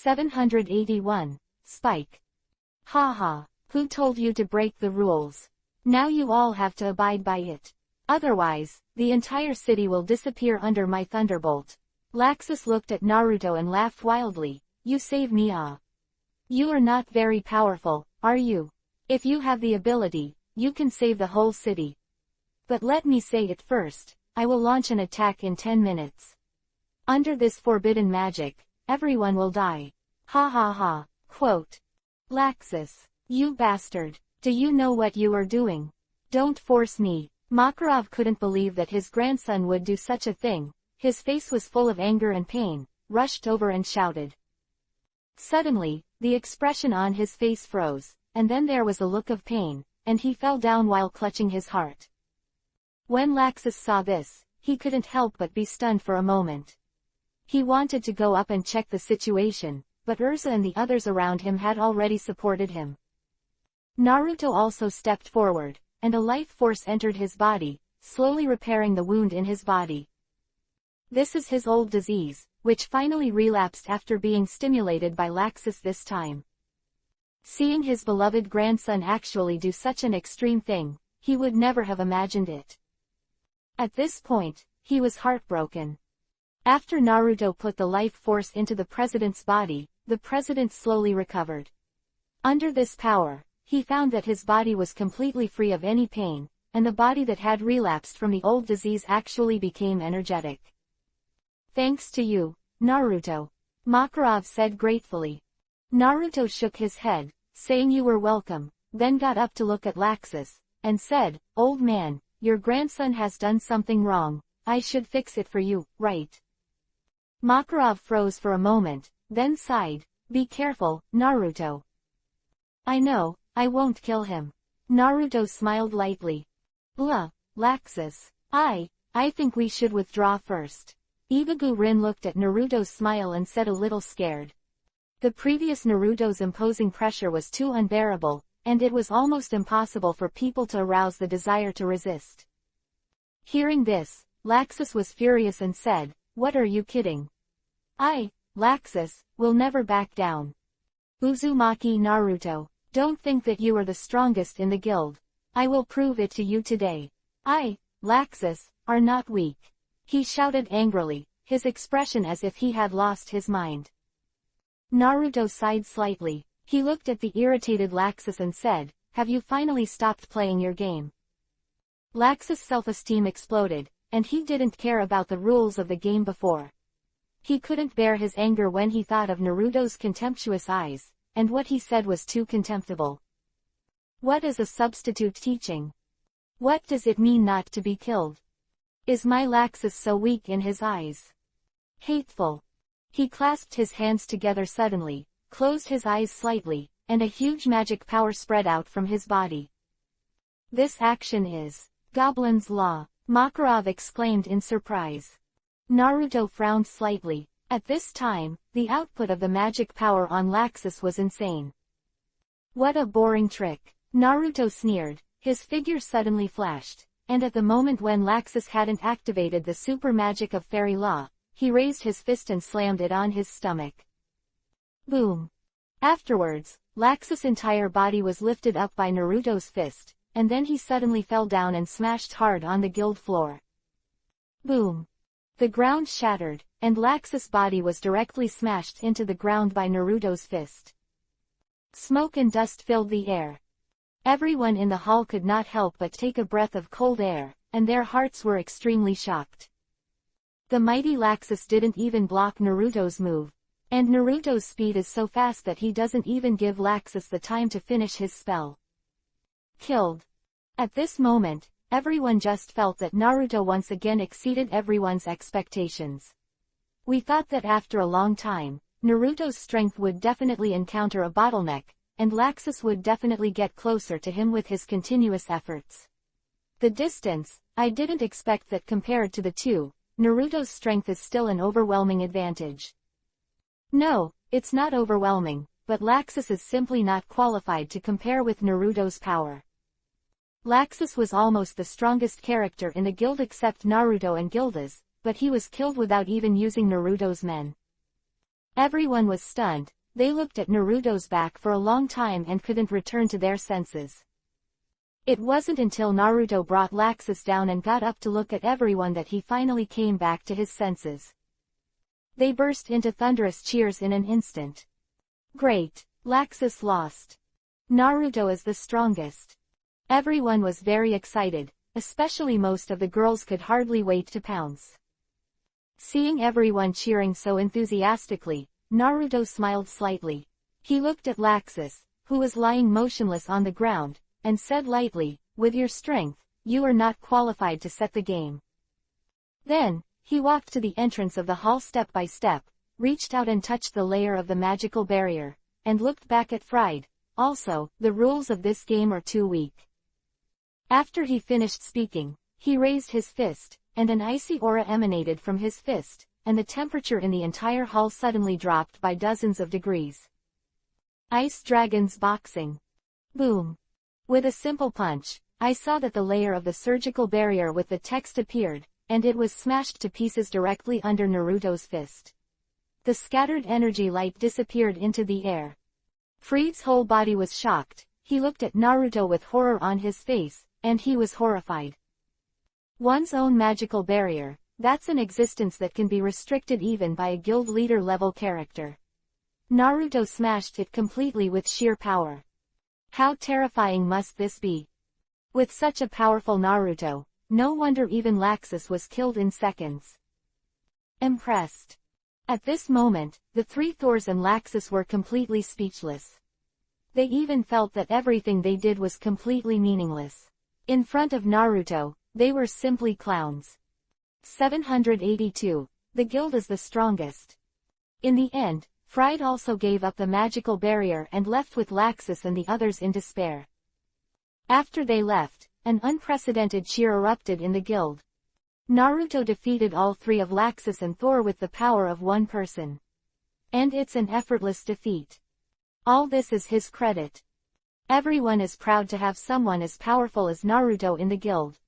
781. Spike. Haha, who told you to break the rules? Now you all have to abide by it. Otherwise, the entire city will disappear under my thunderbolt. Laxus looked at Naruto and laughed wildly. You save me, ah. You are not very powerful, are you? If you have the ability, you can save the whole city. But let me say it first, I will launch an attack in 10 minutes. Under this forbidden magic, everyone will die. Ha ha ha. Quote. Laxus, you bastard, do you know what you are doing? Don't force me. Makarov couldn't believe that his grandson would do such a thing. His face was full of anger and pain, rushed over and shouted. Suddenly, the expression on his face froze, and then there was a look of pain, and he fell down while clutching his heart. When Laxus saw this, he couldn't help but be stunned for a moment. He wanted to go up and check the situation, but Ursa and the others around him had already supported him. Naruto also stepped forward, and a life force entered his body, slowly repairing the wound in his body. This is his old disease, which finally relapsed after being stimulated by Laxus this time. Seeing his beloved grandson actually do such an extreme thing, he would never have imagined it. At this point, he was heartbroken. After Naruto put the life force into the president's body, the president slowly recovered. Under this power, he found that his body was completely free of any pain, and the body that had relapsed from the old disease actually became energetic. Thanks to you, Naruto, Makarov said gratefully. Naruto shook his head, saying you were welcome, then got up to look at Laxus, and said, Old man, your grandson has done something wrong, I should fix it for you, right? Makarov froze for a moment, then sighed, Be careful, Naruto. I know, I won't kill him. Naruto smiled lightly. Blah, Laxus. I think we should withdraw first. Ibugu Rin looked at Naruto's smile and said a little scared. The previous Naruto's imposing pressure was too unbearable, and it was almost impossible for people to arouse the desire to resist. Hearing this, Laxus was furious and said, What are you kidding? I, Laxus, will never back down. Uzumaki Naruto, don't think that you are the strongest in the guild. I will prove it to you today. I, Laxus, are not weak. He shouted angrily, his expression as if he had lost his mind. Naruto sighed slightly. He looked at the irritated Laxus and said, Have you finally stopped playing your game? Laxus' self-esteem exploded, and he didn't care about the rules of the game before. He couldn't bear his anger when he thought of Naruto's contemptuous eyes, and what he said was too contemptible. What is a substitute teaching? What does it mean not to be killed? Is my Laxus so weak in his eyes? Hateful. He clasped his hands together suddenly, closed his eyes slightly, and a huge magic power spread out from his body. This action is Goblin's Law, Makarov exclaimed in surprise. Naruto frowned slightly. At this time, the output of the magic power on Laxus was insane. What a boring trick, Naruto sneered. His figure suddenly flashed, and at the moment when Laxus hadn't activated the super magic of fairy law, he raised his fist and slammed it on his stomach. Boom. Afterwards, Laxus' entire body was lifted up by Naruto's fist, and then he suddenly fell down and smashed hard on the guild floor. Boom. The ground shattered, and Laxus' body was directly smashed into the ground by Naruto's fist. Smoke and dust filled the air. Everyone in the hall could not help but take a breath of cold air, and their hearts were extremely shocked. The mighty Laxus didn't even block Naruto's move, and Naruto's speed is so fast that he doesn't even give Laxus the time to finish his spell. Killed. At this moment, everyone just felt that Naruto once again exceeded everyone's expectations. We thought that after a long time, Naruto's strength would definitely encounter a bottleneck, and Laxus would definitely get closer to him with his continuous efforts. The distance, I didn't expect that compared to the two, Naruto's strength is still an overwhelming advantage. No, it's not overwhelming, but Laxus is simply not qualified to compare with Naruto's power. Laxus was almost the strongest character in the guild except Naruto and Gildas, but he was killed without even using Naruto's men. Everyone was stunned. They looked at Naruto's back for a long time and couldn't return to their senses. It wasn't until Naruto brought Laxus down and got up to look at everyone that he finally came back to his senses. They burst into thunderous cheers in an instant. Great! Laxus lost. Naruto is the strongest. Everyone was very excited, especially most of the girls could hardly wait to pounce. Seeing everyone cheering so enthusiastically, Naruto smiled slightly. He looked at Laxus, who was lying motionless on the ground, and said lightly, "With your strength, you are not qualified to set the game." Then, he walked to the entrance of the hall step by step, reached out and touched the layer of the magical barrier, and looked back at Fried. "Also, the rules of this game are too weak." After he finished speaking, he raised his fist, and an icy aura emanated from his fist, and the temperature in the entire hall suddenly dropped by dozens of degrees. Ice Dragons Boxing. Boom. With a simple punch, I saw that the layer of the surgical barrier with the text appeared, and it was smashed to pieces directly under Naruto's fist. The scattered energy light disappeared into the air. Fried's whole body was shocked. He looked at Naruto with horror on his face, and he was horrified. One's own magical barrier, that's an existence that can be restricted even by a guild leader level character. Naruto smashed it completely with sheer power. How terrifying must this be? With such a powerful Naruto, no wonder even Laxus was killed in seconds. Impressed. At this moment, the three Thors and Laxus were completely speechless. They even felt that everything they did was completely meaningless. In front of Naruto, they were simply clowns. 782. The guild is the strongest. In the end, Fried also gave up the magical barrier and left with Laxus and the others in despair. After they left, an unprecedented cheer erupted in the guild. Naruto defeated all three of Laxus and Thor with the power of one person. And it's an effortless defeat. All this is his credit. Everyone is proud to have someone as powerful as Naruto in the guild.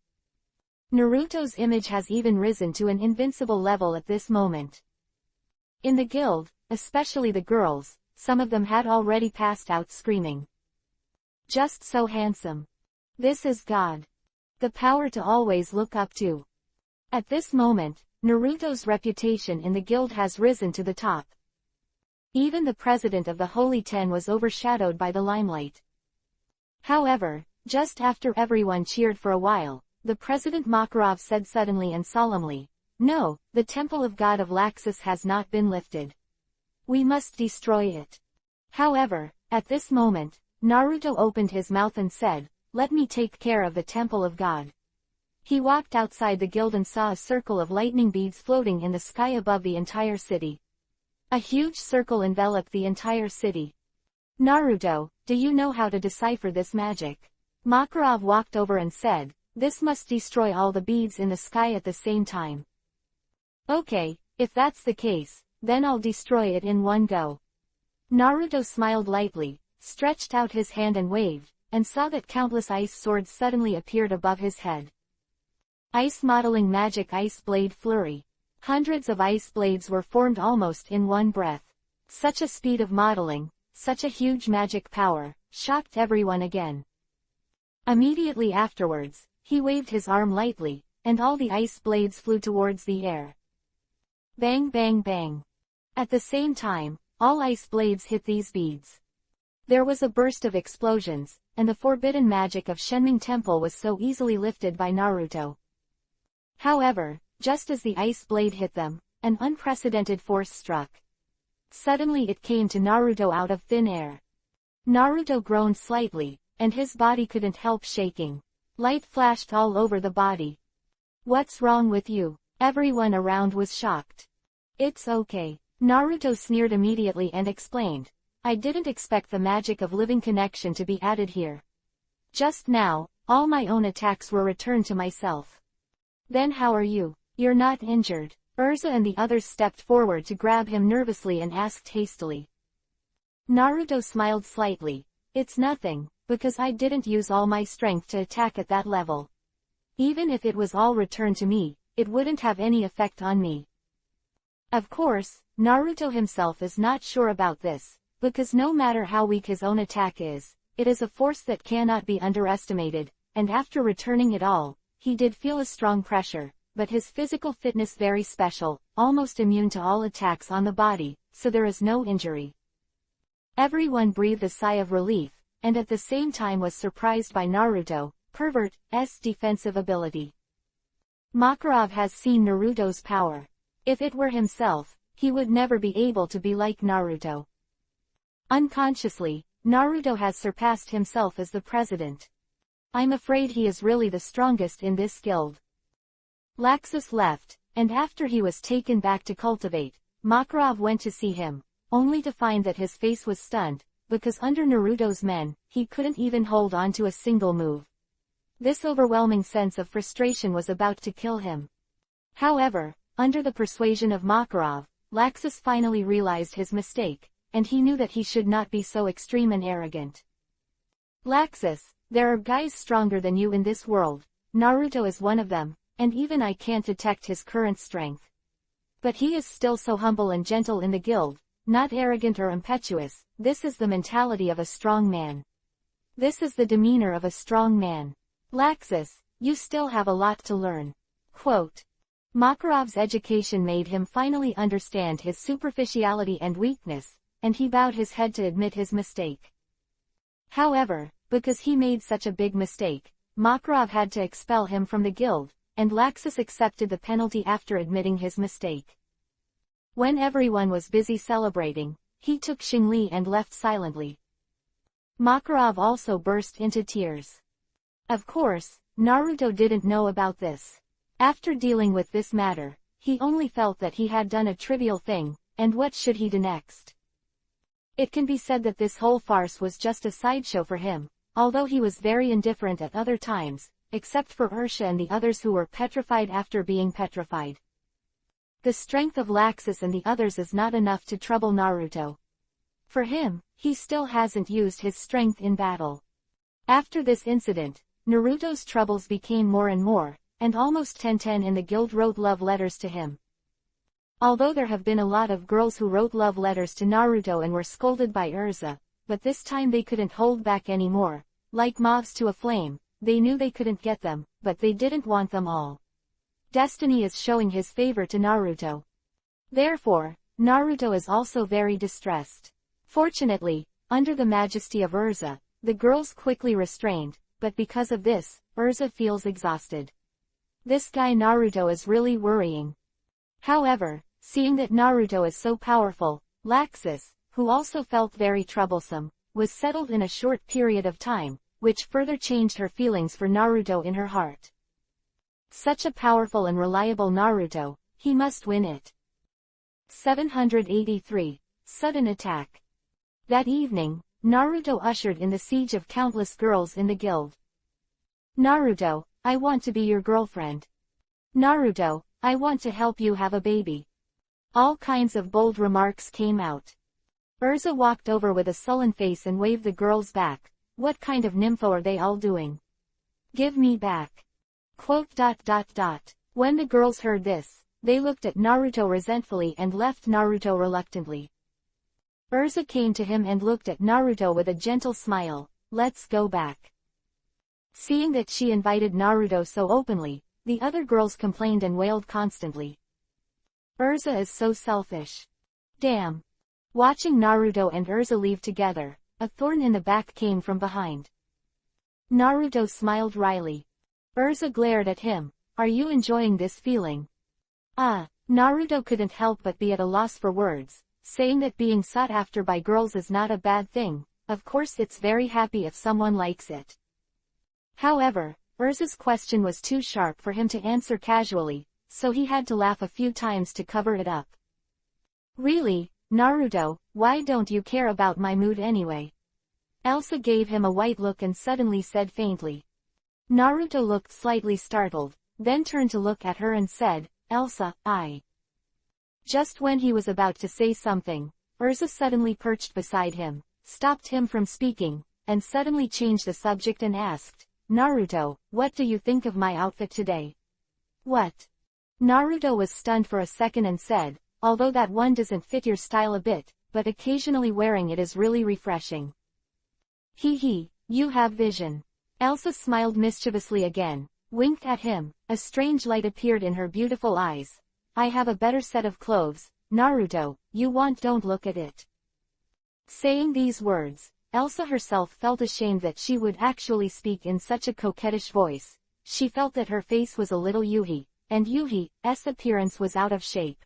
Naruto's image has even risen to an invincible level at this moment. In the guild, especially the girls, some of them had already passed out screaming. Just so handsome. This is God. The power to always look up to. At this moment, Naruto's reputation in the guild has risen to the top. Even the president of the Holy Ten was overshadowed by the limelight. However, just after everyone cheered for a while, the President Makarov said suddenly and solemnly, "No, the Temple of God of Laxus has not been lifted. We must destroy it." However, at this moment, Naruto opened his mouth and said, "Let me take care of the Temple of God." He walked outside the guild and saw a circle of lightning beads floating in the sky above the entire city. A huge circle enveloped the entire city. "Naruto, do you know how to decipher this magic?" Makarov walked over and said, "This must destroy all the beads in the sky at the same time." "Okay, if that's the case, then I'll destroy it in one go." Naruto smiled lightly, stretched out his hand and waved, and saw that countless ice swords suddenly appeared above his head. Ice modeling magic ice blade flurry. Hundreds of ice blades were formed almost in one breath. Such a speed of modeling, such a huge magic power, shocked everyone again. Immediately afterwards, he waved his arm lightly, and all the ice blades flew towards the air. Bang bang bang. At the same time, all ice blades hit these beads. There was a burst of explosions, and the forbidden magic of Shenming Temple was so easily lifted by Naruto. However, just as the ice blade hit them, an unprecedented force struck. Suddenly it came to Naruto out of thin air. Naruto groaned slightly, and his body couldn't help shaking. Light flashed all over the body. "What's wrong with you?" Everyone around was shocked. "It's okay." Naruto sneered immediately and explained, "I didn't expect the magic of living connection to be added here. Just now, all my own attacks were returned to myself." "Then how are you? You're not injured?" Urza and the others stepped forward to grab him nervously and asked hastily. Naruto smiled slightly. "It's nothing, because I didn't use all my strength to attack at that level. Even if it was all returned to me, it wouldn't have any effect on me. Of course, Naruto himself is not sure about this, because no matter how weak his own attack is, it is a force that cannot be underestimated, and after returning it all, he did feel a strong pressure, but his physical fitness very special, almost immune to all attacks on the body, so there is no injury. Everyone breathed a sigh of relief, and at the same time was surprised by Naruto's defensive ability. Makarov has seen Naruto's power. If it were himself, he would never be able to be like Naruto. Unconsciously, Naruto has surpassed himself as the president. I'm afraid he is really the strongest in this guild. Laxus left, and after he was taken back to cultivate, Makarov went to see him, only to find that his face was stunned, because under Naruto's men, he couldn't even hold on to a single move. This overwhelming sense of frustration was about to kill him. However, under the persuasion of Makarov, Laxus finally realized his mistake, and he knew that he should not be so extreme and arrogant. Laxus, there are guys stronger than you in this world. Naruto is one of them, and even I can't detect his current strength. But he is still so humble and gentle in the guild, not arrogant or impetuous. This is the mentality of a strong man. This is the demeanor of a strong man. Laxus, you still have a lot to learn. Quote. Makarov's education made him finally understand his superficiality and weakness, and he bowed his head to admit his mistake. However, because he made such a big mistake, Makarov had to expel him from the guild, and Laxus accepted the penalty after admitting his mistake. When everyone was busy celebrating, he took Xingli and left silently. Makarov also burst into tears. Of course, Naruto didn't know about this. After dealing with this matter, he only felt that he had done a trivial thing, and what should he do next? It can be said that this whole farce was just a sideshow for him, although he was very indifferent at other times, except for Ursha and the others who were petrified after being petrified. The strength of Laxus and the others is not enough to trouble Naruto. For him, he still hasn't used his strength in battle. After this incident, Naruto's troubles became more and more, and almost 10 in the guild wrote love letters to him. Although there have been a lot of girls who wrote love letters to Naruto and were scolded by Urza, but this time they couldn't hold back anymore. Like moths to a flame, they knew they couldn't get them, but they didn't want them all. Destiny is showing his favor to Naruto. Therefore, Naruto is also very distressed. Fortunately, under the majesty of Urza, the girls quickly restrained, but because of this, Urza feels exhausted. This guy Naruto is really worrying. However, seeing that Naruto is so powerful, Laxus, who also felt very troublesome, was settled in a short period of time, which further changed her feelings for Naruto in her heart. Such a powerful and reliable Naruto, he must win it. 783. Sudden Attack. That evening, Naruto ushered in the siege of countless girls in the guild. Naruto, I want to be your girlfriend. Naruto, I want to help you have a baby. All kinds of bold remarks came out. Urza walked over with a sullen face and waved the girls back. What kind of nympho are they all doing? Give me back. Quote. When the girls heard this, they looked at Naruto resentfully and left Naruto reluctantly. Urza came to him and looked at Naruto with a gentle smile. Let's go back. Seeing that she invited Naruto so openly, the other girls complained and wailed constantly. Urza is so selfish. Damn. Watching Naruto and Urza leave together, a thorn in the back came from behind. Naruto smiled wryly. Urza glared at him. Are you enjoying this feeling? Naruto couldn't help but be at a loss for words, saying that being sought after by girls is not a bad thing. Of course it's very happy if someone likes it. However, Urza's question was too sharp for him to answer casually, so he had to laugh a few times to cover it up. Really, Naruto, why don't you care about my mood anyway? Elsa gave him a white look and suddenly said faintly. Naruto looked slightly startled, then turned to look at her and said, Elsa, I. Just when he was about to say something, Urza suddenly perched beside him, stopped him from speaking, and suddenly changed the subject and asked, Naruto, what do you think of my outfit today? What? Naruto was stunned for a second and said, although that one doesn't fit your style a bit, but occasionally wearing it is really refreshing. Hee, you have vision. Elsa smiled mischievously again, winked at him, a strange light appeared in her beautiful eyes. I have a better set of clothes, Naruto, you want don't look at it. Saying these words, Elsa herself felt ashamed that she would actually speak in such a coquettish voice. She felt that her face was a little Yuhi, and Yuhi's appearance was out of shape.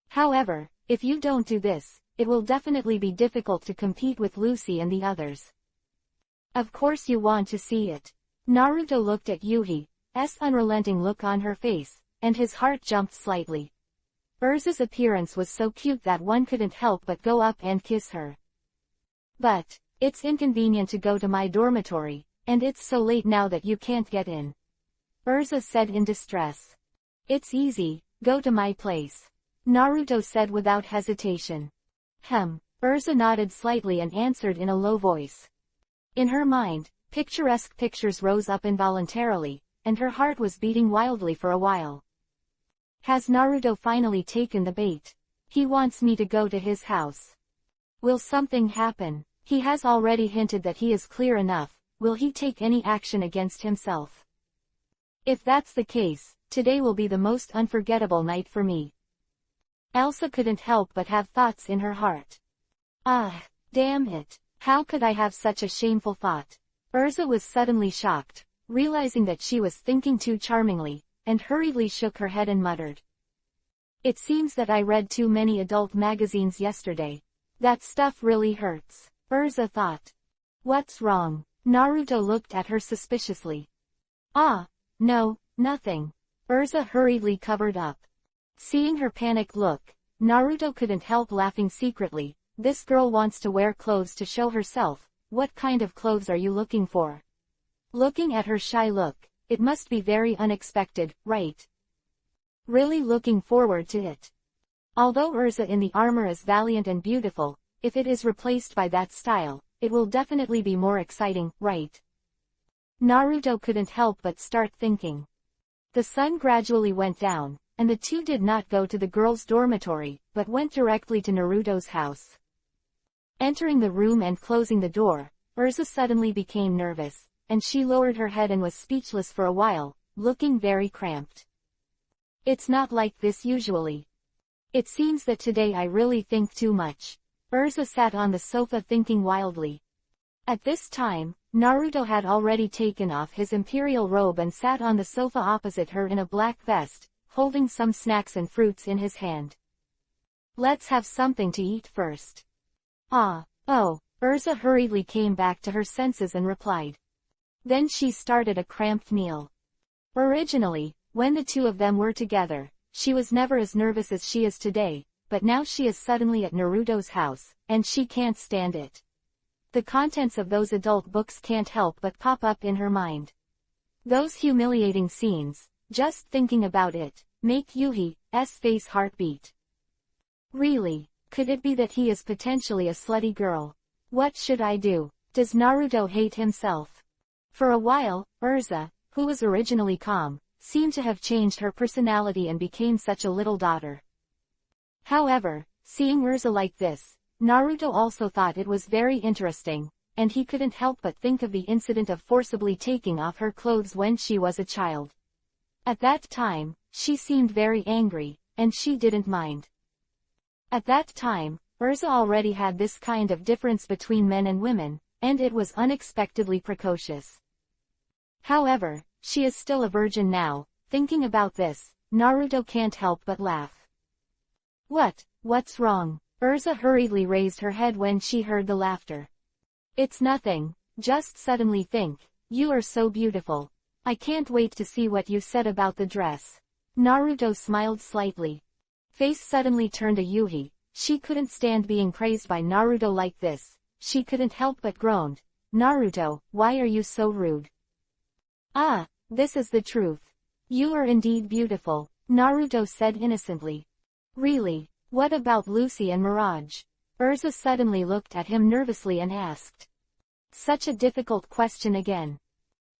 However, if you don't do this, it will definitely be difficult to compete with Lucy and the others. Of course you want to see it. Naruto looked at Yuhi's unrelenting look on her face, and his heart jumped slightly. Urza's appearance was so cute that one couldn't help but go up and kiss her. But, it's inconvenient to go to my dormitory, and it's so late now that you can't get in. Urza said in distress. It's easy, go to my place. Naruto said without hesitation. Urza nodded slightly and answered in a low voice. In her mind, picturesque pictures rose up involuntarily, and her heart was beating wildly for a while. Has Naruto finally taken the bait? He wants me to go to his house. Will something happen? He has already hinted that he is clear enough. Will he take any action against himself? If that's the case, today will be the most unforgettable night for me. Elsa couldn't help but have thoughts in her heart. Ah, damn it, how could I have such a shameful thought? Urza was suddenly shocked, realizing that she was thinking too charmingly, and hurriedly shook her head and muttered. It seems that I read too many adult magazines yesterday. That stuff really hurts, Urza thought. What's wrong? Naruto looked at her suspiciously. Ah, no, nothing. Urza hurriedly covered up. Seeing her panicked look, Naruto couldn't help laughing secretly. This girl wants to wear clothes to show herself. What kind of clothes are you looking for? Looking at her shy look, it must be very unexpected, right? Really looking forward to it. Although Urza in the armor is valiant and beautiful, if it is replaced by that style, it will definitely be more exciting, right? Naruto couldn't help but start thinking. The sun gradually went down, and the two did not go to the girls' dormitory, but went directly to Naruto's house. Entering the room and closing the door, Urza suddenly became nervous, and she lowered her head and was speechless for a while, looking very cramped. It's not like this usually. It seems that today I really think too much. Urza sat on the sofa thinking wildly. At this time, Naruto had already taken off his imperial robe and sat on the sofa opposite her in a black vest, holding some snacks and fruits in his hand. Let's have something to eat first. Urza hurriedly came back to her senses and replied. Then she started a cramped meal. Originally, when the two of them were together, she was never as nervous as she is today, but now she is suddenly at Naruto's house, and she can't stand it. The contents of those adult books can't help but pop up in her mind. Those humiliating scenes, just thinking about it, make Yuhi's face heartbeat. Really, could it be that he is potentially a slutty girl? What should I do? Does Naruto hate himself? For a while, Urza, who was originally calm, seemed to have changed her personality and became such a little daughter. However, seeing Urza like this, Naruto also thought it was very interesting, and he couldn't help but think of the incident of forcibly taking off her clothes when she was a child. At that time, she seemed very angry, and she didn't mind. At that time, Urza already had this kind of difference between men and women, and it was unexpectedly precocious. However, she is still a virgin now. Thinking about this, Naruto can't help but laugh. What's wrong? Urza hurriedly raised her head when she heard the laughter. It's nothing, just suddenly think, you are so beautiful. I can't wait to see what you said about the dress. Naruto smiled slightly. Face suddenly turned to Yuhi. She couldn't stand being praised by Naruto like this. She couldn't help but groaned. Naruto, why are you so rude? This is the truth. You are indeed beautiful, Naruto said innocently. Really? What about Lucy and Mirage? Urza suddenly looked at him nervously and asked. Such a difficult question again.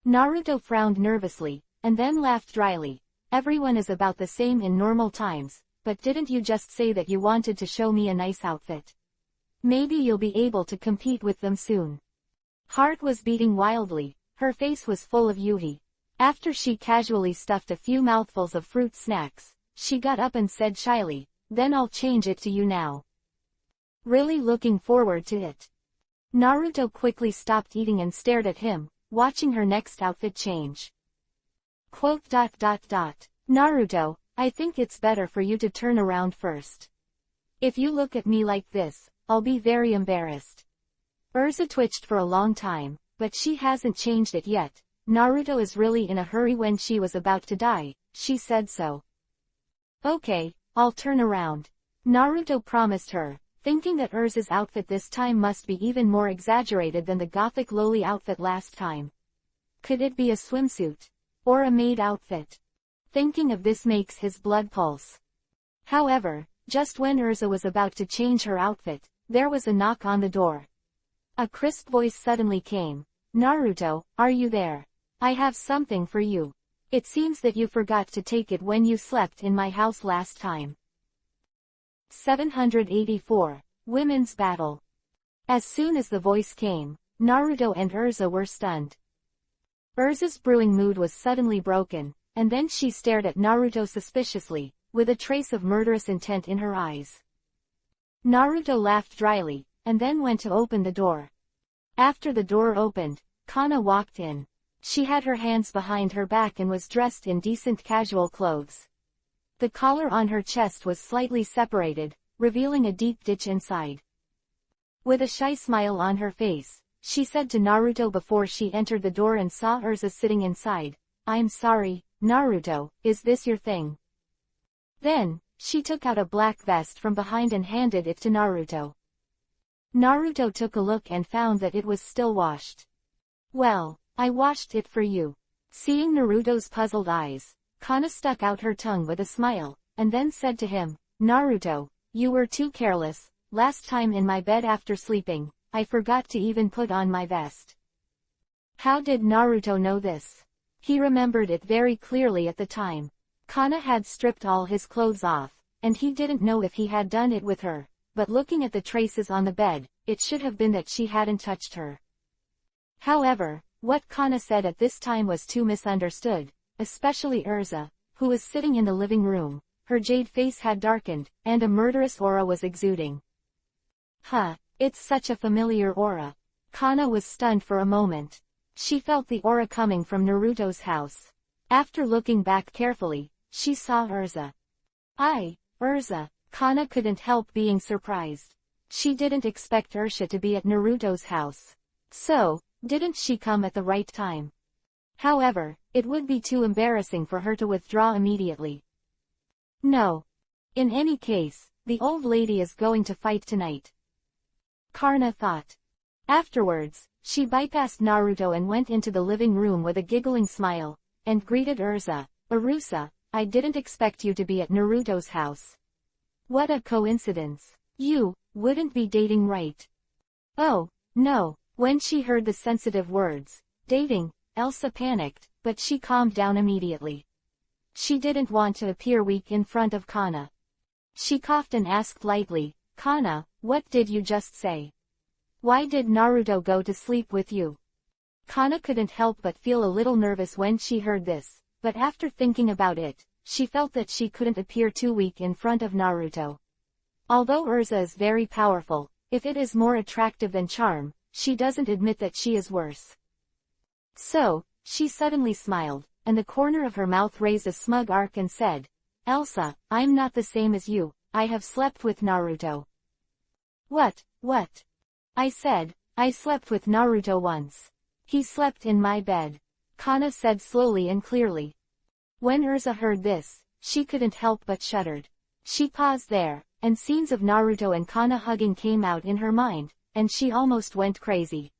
Naruto frowned nervously, and then laughed dryly. Everyone is about the same in normal times, but didn't you just say that you wanted to show me a nice outfit? Maybe you'll be able to compete with them soon. Heart was beating wildly, her face was full of beauty. After she casually stuffed a few mouthfuls of fruit snacks, she got up and said shyly, "Then I'll change it to you now." Really looking forward to it. Naruto quickly stopped eating and stared at him, watching her next outfit change. Naruto, I think it's better for you to turn around first. If you look at me like this, I'll be very embarrassed. Urza twitched for a long time, but she hasn't changed it yet. Naruto is really in a hurry when she was about to die, she said so. Okay, I'll turn around. Naruto promised her, thinking that Urza's outfit this time must be even more exaggerated than the gothic lowly outfit last time. Could it be a swimsuit? Or a maid outfit? Thinking of this makes his blood pulse. However, just when Urza was about to change her outfit, there was a knock on the door. A crisp voice suddenly came. Naruto, are you there? I have something for you. It seems that you forgot to take it when you slept in my house last time. 784. Women's Battle. As soon as the voice came, Naruto and Urza were stunned. Urza's brewing mood was suddenly broken, and then she stared at Naruto suspiciously, with a trace of murderous intent in her eyes. Naruto laughed dryly, and then went to open the door. After the door opened, Kana walked in. She had her hands behind her back and was dressed in decent casual clothes. The collar on her chest was slightly separated, revealing a deep ditch inside. With a shy smile on her face, she said to Naruto before she entered the door and saw Urza sitting inside, "I'm sorry, Naruto, is this your thing?" Then, she took out a black vest from behind and handed it to Naruto. Naruto took a look and found that it was still washed. "Well, I washed it for you." Seeing Naruto's puzzled eyes, Kana stuck out her tongue with a smile, and then said to him, "Naruto, you were too careless. Last time in my bed after sleeping, I forgot to even put on my vest." How did Naruto know this? He remembered it very clearly at the time. Kana had stripped all his clothes off, and he didn't know if he had done it with her, but looking at the traces on the bed, it should have been that she hadn't touched her. However, what Kana said at this time was too misunderstood, especially Urza, who was sitting in the living room. Her jade face had darkened, and a murderous aura was exuding. Huh, it's such a familiar aura. Kana was stunned for a moment. She felt the aura coming from Naruto's house. After looking back carefully, she saw Urza. Urza. Kana couldn't help being surprised. She didn't expect Ursha to be at Naruto's house. So, didn't she come at the right time? However, it would be too embarrassing for her to withdraw immediately. No. In any case, the old lady is going to fight tonight. Karna thought. Afterwards, she bypassed Naruto and went into the living room with a giggling smile, and greeted Urza. "Arusa, I didn't expect you to be at Naruto's house. What a coincidence. You wouldn't be dating, right?" "Oh, no." When she heard the sensitive words, dating, Elsa panicked, but she calmed down immediately. She didn't want to appear weak in front of Kana. She coughed and asked lightly, "Kana, what did you just say? Why did Naruto go to sleep with you?" Kana couldn't help but feel a little nervous when she heard this, but after thinking about it, she felt that she couldn't appear too weak in front of Naruto. Although Urza is very powerful, if it is more attractive than charm, she doesn't admit that she is worse. So, she suddenly smiled, and the corner of her mouth raised a smug arc and said, "Elsa, I'm not the same as you, I have slept with Naruto." What? I said, I slept with Naruto once. He slept in my bed. Kana said slowly and clearly. When Urza heard this, she couldn't help but shuddered. She paused there, and scenes of Naruto and Kana hugging came out in her mind, and she almost went crazy.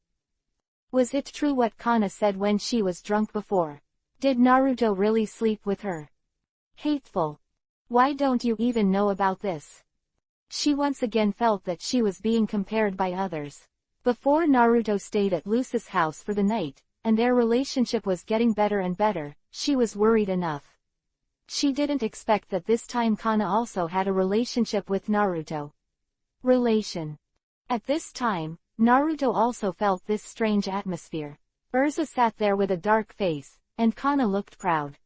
Was it true what Kana said when she was drunk before? Did Naruto really sleep with her? Hateful. Why don't you even know about this? She once again felt that she was being compared by others. Before Naruto stayed at Luce's house for the night, and their relationship was getting better and better, she was worried enough. She didn't expect that this time Kana also had a relationship with Naruto. At this time, Naruto also felt this strange atmosphere. Urza sat there with a dark face, and Kana looked proud.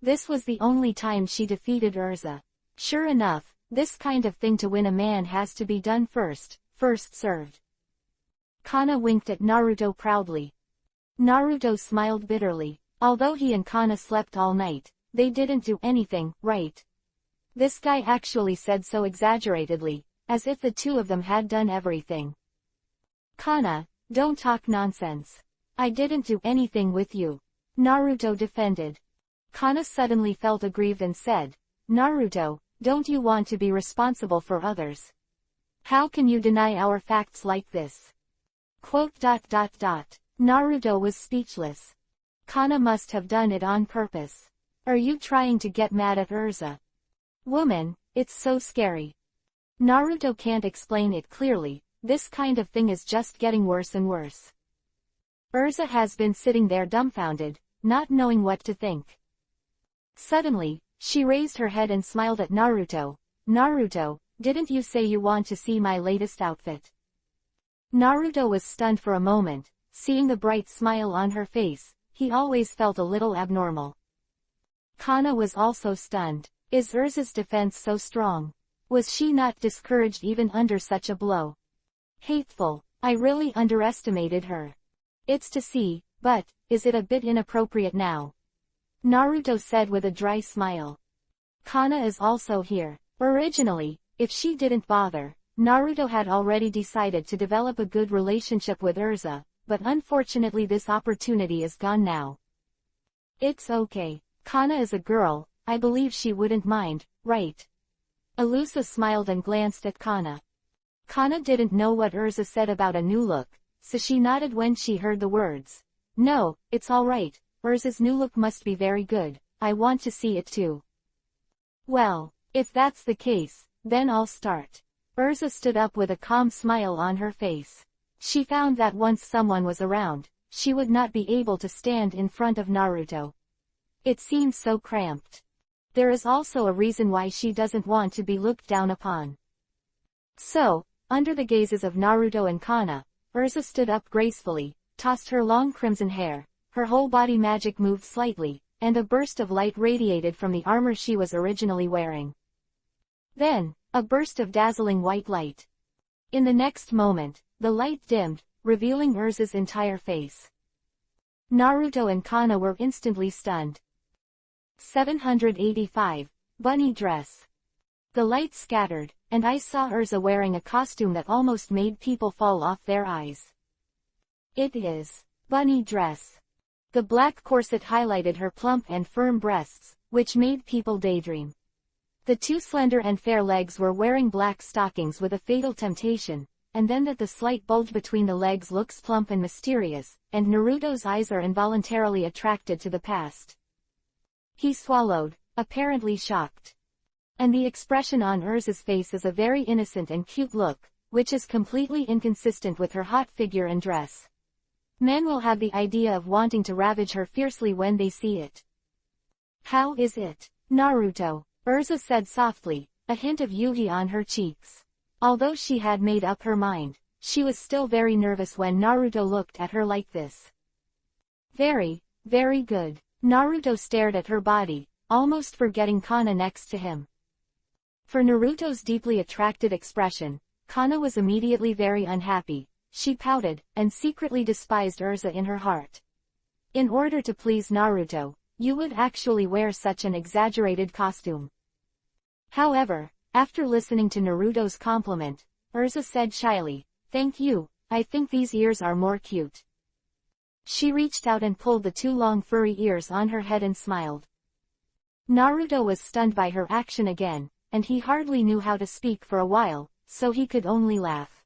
This was the only time she defeated Urza. Sure enough, this kind of thing to win a man has to be done first served. Kana winked at Naruto proudly. Naruto smiled bitterly. Although he and Kana slept all night, they didn't do anything right. This guy actually said so exaggeratedly, as if the two of them had done everything. Kana, don't talk nonsense. I didn't do anything with you. Naruto defended. Kana suddenly felt aggrieved and said, Naruto, don't you want to be responsible for others? How can you deny our facts like this? Naruto was speechless. Kana must have done it on purpose. Are you trying to get mad at Urza? Woman, it's so scary. Naruto can't explain it clearly, this kind of thing is just getting worse and worse. Urza has been sitting there dumbfounded, not knowing what to think. Suddenly, she raised her head and smiled at Naruto. Naruto, didn't you say you want to see my latest outfit? Naruto was stunned for a moment, seeing the bright smile on her face. He always felt a little abnormal. Kana was also stunned. Is Urza's defense so strong? Was she not discouraged even under such a blow? Hateful, I really underestimated her. It's to see, but, is it a bit inappropriate now? Naruto said with a dry smile. Kana is also here. Originally, if she didn't bother, Naruto had already decided to develop a good relationship with Urza, but unfortunately this opportunity is gone now. It's okay. Kana is a girl, I believe she wouldn't mind, right? Alusa smiled and glanced at Kana. Kana didn't know what Urza said about a new look, so she nodded when she heard the words. No, it's alright, Urza's new look must be very good, I want to see it too. Well, if that's the case, then I'll start. Urza stood up with a calm smile on her face. She found that once someone was around, she would not be able to stand in front of Naruto. It seemed so cramped. There is also a reason why she doesn't want to be looked down upon. So, under the gazes of Naruto and Kana, Urza stood up gracefully, tossed her long crimson hair, her whole body magic moved slightly, and a burst of light radiated from the armor she was originally wearing. Then, a burst of dazzling white light. In the next moment, the light dimmed, revealing Urza's entire face. Naruto and Kana were instantly stunned. 785. Bunny dress. The light scattered, and I saw Urza wearing a costume that almost made people fall off their eyes. It is bunny dress. The black corset highlighted her plump and firm breasts, which made people daydream. The two slender and fair legs were wearing black stockings with a fatal temptation, and then that the slight bulge between the legs looks plump and mysterious, and Naruto's eyes are involuntarily attracted to the past. He swallowed, apparently shocked. And the expression on Urza's face is a very innocent and cute look, which is completely inconsistent with her hot figure and dress. Men will have the idea of wanting to ravage her fiercely when they see it. How is it, Naruto? Urza said softly, a hint of yugi on her cheeks. Although she had made up her mind, she was still very nervous when Naruto looked at her like this. Very, very good. Naruto stared at her body, almost forgetting Kana next to him. For Naruto's deeply attracted expression, Kana was immediately very unhappy. She pouted, and secretly despised Urza in her heart. In order to please Naruto, you would actually wear such an exaggerated costume. However, after listening to Naruto's compliment, Urza said shyly, "Thank you, I think these ears are more cute." She reached out and pulled the two long furry ears on her head and smiled. Naruto was stunned by her action again, and he hardly knew how to speak for a while, so he could only laugh.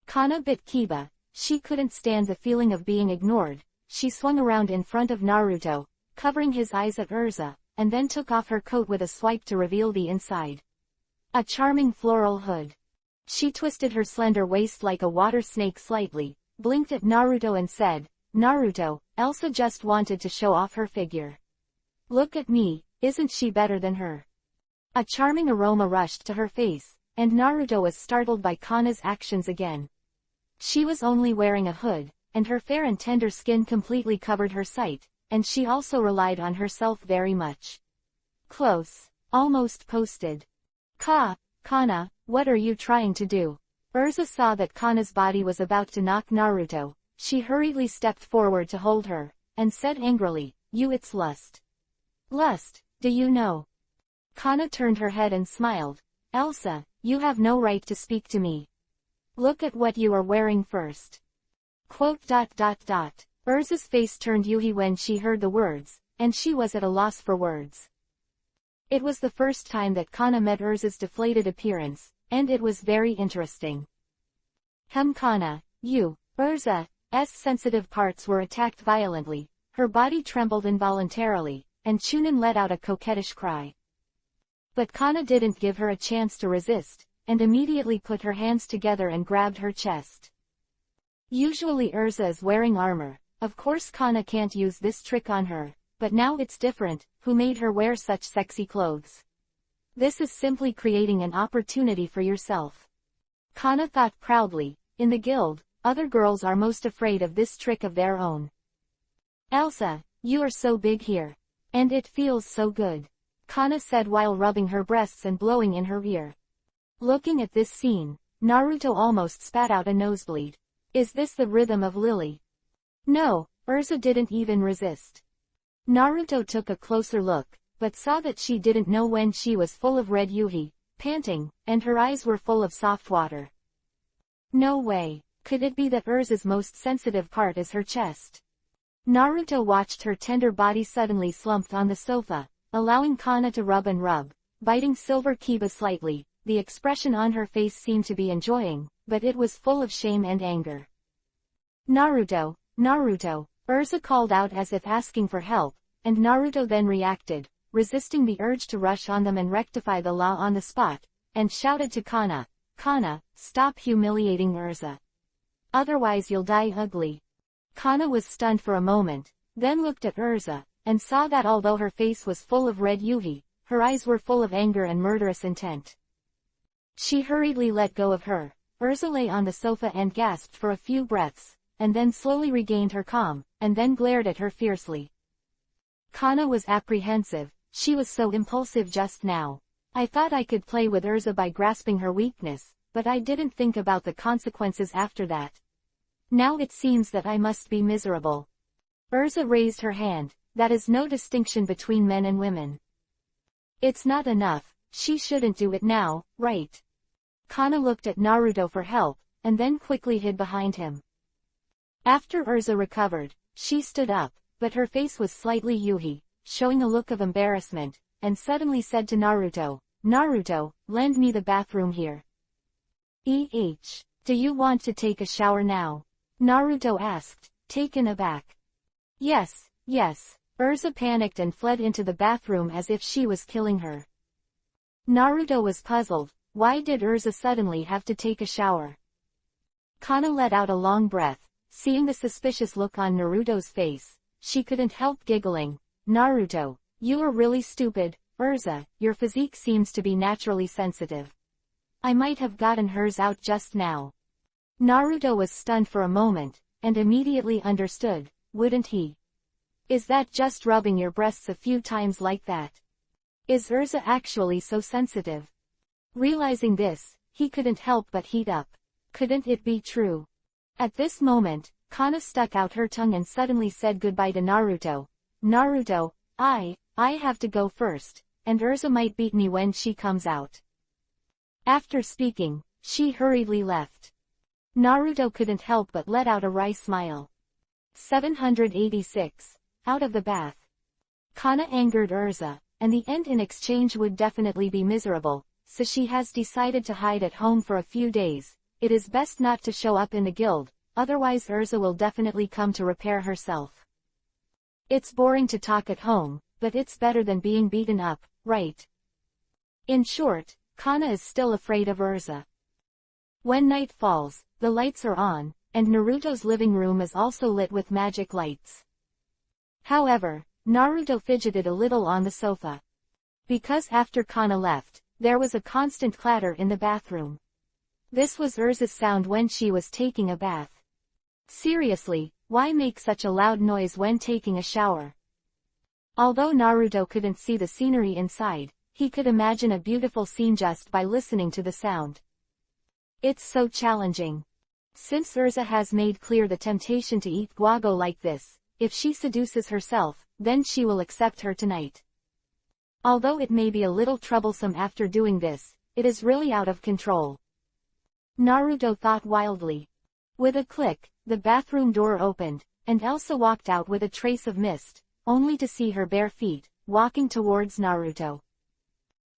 Kana bit Kiba. She couldn't stand the feeling of being ignored. She swung around in front of Naruto, covering his eyes at Urza, and then took off her coat with a swipe to reveal the inside. A charming floral hood. She twisted her slender waist like a water snake slightly, blinked at Naruto and said, "Naruto, Elsa just wanted to show off her figure. Look at me, isn't she better than her? A charming aroma rushed to her face, and Naruto was startled by Kana's actions again. She was only wearing a hood, and her fair and tender skin completely covered her sight, and she also relied on herself very much. Close. Almost posted. Kana, what are you trying to do? Urza saw that Kana's body was about to knock Naruto. She hurriedly stepped forward to hold her, and said angrily, it's lust. Lust, do you know? Kana turned her head and smiled. Elsa, you have no right to speak to me. Look at what you are wearing first. Urza's face turned Yuhi when she heard the words, and she was at a loss for words. It was the first time that Kana met Urza's deflated appearance, and it was very interesting. Kana, Urza's sensitive parts were attacked violently, her body trembled involuntarily, and Chunin let out a coquettish cry. But Kana didn't give her a chance to resist, and immediately put her hands together and grabbed her chest. Usually Urza is wearing armor, of course Kana can't use this trick on her, but now it's different. Who made her wear such sexy clothes? This is simply creating an opportunity for yourself. Kana thought proudly. In the guild, other girls are most afraid of this trick of their own. Elsa, you are so big here. And it feels so good. Kana said while rubbing her breasts and blowing in her ear. Looking at this scene, Naruto almost spat out a nosebleed. Is this the rhythm of Lily? No, Urza didn't even resist. Naruto took a closer look, but saw that she didn't know when she was full of red Yuhi, panting, and her eyes were full of soft water. No way, could it be that Urza's most sensitive part is her chest? Naruto watched her tender body suddenly slumped on the sofa, allowing Kana to rub and rub, biting Silver Kiba slightly. The expression on her face seemed to be enjoying, but it was full of shame and anger. Naruto, Urza called out as if asking for help, and Naruto then reacted, resisting the urge to rush on them and rectify the law on the spot, and shouted to Kana, stop humiliating Urza. Otherwise you'll die ugly. Kana was stunned for a moment, then looked at Urza, and saw that although her face was full of red Yuhi, her eyes were full of anger and murderous intent. She hurriedly let go of her. Urza lay on the sofa and gasped for a few breaths, and then slowly regained her calm, and then glared at her fiercely. Kana was apprehensive. She was so impulsive just now. I thought I could play with Urza by grasping her weakness, but I didn't think about the consequences after that. Now it seems that I must be miserable. Urza raised her hand. That is no distinction between men and women. It's not enough. She shouldn't do it now, right? Kana looked at Naruto for help, and then quickly hid behind him. After Urza recovered, she stood up, but her face was slightly Yuhi, showing a look of embarrassment, and suddenly said to Naruto, lend me the bathroom here. Do you want to take a shower now? Naruto asked, taken aback. Yes. Urza panicked and fled into the bathroom as if she was killing her. Naruto was puzzled. Why did Urza suddenly have to take a shower? Kana let out a long breath. Seeing the suspicious look on Naruto's face, she couldn't help giggling. Naruto, you are really stupid. Urza, your physique seems to be naturally sensitive. I might have gotten hers out just now. Naruto was stunned for a moment, and immediately understood, wouldn't he? Is that just rubbing your breasts a few times like that? Is Urza actually so sensitive? Realizing this, he couldn't help but heat up. Couldn't it be true? At this moment, Kana stuck out her tongue and suddenly said goodbye to Naruto. Naruto, I have to go first, and Urza might beat me when she comes out. After speaking, she hurriedly left. Naruto couldn't help but let out a wry smile. 786. Out of the bath. Kana angered Urza, and the end in exchange would definitely be miserable, so she has decided to hide at home for a few days. It is best not to show up in the guild, otherwise Urza will definitely come to repair herself. It's boring to talk at home, but it's better than being beaten up, right? In short, Kana is still afraid of Urza. When night falls, the lights are on, and Naruto's living room is also lit with magic lights. However, Naruto fidgeted a little on the sofa. Because after Kana left, there was a constant clatter in the bathroom. This was Urza's sound when she was taking a bath. Seriously, why make such a loud noise when taking a shower? Although Naruto couldn't see the scenery inside, he could imagine a beautiful scene just by listening to the sound. It's so challenging. Since Urza has made clear the temptation to eat guago like this, if she seduces herself, then she will accept her tonight. Although it may be a little troublesome after doing this, it is really out of control. Naruto thought wildly. With a click, the bathroom door opened, and Elsa walked out with a trace of mist, only to see her bare feet, walking towards Naruto.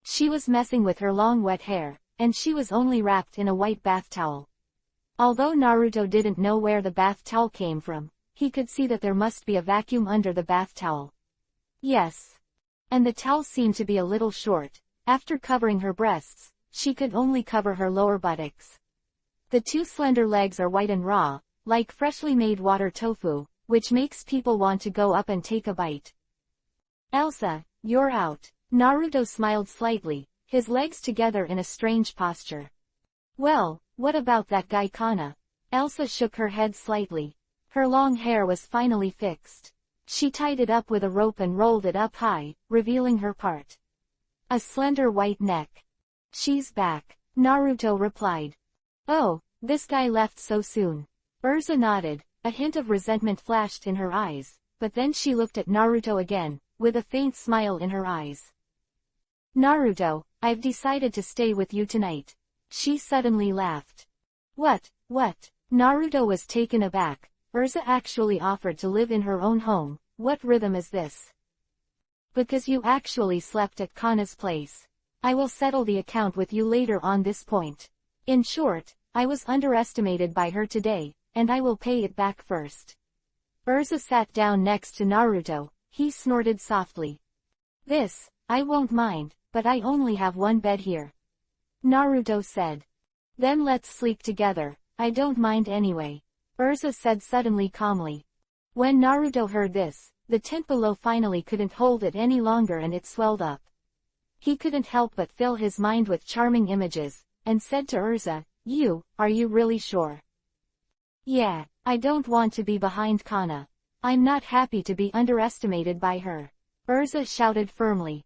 She was messing with her long wet hair, and she was only wrapped in a white bath towel. Although Naruto didn't know where the bath towel came from, he could see that there must be a vacuum under the bath towel. Yes. And the towel seemed to be a little short. After covering her breasts, she could only cover her lower buttocks. The two slender legs are white and raw, like freshly made water tofu, which makes people want to go up and take a bite. Elsa, you're out. Naruto smiled slightly, his legs together in a strange posture. Well, what about that guy Kana? Elsa shook her head slightly. Her long hair was finally fixed. She tied it up with a rope and rolled it up high, revealing her part. A slender white neck. She's back, Naruto replied. Oh, this guy left so soon. Urza nodded, a hint of resentment flashed in her eyes, but then she looked at Naruto again, with a faint smile in her eyes. Naruto, I've decided to stay with you tonight. She suddenly laughed. What? Naruto was taken aback. Urza actually offered to live in her own home. What rhythm is this? Because you actually slept at Kana's place. I will settle the account with you later on this point. In short, I was underestimated by her today, and I will pay it back first. Urza sat down next to Naruto. He snorted softly. This, I won't mind, but I only have one bed here. Naruto said. Then let's sleep together. I don't mind anyway. Urza said suddenly calmly. When Naruto heard this, the tent below finally couldn't hold it any longer and it swelled up. He couldn't help but fill his mind with charming images, and said to Urza, are you really sure? Yeah, I don't want to be behind Kana. I'm not happy to be underestimated by her. Urza shouted firmly.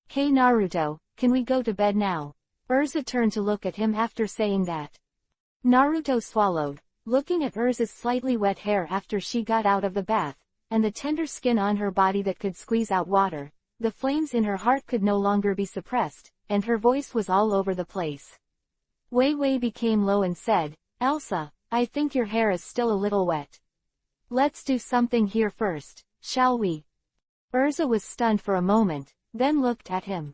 Hey Naruto, can we go to bed now? Urza turned to look at him after saying that. Naruto swallowed, looking at Urza's slightly wet hair after she got out of the bath, and the tender skin on her body that could squeeze out water. The flames in her heart could no longer be suppressed, and her voice was all over the place. Wei Wei became low and said, Elsa, I think your hair is still a little wet. Let's do something here first, shall we? Urza was stunned for a moment, then looked at him.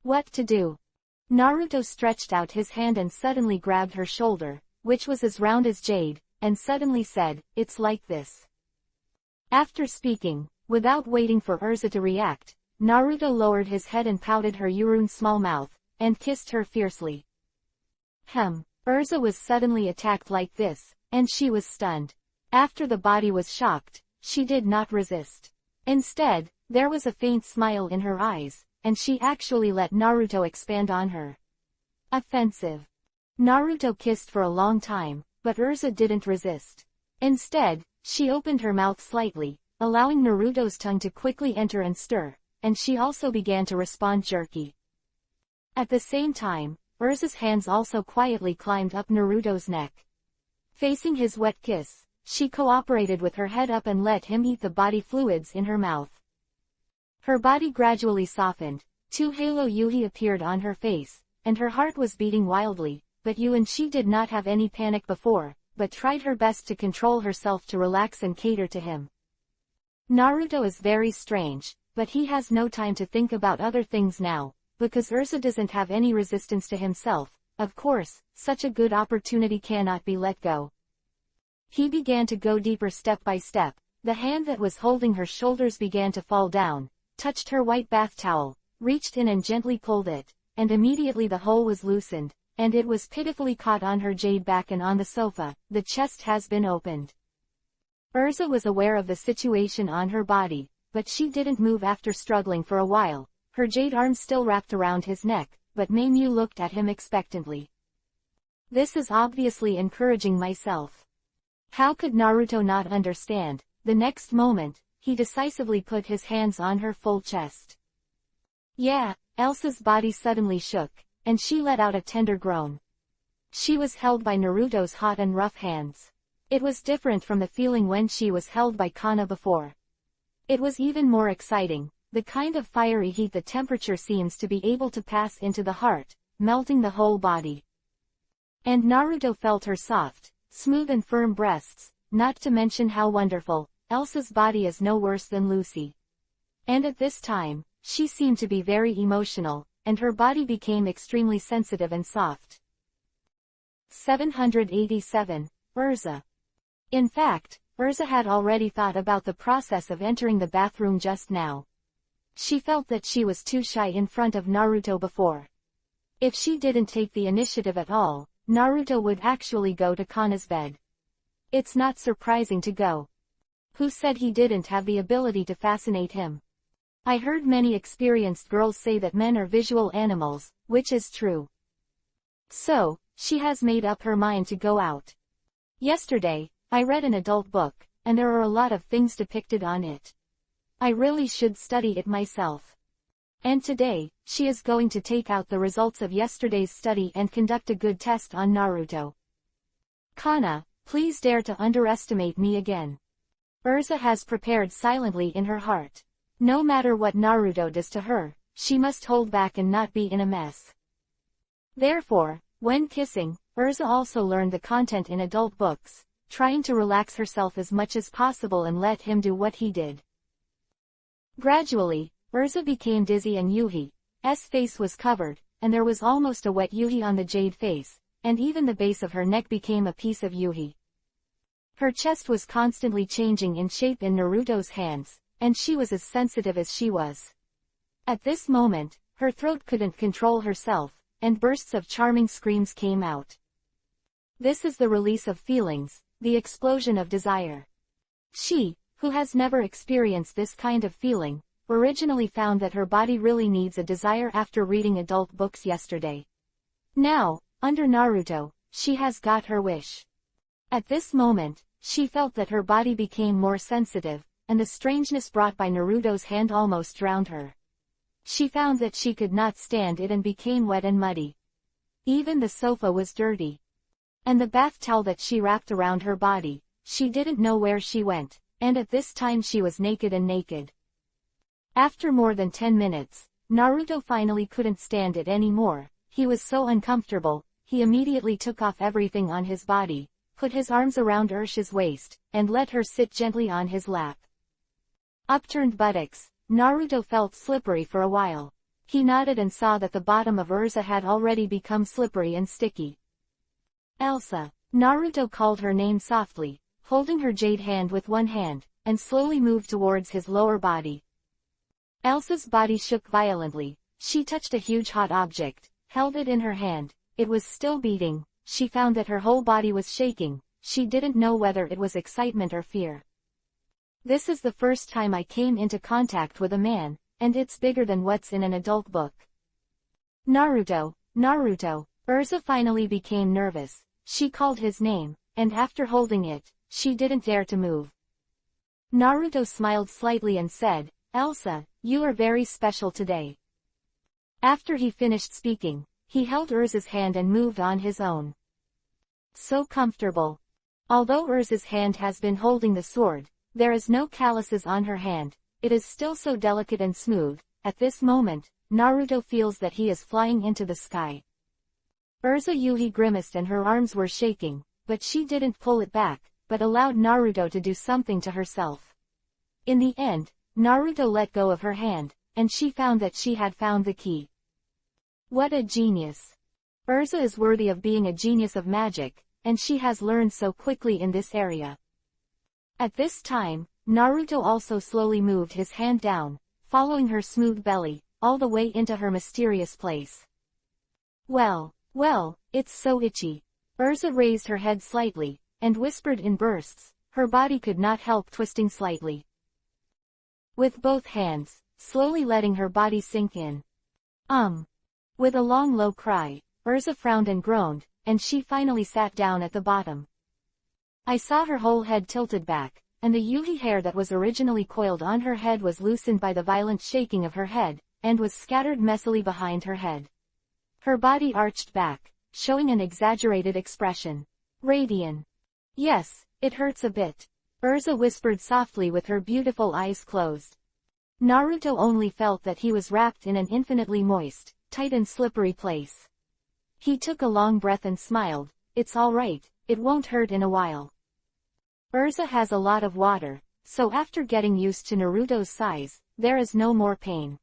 What to do? Naruto stretched out his hand and suddenly grabbed her shoulder, which was as round as jade, and suddenly said, it's like this. After speaking, without waiting for Urza to react, Naruto lowered his head and pouted her Yuru's small mouth, and kissed her fiercely. Urza was suddenly attacked like this, and she was stunned. After the body was shocked, she did not resist. Instead, there was a faint smile in her eyes, and she actually let Naruto expand on her. Offensive. Naruto kissed for a long time, but Urza didn't resist. Instead, she opened her mouth slightly, allowing Naruto's tongue to quickly enter and stir, and she also began to respond jerky. At the same time, Urza's hands also quietly climbed up Naruto's neck. Facing his wet kiss, she cooperated with her head up and let him eat the body fluids in her mouth. Her body gradually softened, 2 halo yuhi appeared on her face, and her heart was beating wildly, but she did not have any panic before, but tried her best to control herself to relax and cater to him. Naruto is very strange, but he has no time to think about other things now, because Urza doesn't have any resistance to himself. Of course, such a good opportunity cannot be let go. He began to go deeper step by step. The hand that was holding her shoulders began to fall down, touched her white bath towel, reached in and gently pulled it, and immediately the hole was loosened, and it was pitifully caught on her jade back and on the sofa. The chest has been opened. Urza was aware of the situation on her body, but she didn't move after struggling for a while. her jade arms still wrapped around his neck, but Meimu looked at him expectantly. This is obviously encouraging myself. How could Naruto not understand? The next moment, he decisively put his hands on her full chest. Yeah, Elsa's body suddenly shook, and she let out a tender groan. She was held by Naruto's hot and rough hands. It was different from the feeling when she was held by Kana before. It was even more exciting, the kind of fiery heat the temperature seems to be able to pass into the heart, melting the whole body. And Naruto felt her soft, smooth and firm breasts, not to mention how wonderful. Elsa's body is no worse than Lucy. And at this time, she seemed to be very emotional, and her body became extremely sensitive and soft. 787. Urza. In fact, Urza had already thought about the process of entering the bathroom just now. She felt that she was too shy in front of Naruto before. If she didn't take the initiative at all, Naruto would actually go to Kana's bed. It's not surprising to go. Who said he didn't have the ability to fascinate him? I heard many experienced girls say that men are visual animals, which is true. So, she has made up her mind to go out. Yesterday, I read an adult book, and there are a lot of things depicted on it. I really should study it myself. And today, she is going to take out the results of yesterday's study and conduct a good test on Naruto. Kana, please dare to underestimate me again. Urza has prepared silently in her heart. No matter what Naruto does to her, she must hold back and not be in a mess. Therefore, when kissing, Urza also learned the content in adult books, trying to relax herself as much as possible and let him do what he did. Gradually, Urza became dizzy and Yuhi's face was covered, and there was almost a wet Yuhi on the jade face, and even the base of her neck became a piece of Yuhi. Her chest was constantly changing in shape in Naruto's hands, and she was as sensitive as she was. At this moment, her throat couldn't control herself, and bursts of charming screams came out. This is the release of feelings, the explosion of desire. She, who has never experienced this kind of feeling, originally found that her body really needs a desire after reading adult books yesterday. Now, under Naruto, she has got her wish. At this moment, she felt that her body became more sensitive, and the strangeness brought by Naruto's hand almost drowned her. She found that she could not stand it and became wet and muddy. Even the sofa was dirty. And the bath towel that she wrapped around her body, she didn't know where she went, and at this time she was naked and naked. After more than 10 minutes, Naruto finally couldn't stand it anymore. He was so uncomfortable, he immediately took off everything on his body, put his arms around Ursha's waist, and let her sit gently on his lap. Upturned buttocks, Naruto felt slippery for a while. He nodded and saw that the bottom of Urza had already become slippery and sticky. Elsa. Naruto called her name softly, holding her jade hand with one hand, and slowly moved towards his lower body. Elsa's body shook violently. She touched a huge hot object, held it in her hand. It was still beating. She found that her whole body was shaking. She didn't know whether it was excitement or fear. This is the first time I came into contact with a man, and it's bigger than what's in an adult book. Naruto, Naruto. Urza finally became nervous. She called his name, and after holding it, she didn't dare to move. Naruto smiled slightly and said, Elsa, you are very special today. After he finished speaking, he held Urza's hand and moved on his own. So comfortable. Although Urza's hand has been holding the sword, there is no calluses on her hand. It is still so delicate and smooth. At this moment, Naruto feels that he is flying into the sky. Urza Yuhi grimaced and her arms were shaking, but she didn't pull it back, but allowed Naruto to do something to herself. In the end, Naruto let go of her hand, and she found that she had found the key. What a genius! Urza is worthy of being a genius of magic, and she has learned so quickly in this area. At this time, Naruto also slowly moved his hand down, following her smooth belly, all the way into her mysterious place. Well, it's so itchy. Urza raised her head slightly, and whispered in bursts. Her body could not help twisting slightly. With both hands, slowly letting her body sink in. With a long low cry, Urza frowned and groaned, and she finally sat down at the bottom. I saw her whole head tilted back, and the yuhi hair that was originally coiled on her head was loosened by the violent shaking of her head, and was scattered messily behind her head. Her body arched back, showing an exaggerated expression. Radian. Yes, it hurts a bit. Urza whispered softly with her beautiful eyes closed. Naruto only felt that he was wrapped in an infinitely moist, tight and slippery place. He took a long breath and smiled. It's all right, it won't hurt in a while. Urza has a lot of water, so after getting used to Naruto's size, there is no more pain.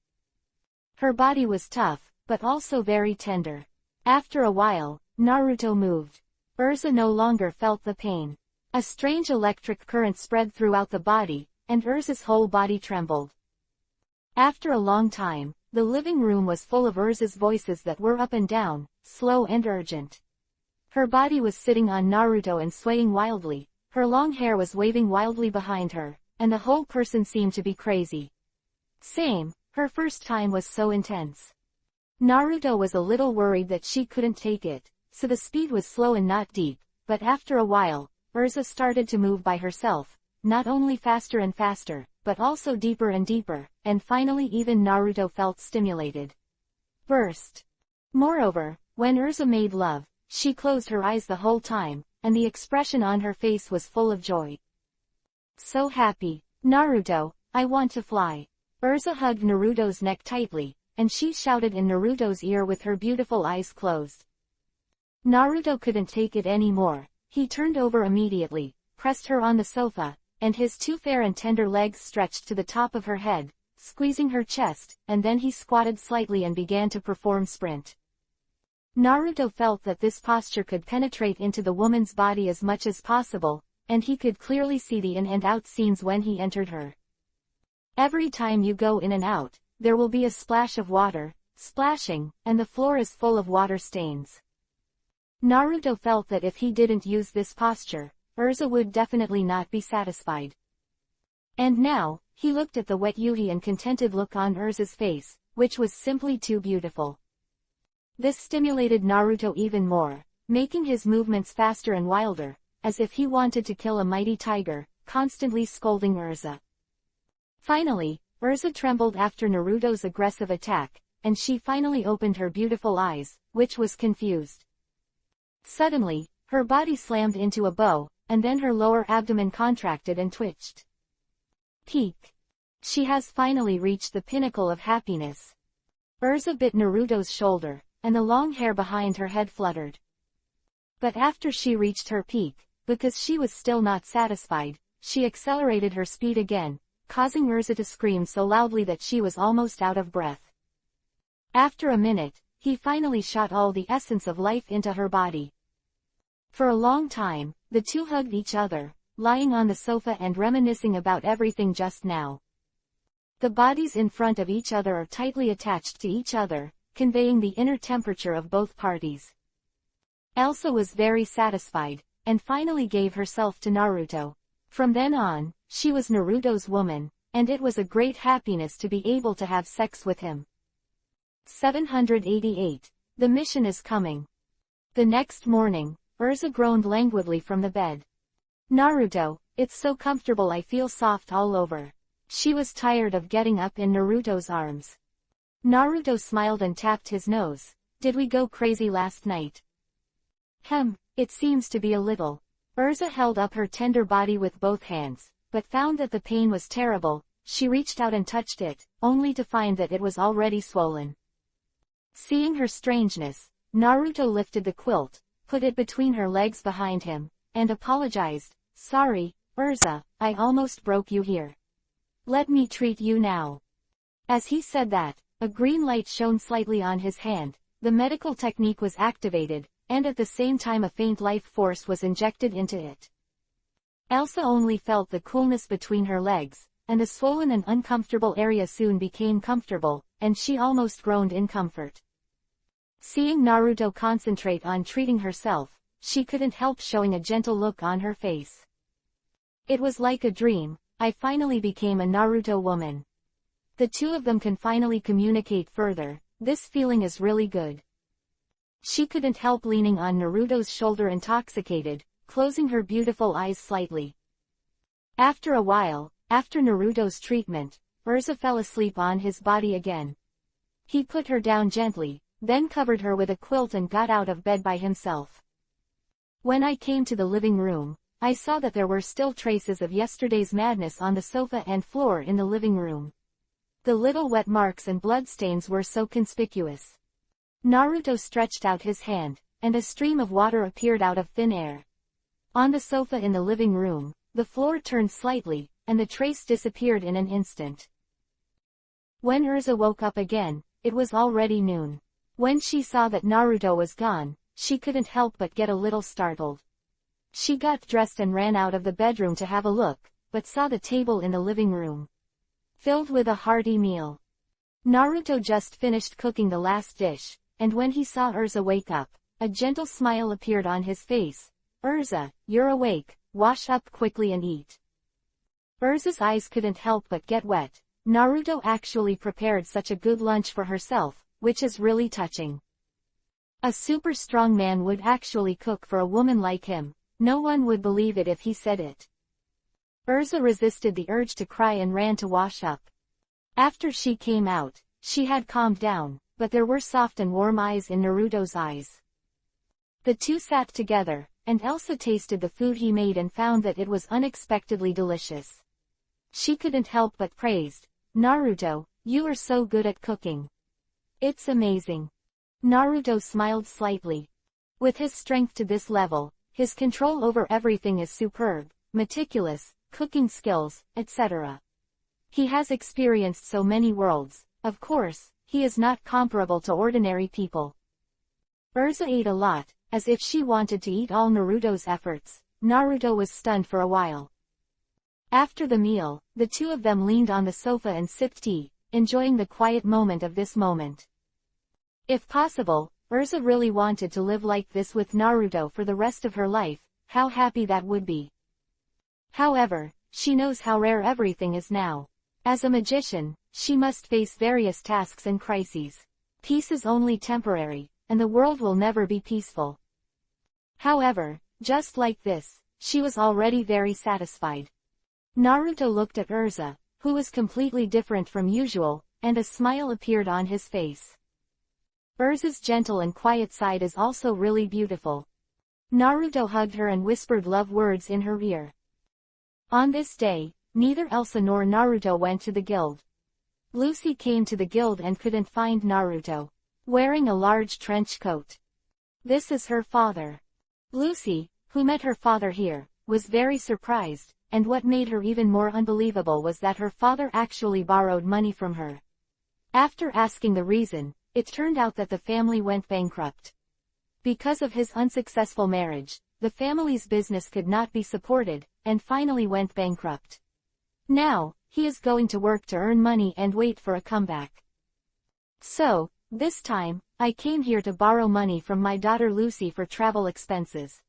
Her body was tough, but also very tender. After a while, Naruto moved. Urza no longer felt the pain. A strange electric current spread throughout the body, and Urza's whole body trembled. After a long time, the living room was full of Urza's voices that were up and down, slow and urgent. Her body was sitting on Naruto and swaying wildly, her long hair was waving wildly behind her, and the whole person seemed to be crazy. Same, her first time was so intense. Naruto was a little worried that she couldn't take it, so the speed was slow and not deep, but after a while, Urza started to move by herself, not only faster and faster, but also deeper and deeper, and finally even Naruto felt stimulated. Burst. Moreover, when Urza made love, she closed her eyes the whole time, and the expression on her face was full of joy. So happy. Naruto, I want to fly. Urza hugged Naruto's neck tightly, and she shouted in Naruto's ear with her beautiful eyes closed. Naruto couldn't take it anymore. He turned over immediately, pressed her on the sofa, and his two fair and tender legs stretched to the top of her head, squeezing her chest, and then he squatted slightly and began to perform sprint. Naruto felt that this posture could penetrate into the woman's body as much as possible, and he could clearly see the in and out scenes when he entered her. Every time you go in and out, there will be a splash of water, splashing, and the floor is full of water stains. Naruto felt that if he didn't use this posture, Urza would definitely not be satisfied. And now, he looked at the wet yuhi and contented look on Urza's face, which was simply too beautiful. This stimulated Naruto even more, making his movements faster and wilder, as if he wanted to kill a mighty tiger, constantly scolding Urza. Finally, Urza trembled after Naruto's aggressive attack, and she finally opened her beautiful eyes, which was confused. Suddenly, her body slammed into a bow, and then her lower abdomen contracted and twitched. Peak. She has finally reached the pinnacle of happiness. Urza bit Naruto's shoulder, and the long hair behind her head fluttered. But after she reached her peak, because she was still not satisfied, she accelerated her speed again, causing Urza to scream so loudly that she was almost out of breath. After a minute, he finally shot all the essence of life into her body. For a long time, the two hugged each other, lying on the sofa and reminiscing about everything just now. The bodies in front of each other are tightly attached to each other, conveying the inner temperature of both parties. Elsa was very satisfied, and finally gave herself to Naruto. From then on, she was Naruto's woman, and it was a great happiness to be able to have sex with him. 788. The mission is coming. The next morning, Urza groaned languidly from the bed. Naruto, it's so comfortable, I feel soft all over. She was tired of getting up in Naruto's arms. Naruto smiled and tapped his nose. Did we go crazy last night? It seems to be a little. Urza held up her tender body with both hands, but found that the pain was terrible. She reached out and touched it, only to find that it was already swollen. Seeing her strangeness, Naruto lifted the quilt, put it between her legs behind him, and apologized. Sorry, Urza, I almost broke you here. Let me treat you now. As he said that, a green light shone slightly on his hand, the medical technique was activated, and at the same time a faint life force was injected into it. Elsa only felt the coolness between her legs, and the swollen and uncomfortable area soon became comfortable, and she almost groaned in comfort. Seeing Naruto concentrate on treating herself, she couldn't help showing a gentle look on her face. It was like a dream. I finally became a Naruto woman. The two of them can finally communicate further. This feeling is really good. She couldn't help leaning on Naruto's shoulder intoxicated, closing her beautiful eyes slightly. After a while, after Naruto's treatment, Urza fell asleep on his body again. He put her down gently, then covered her with a quilt and got out of bed by himself. When I came to the living room, I saw that there were still traces of yesterday's madness on the sofa and floor in the living room. The little wet marks and bloodstains were so conspicuous. Naruto stretched out his hand, and a stream of water appeared out of thin air. On the sofa in the living room, the floor turned slightly, and the trace disappeared in an instant. When Urza woke up again, it was already noon. When she saw that Naruto was gone, she couldn't help but get a little startled. She got dressed and ran out of the bedroom to have a look, but saw the table in the living room filled with a hearty meal. Naruto just finished cooking the last dish, and when he saw Urza wake up, a gentle smile appeared on his face. "Urza, you're awake, wash up quickly and eat." Urza's eyes couldn't help but get wet. Naruto actually prepared such a good lunch for herself, which is really touching. A super strong man would actually cook for a woman like him. No one would believe it if he said it. Urza resisted the urge to cry and ran to wash up. After she came out, she had calmed down, but there were soft and warm eyes in Naruto's eyes. The two sat together, and Elsa tasted the food he made and found that it was unexpectedly delicious. She couldn't help but praised, "Naruto, you are so good at cooking. It's amazing." Naruto smiled slightly. With his strength to this level, his control over everything is superb, meticulous, cooking skills, etc. He has experienced so many worlds. Of course, he is not comparable to ordinary people. Urza ate a lot, as if she wanted to eat all Naruto's efforts. Naruto was stunned for a while. After the meal, the two of them leaned on the sofa and sipped tea, enjoying the quiet moment of this moment. If possible, Urza really wanted to live like this with Naruto for the rest of her life. How happy that would be. However, she knows how rare everything is now. As a magician, she must face various tasks and crises. Peace is only temporary, and the world will never be peaceful. However, just like this, she was already very satisfied. Naruto looked at Urza, who was completely different from usual, and a smile appeared on his face. Urza's gentle and quiet side is also really beautiful. Naruto hugged her and whispered love words in her ear. On this day, neither Elsa nor Naruto went to the guild. Lucy came to the guild and couldn't find Naruto, wearing a large trench coat. This is her father. Lucy, who met her father here, was very surprised, and what made her even more unbelievable was that her father actually borrowed money from her. After asking the reason, it turned out that the family went bankrupt. Because of his unsuccessful marriage, the family's business could not be supported, and finally went bankrupt. Now, he is going to work to earn money and wait for a comeback. So, this time, I came here to borrow money from my daughter Lucy for travel expenses.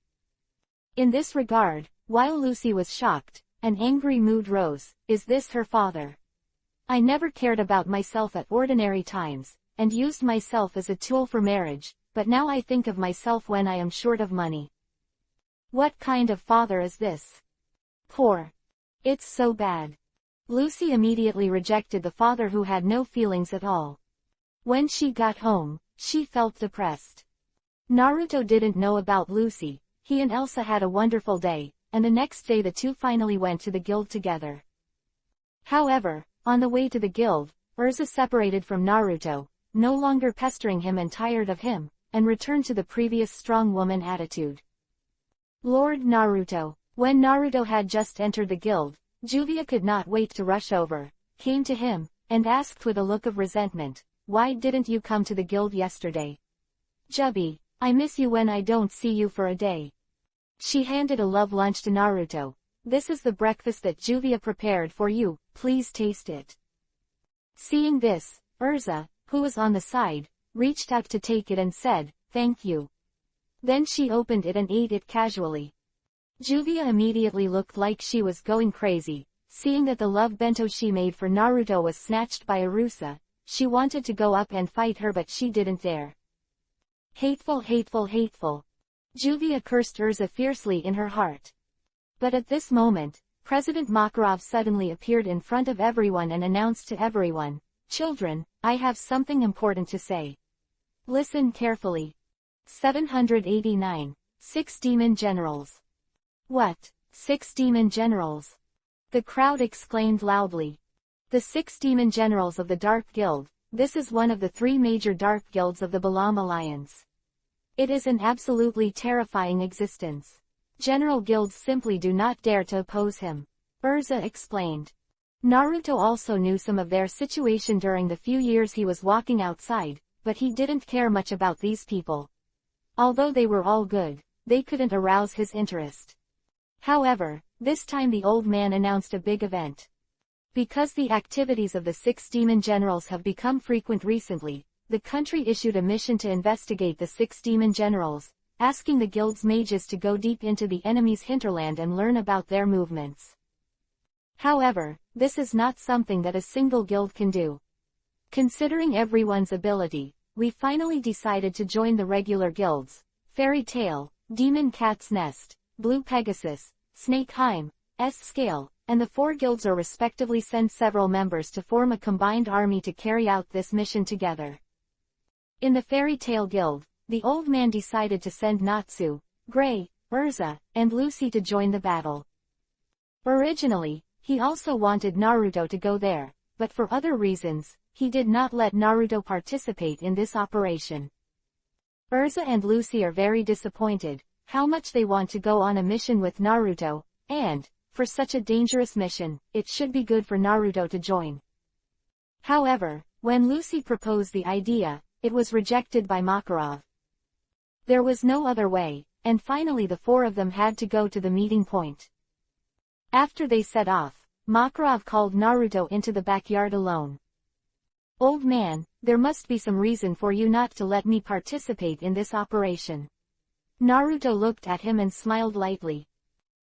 In this regard, while Lucy was shocked, an angry mood rose. Is this her father? I never cared about myself at ordinary times, and used myself as a tool for marriage, but now I think of myself when I am short of money. What kind of father is this? Poor. It's so bad. Lucy immediately rejected the father who had no feelings at all. When she got home, she felt depressed. Naruto didn't know about Lucy. He and Elsa had a wonderful day, and the next day the two finally went to the guild together. However, on the way to the guild, Urza separated from Naruto, no longer pestering him and tired of him, and returned to the previous strong woman attitude. Lord Naruto. When Naruto had just entered the guild, Juvia could not wait to rush over, came to him, and asked with a look of resentment, "Why didn't you come to the guild yesterday? Jubby, I miss you when I don't see you for a day." She handed a love lunch to Naruto. "This is the breakfast that Juvia prepared for you, please taste it." Seeing this, Urza, who was on the side, reached out to take it and said, "Thank you." Then she opened it and ate it casually. Juvia immediately looked like she was going crazy, Seeing that the love bento she made for Naruto was snatched by Arusa, she wanted to go up and fight her but she didn't dare. Hateful, hateful, hateful. Juvia cursed Urza fiercely in her heart. But at this moment, President Makarov suddenly appeared in front of everyone and announced to everyone, "Children, I have something important to say. Listen carefully. 789. 6 Demon Generals." "What? 6 Demon Generals?" the crowd exclaimed loudly. The 6 Demon Generals of the Dark Guild. This is one of the 3 major dark guilds of the Balam Alliance. It is an absolutely terrifying existence. General guilds simply do not dare to oppose him. Urza explained. Naruto also knew some of their situation during the few years he was walking outside, but he didn't care much about these people. Although they were all good, they couldn't arouse his interest. However, this time the old man announced a big event. Because the activities of the 6 demon generals have become frequent recently, the country issued a mission to investigate the 6 demon generals, asking the guild's mages to go deep into the enemy's hinterland and learn about their movements. However, this is not something that a single guild can do. Considering everyone's ability, we finally decided to join the regular guilds, Fairy Tail, Demon Cat's Nest, Blue Pegasus, Snake Heim, S-Scale, and the 4 guilds are respectively send several members to form a combined army to carry out this mission together. In the Fairy Tail Guild, the old man decided to send Natsu, Gray, Urza, and Lucy to join the battle. Originally, he also wanted Naruto to go there, but for other reasons, he did not let Naruto participate in this operation. Urza and Lucy are very disappointed, how much they want to go on a mission with Naruto, and, for such a dangerous mission, it should be good for Naruto to join. However, when Lucy proposed the idea, it was rejected by Makarov. There was no other way, and finally the 4 of them had to go to the meeting point. After they set off, Makarov called Naruto into the backyard alone. "Old man, there must be some reason for you not to let me participate in this operation." Naruto looked at him and smiled lightly.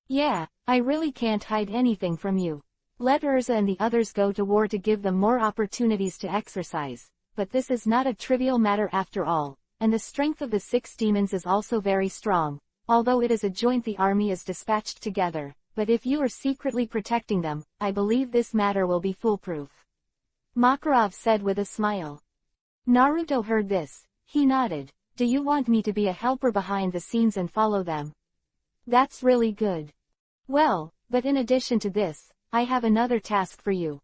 "Yeah, I really can't hide anything from you. Let Urza and the others go to war to give them more opportunities to exercise, but this is not a trivial matter after all, and the strength of the 6 demons is also very strong, although it is a joint the army is dispatched together, but if you are secretly protecting them, I believe this matter will be foolproof," Makarov said with a smile. Naruto heard this, he nodded. "Do you want me to be a helper behind the scenes and follow them? That's really good. Well, but in addition to this, I have another task for you.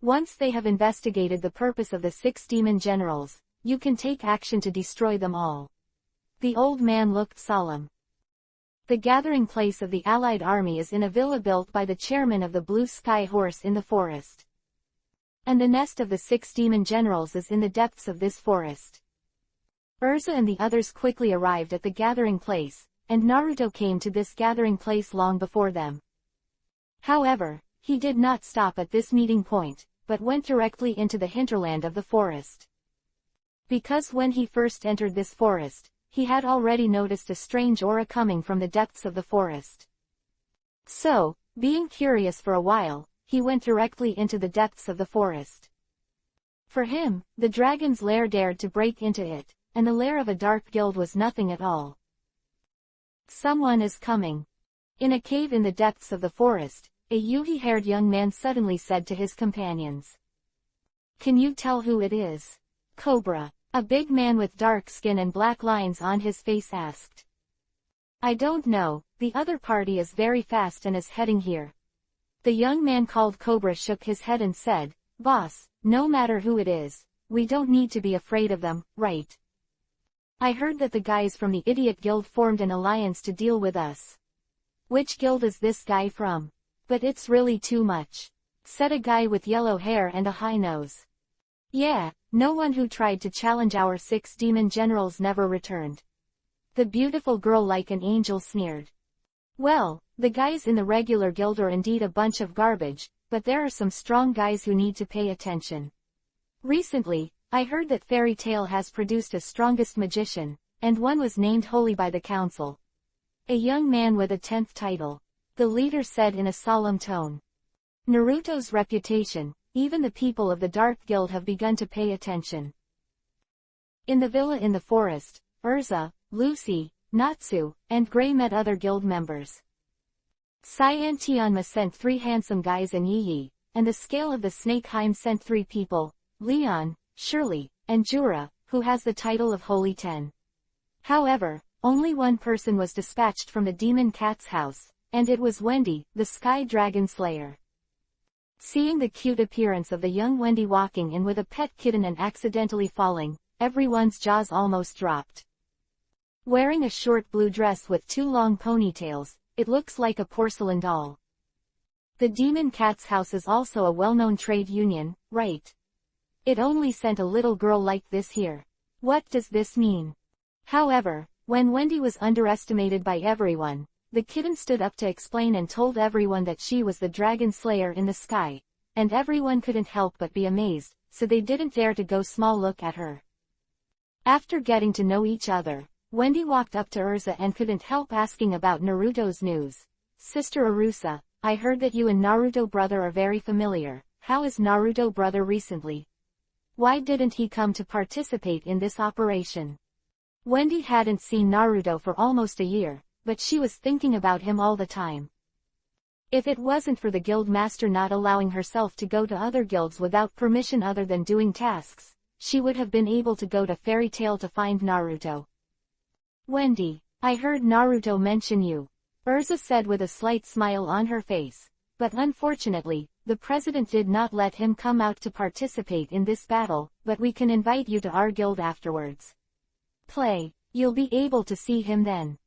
Once they have investigated the purpose of the 6 demon generals, you can take action to destroy them all." The old man looked solemn. The gathering place of the Allied army is in a villa built by the chairman of the Blue Sky Horse in the forest. And the nest of the 6 demon generals is in the depths of this forest. Urza and the others quickly arrived at the gathering place, and Naruto came to this gathering place long before them. However, he did not stop at this meeting point, but went directly into the hinterland of the forest. Because when he first entered this forest, he had already noticed a strange aura coming from the depths of the forest. So, being curious for a while, he went directly into the depths of the forest. For him, the dragon's lair dared to break into it, and the lair of a dark guild was nothing at all. Someone is coming. In a cave in the depths of the forest, a yuhi-haired young man suddenly said to his companions. "Can you tell who it is?" Cobra, a big man with dark skin and black lines on his face asked. "I don't know, the other party is very fast and is heading here." The young man called Cobra shook his head and said, "Boss, no matter who it is, we don't need to be afraid of them, right? I heard that the guys from the Idiot Guild formed an alliance to deal with us." "Which guild is this guy from?" "But it's really too much," said a guy with yellow hair and a high nose. "Yeah, no one who tried to challenge our 6 demon generals never returned." The beautiful girl like an angel sneered. "Well, the guys in the regular guild are indeed a bunch of garbage, but there are some strong guys who need to pay attention. Recently, I heard that Fairy Tail has produced a strongest magician, and one was named Holy by the council. A young man with a 10th title," the leader said in a solemn tone. Naruto's reputation, even the people of the Dark Guild have begun to pay attention. In the villa in the forest, Urza, Lucy, Natsu, and Gray met other guild members. Cyan Tianma sent 3 handsome guys and Yi, and the Scale of the Snake Heim sent 3 people, Leon, Shirley, and Jura, who has the title of Holy Ten. However, only one person was dispatched from the Demon Cat's house, and it was Wendy, the Sky Dragon Slayer. Seeing the cute appearance of the young Wendy walking in with a pet kitten and accidentally falling, everyone's jaws almost dropped. Wearing a short blue dress with 2 long ponytails, it looks like a porcelain doll. The Demon Cat's house is also a well-known trade union, right? It only sent a little girl like this here. What does this mean? However, when Wendy was underestimated by everyone, the kitten stood up to explain and told everyone that she was the Dragon Slayer in the sky, and everyone couldn't help but be amazed, so they didn't dare to go small look at her. After getting to know each other, Wendy walked up to Urza and couldn't help asking about Naruto's news. Sister Arusa, I heard that you and Naruto brother are very familiar. How is Naruto brother recently? Why didn't he come to participate in this operation? Wendy hadn't seen Naruto for almost a year, but she was thinking about him all the time. If it wasn't for the guild master not allowing herself to go to other guilds without permission other than doing tasks, she would have been able to go to Fairy Tail to find Naruto. Wendy, I heard Naruto mention you, Urza said with a slight smile on her face, but unfortunately, the president did not let him come out to participate in this battle, but we can invite you to our guild afterwards. You'll be able to see him then.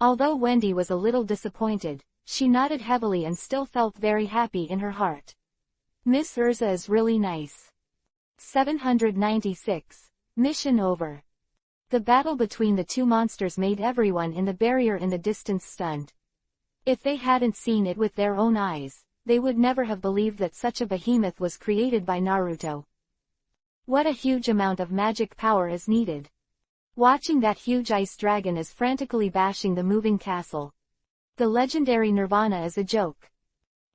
Although Wendy was a little disappointed, she nodded heavily and still felt very happy in her heart. Miss Urza is really nice. 796. Mission over. The battle between the 2 monsters made everyone in the barrier in the distance stunned. If they hadn't seen it with their own eyes, they would never have believed that such a behemoth was created by Naruto. What a huge amount of magic power is needed. Watching that huge ice dragon is frantically bashing the moving castle. The legendary Nirvana is a joke.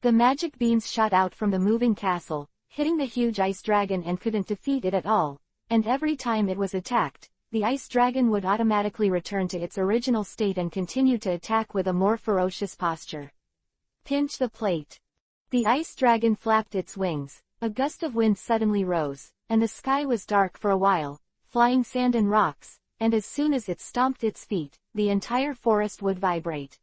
The magic beams shot out from the moving castle, hitting the huge ice dragon and couldn't defeat it at all, and every time it was attacked, the ice dragon would automatically return to its original state and continue to attack with a more ferocious posture. Pinch the plate. The ice dragon flapped its wings, a gust of wind suddenly rose, and the sky was dark for a while, flying sand and rocks, and as soon as it stomped its feet, the entire forest would vibrate.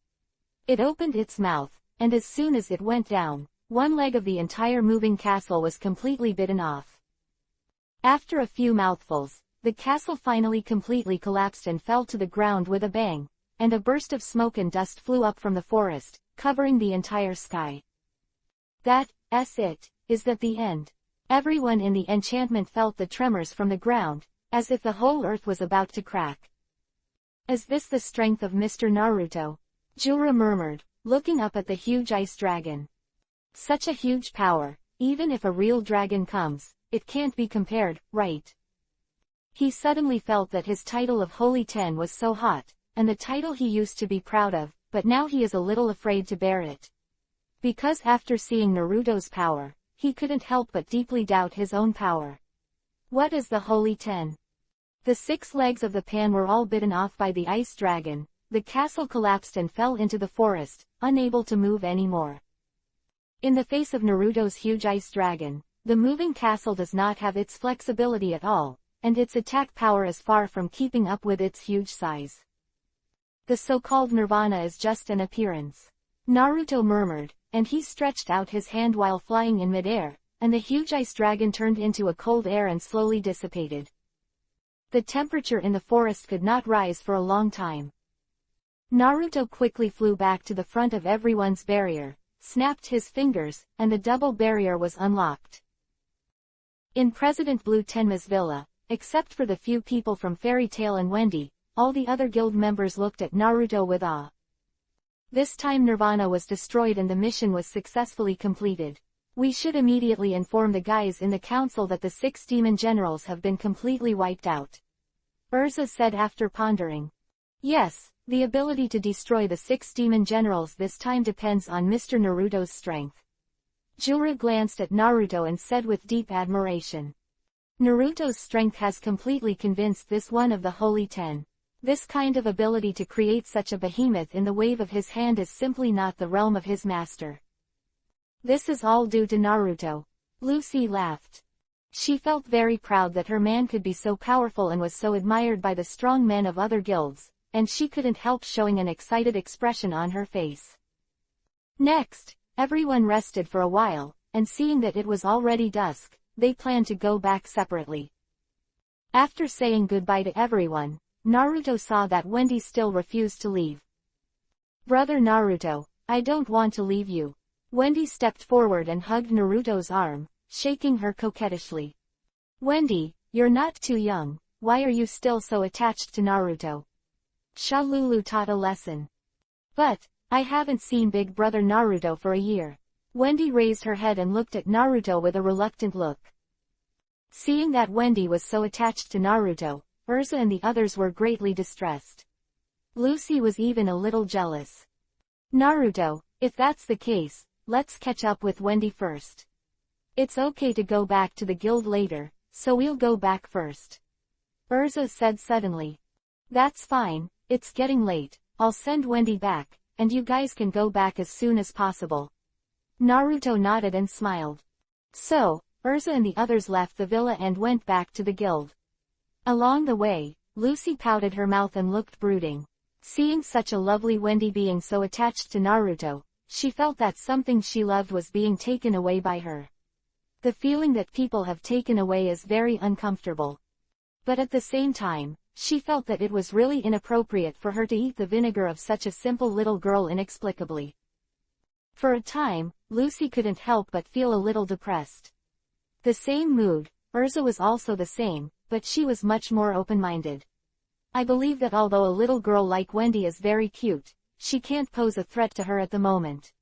It opened its mouth, and as soon as it went down, one leg of the entire moving castle was completely bitten off. After a few mouthfuls, the castle finally completely collapsed and fell to the ground with a bang, and a burst of smoke and dust flew up from the forest, covering the entire sky. That's it. Is that the end? Everyone in the enchantment felt the tremors from the ground, as if the whole earth was about to crack. Is this the strength of Mr. Naruto? Jura murmured, looking up at the huge ice dragon. Such a huge power, even if a real dragon comes, it can't be compared, right? He suddenly felt that his title of Holy Ten was so hot, and the title he used to be proud of, but now he is a little afraid to bear it. Because after seeing Naruto's power, he couldn't help but deeply doubt his own power. What is the Holy Ten? The 6 legs of the pan were all bitten off by the ice dragon, the castle collapsed and fell into the forest, unable to move anymore. In the face of Naruto's huge ice dragon, the moving castle does not have its flexibility at all, and its attack power is far from keeping up with its huge size. The so-called Nirvana is just an appearance. Naruto murmured, and he stretched out his hand while flying in midair, and the huge ice dragon turned into a cold air and slowly dissipated. The temperature in the forest could not rise for a long time. Naruto quickly flew back to the front of everyone's barrier, snapped his fingers, and the double barrier was unlocked. In President Blue Tenma's villa, except for the few people from Fairy Tail and Wendy, all the other guild members looked at Naruto with awe. This time Nirvana was destroyed and the mission was successfully completed. We should immediately inform the guys in the council that the 6 demon generals have been completely wiped out. Urza said after pondering. Yes, the ability to destroy the 6 demon generals this time depends on Mr. Naruto's strength. Jiraiya glanced at Naruto and said with deep admiration. Naruto's strength has completely convinced this one of the Holy Ten. This kind of ability to create such a behemoth in the wave of his hand is simply not the realm of his master. This is all due to Naruto. Lucy laughed. She felt very proud that her man could be so powerful and was so admired by the strong men of other guilds, and she couldn't help showing an excited expression on her face. Next, everyone rested for a while, and seeing that it was already dusk, they planned to go back separately. After saying goodbye to everyone, Naruto saw that Wendy still refused to leave. "Brother Naruto, I don't want to leave you." Wendy stepped forward and hugged Naruto's arm, shaking her coquettishly. "Wendy, you're not too young, why are you still so attached to Naruto? Shalulu taught a lesson." "But, I haven't seen big brother Naruto for a year." Wendy raised her head and looked at Naruto with a reluctant look. Seeing that Wendy was so attached to Naruto, Erza and the others were greatly distressed. Lucy was even a little jealous. "Naruto, if that's the case, let's catch up with Wendy first. It's okay to go back to the guild later, so we'll go back first," Erza said suddenly. "That's fine, it's getting late, I'll send Wendy back, and you guys can go back as soon as possible." Naruto nodded and smiled. So, Erza and the others left the villa and went back to the guild. Along the way, Lucy pouted her mouth and looked brooding. Seeing such a lovely Wendy being so attached to Naruto, she felt that something she loved was being taken away by her. The feeling that people have taken away is very uncomfortable. But at the same time, she felt that it was really inappropriate for her to eat the vinegar of such a simple little girl inexplicably. For a time, Lucy couldn't help but feel a little depressed. The same mood, Erza was also the same, but she was much more open-minded. "I believe that although a little girl like Wendy is very cute, she can't pose a threat to her at the moment."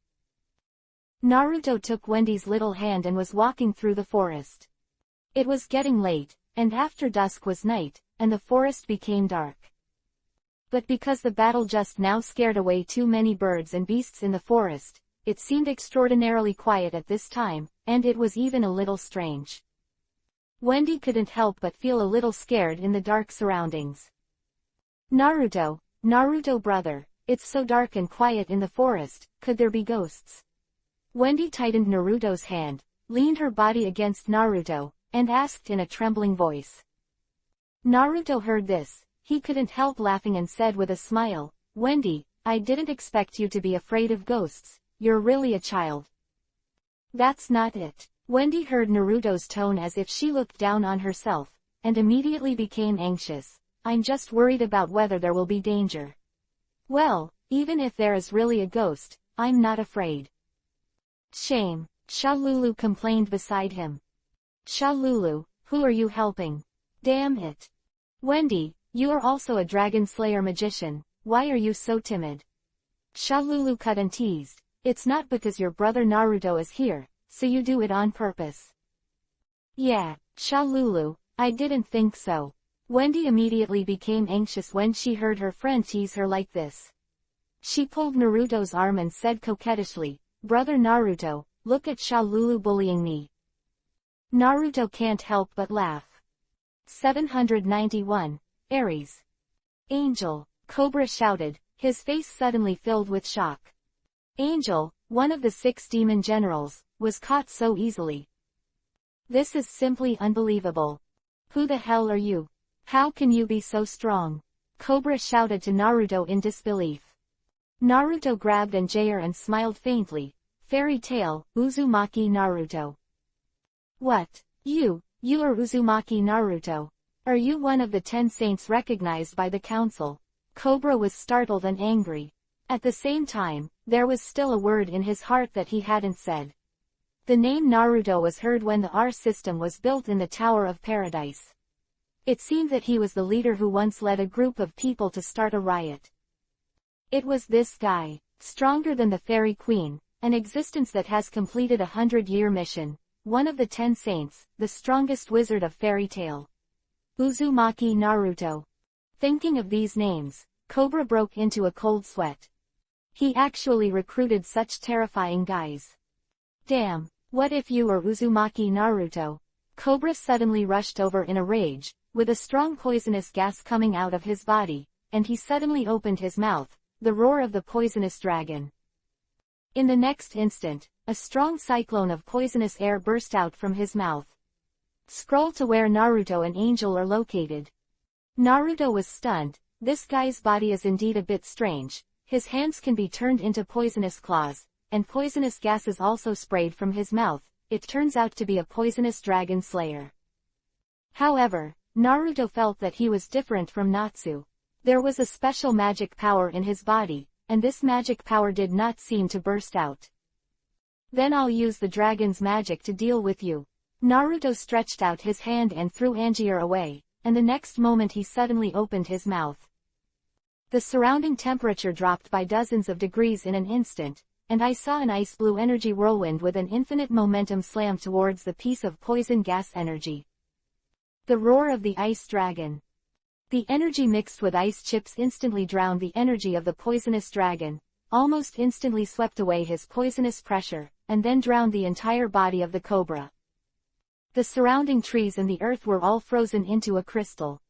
Naruto took Wendy's little hand and was walking through the forest. It was getting late, and after dusk was night, and the forest became dark. But because the battle just now scared away too many birds and beasts in the forest, it seemed extraordinarily quiet at this time, and it was even a little strange. Wendy couldn't help but feel a little scared in the dark surroundings. "Naruto, Naruto brother, it's so dark and quiet in the forest, could there be ghosts?" Wendy tightened Naruto's hand, leaned her body against Naruto, and asked in a trembling voice. Naruto heard this, he couldn't help laughing and said with a smile, "Wendy, I didn't expect you to be afraid of ghosts, you're really a child." "That's not it." Wendy heard Naruto's tone as if she looked down on herself, and immediately became anxious. "I'm just worried about whether there will be danger." "Well, even if there is really a ghost, I'm not afraid." "Shame," Shalulu complained beside him. "Shalulu, who are you helping? Damn it. Wendy, you are also a dragon slayer magician, why are you so timid?" Shalulu cut and teased. "It's not because your brother Naruto is here, so you do it on purpose." "Yeah, Shalulu, I didn't think so." Wendy immediately became anxious when she heard her friend tease her like this. She pulled Naruto's arm and said coquettishly, "Brother Naruto, look at Shalulu bullying me." Naruto can't help but laugh. 791. Aries. "Angel!" Cobra shouted, his face suddenly filled with shock. Angel, one of the 6 demon generals, was caught so easily. "This is simply unbelievable. Who the hell are you? How can you be so strong?" Cobra shouted to Naruto in disbelief. Naruto grabbed Anjair and smiled faintly. Fairy tale, Uzumaki Naruto. "What? You are Uzumaki Naruto? Are you one of the 10 saints recognized by the council?" Cobra was startled and angry. At the same time, there was still a word in his heart that he hadn't said. The name Naruto was heard when the R system was built in the Tower of Paradise. It seemed that he was the leader who once led a group of people to start a riot. It was this guy, stronger than the Fairy Queen, an existence that has completed a 100-year mission, one of the 10 saints, the strongest wizard of fairy tale. Uzumaki Naruto. Thinking of these names, Cobra broke into a cold sweat. He actually recruited such terrifying guys. Damn, What if you or Uzumaki Naruto? Cobra suddenly rushed over in a rage, with a strong poisonous gas coming out of his body, and he suddenly opened his mouth, the roar of the poisonous dragon. In the next instant, a strong cyclone of poisonous air burst out from his mouth. Scroll to where Naruto and Angel are located. Naruto was stunned. This guy's body is indeed a bit strange. His hands can be turned into poisonous claws, and poisonous gases also sprayed from his mouth. It turns out to be a poisonous dragon slayer. However, Naruto felt that he was different from Natsu. There was a special magic power in his body, and this magic power did not seem to burst out. Then I'll use the dragon's magic to deal with you. Naruto stretched out his hand and threw Angier away, and the next moment he suddenly opened his mouth. The surrounding temperature dropped by dozens of degrees in an instant, and I saw an ice blue energy whirlwind with an infinite momentum slam towards the piece of poison gas energy. The roar of the ice dragon. The energy mixed with ice chips instantly drowned the energy of the poisonous dragon, almost instantly swept away his poisonous pressure, and then drowned the entire body of the cobra. The surrounding trees and the earth were all frozen into a crystal.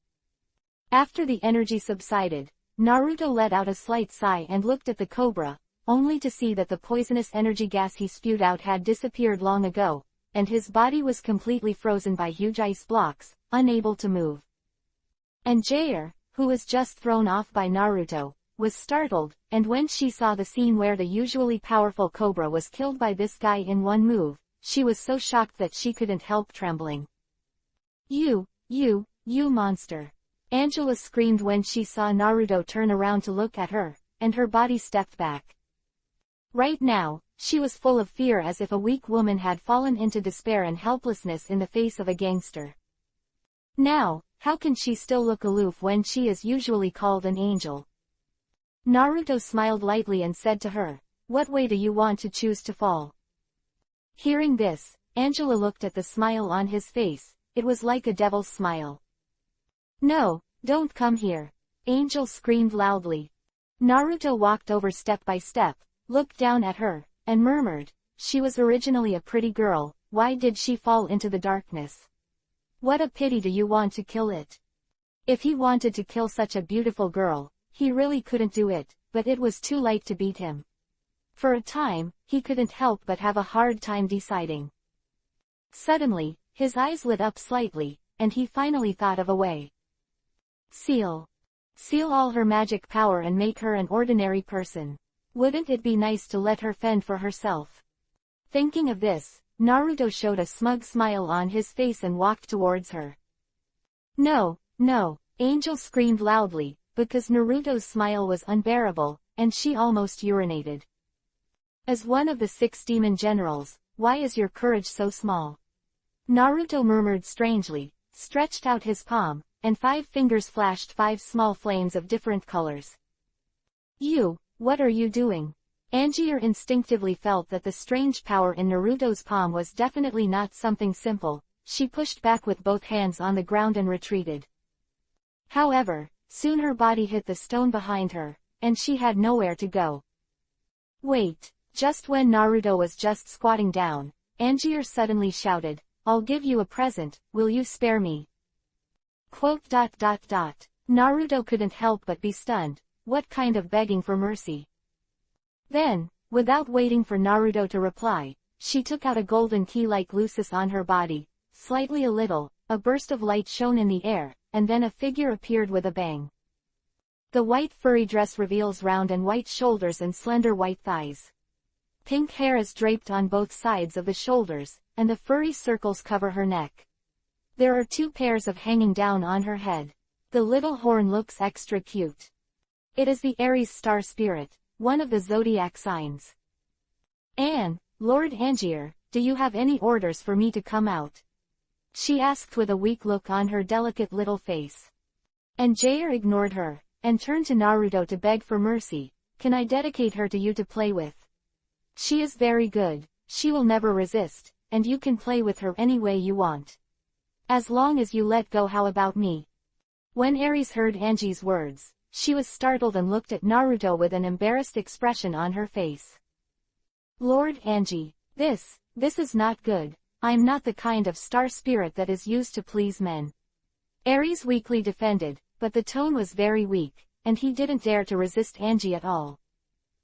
After the energy subsided, Naruto let out a slight sigh and looked at the cobra, only to see that the poisonous energy gas he spewed out had disappeared long ago, and his body was completely frozen by huge ice blocks, unable to move. And Jair, who was just thrown off by Naruto, was startled, and when she saw the scene where the usually powerful cobra was killed by this guy in one move, she was so shocked that she couldn't help trembling. You monster! Angela screamed when she saw Naruto turn around to look at her, and her body stepped back. Right now, she was full of fear as if a weak woman had fallen into despair and helplessness in the face of a gangster. Now, how can she still look aloof when she is usually called an angel? Naruto smiled lightly and said to her, "What way do you want to choose to fall?" Hearing this, Angela looked at the smile on his face. It was like a devil's smile. "No, don't come here!" Angel screamed loudly. Naruto walked over step by step, looked down at her, and murmured, "She was originally a pretty girl, why did she fall into the darkness? What a pity, do you want to kill it?" If he wanted to kill such a beautiful girl, he really couldn't do it, but it was too late to beat him. For a time, he couldn't help but have a hard time deciding. Suddenly, his eyes lit up slightly, and he finally thought of a way. Seal all her magic power and make her an ordinary person. Wouldn't it be nice to let her fend for herself? Thinking of this, Naruto showed a smug smile on his face and walked towards her. No, Angel screamed loudly, because Naruto's smile was unbearable, and she almost urinated. As one of the 6 demon generals, why is your courage so small? Naruto murmured strangely, stretched out his palm, and 5 fingers flashed 5 small flames of different colors. What are you doing? Angier instinctively felt that the strange power in Naruto's palm was definitely not something simple. She pushed back with both hands on the ground and retreated. However, soon her body hit the stone behind her, and she had nowhere to go. Wait! Just when Naruto was just squatting down, Angier suddenly shouted, "I'll give you a present, will you spare me?" Naruto couldn't help but be stunned. What kind of begging for mercy? Then, without waiting for Naruto to reply, she took out a golden key like Lucis on her body, slightly a little, a burst of light shone in the air, and then a figure appeared with a bang. The white furry dress reveals round and white shoulders and slender white thighs. Pink hair is draped on both sides of the shoulders, and the furry circles cover her neck. There are 2 pairs of hanging down on her head. The little horn looks extra cute. It is the Aries star spirit, one of the zodiac signs. Lord Angier, do you have any orders for me to come out?" she asked with a weak look on her delicate little face. And Jair ignored her, and turned to Naruto to beg for mercy. "Can I dedicate her to you to play with? She is very good, she will never resist, and you can play with her any way you want. As long as you let go. How about me?" When Aries heard Angie's words, she was startled and looked at Naruto with an embarrassed expression on her face. "Lord Angie, This is not good. I'm not the kind of star spirit that is used to please men. Aries weakly defended, but the tone was very weak, and he didn't dare to resist Angie at all.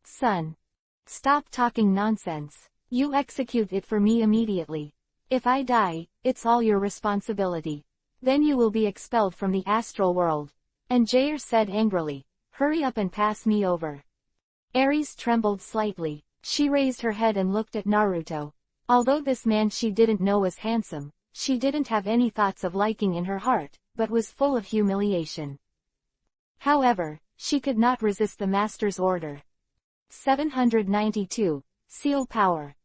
Son. Stop talking nonsense. You execute it for me immediately. If I die, it's all your responsibility. Then you will be expelled from the astral world. And Jair said angrily, hurry up and pass me over. Aries trembled slightly. She raised her head and looked at Naruto. Although this man she didn't know was handsome, she didn't have any thoughts of liking in her heart, but was full of humiliation. However, she could not resist the master's order. 792. Seal Power.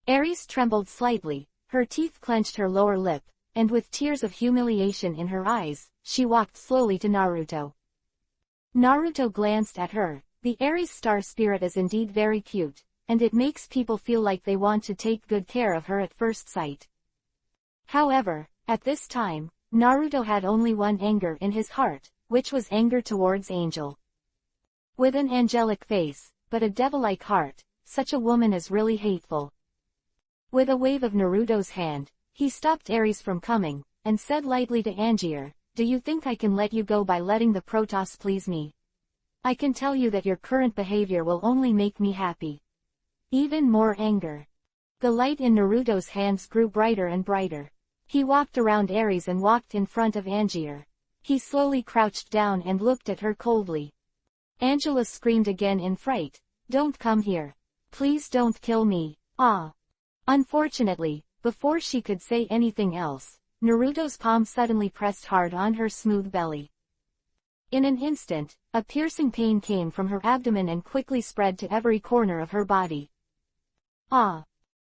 Aries trembled slightly, her teeth clenched her lower lip, and with tears of humiliation in her eyes, she walked slowly to Naruto. Naruto glanced at her. The Aries star spirit is indeed very cute, and it makes people feel like they want to take good care of her at first sight. However, at this time, Naruto had only one anger in his heart, which was anger towards Angel. With an angelic face, but a devil-like heart, such a woman is really hateful. With a wave of Naruto's hand, he stopped Aries from coming, and said lightly to Angier, do you think I can let you go by letting the Protoss please me? I can tell you that your current behavior will only make me happy. Even more anger. The light in Naruto's hands grew brighter and brighter. He walked around Aries and walked in front of Angier. He slowly crouched down and looked at her coldly. Angela screamed again in fright, don't come here. Please don't kill me. Ah. Unfortunately, before she could say anything else, Naruto's palm suddenly pressed hard on her smooth belly. In an instant, a piercing pain came from her abdomen and quickly spread to every corner of her body. Ah!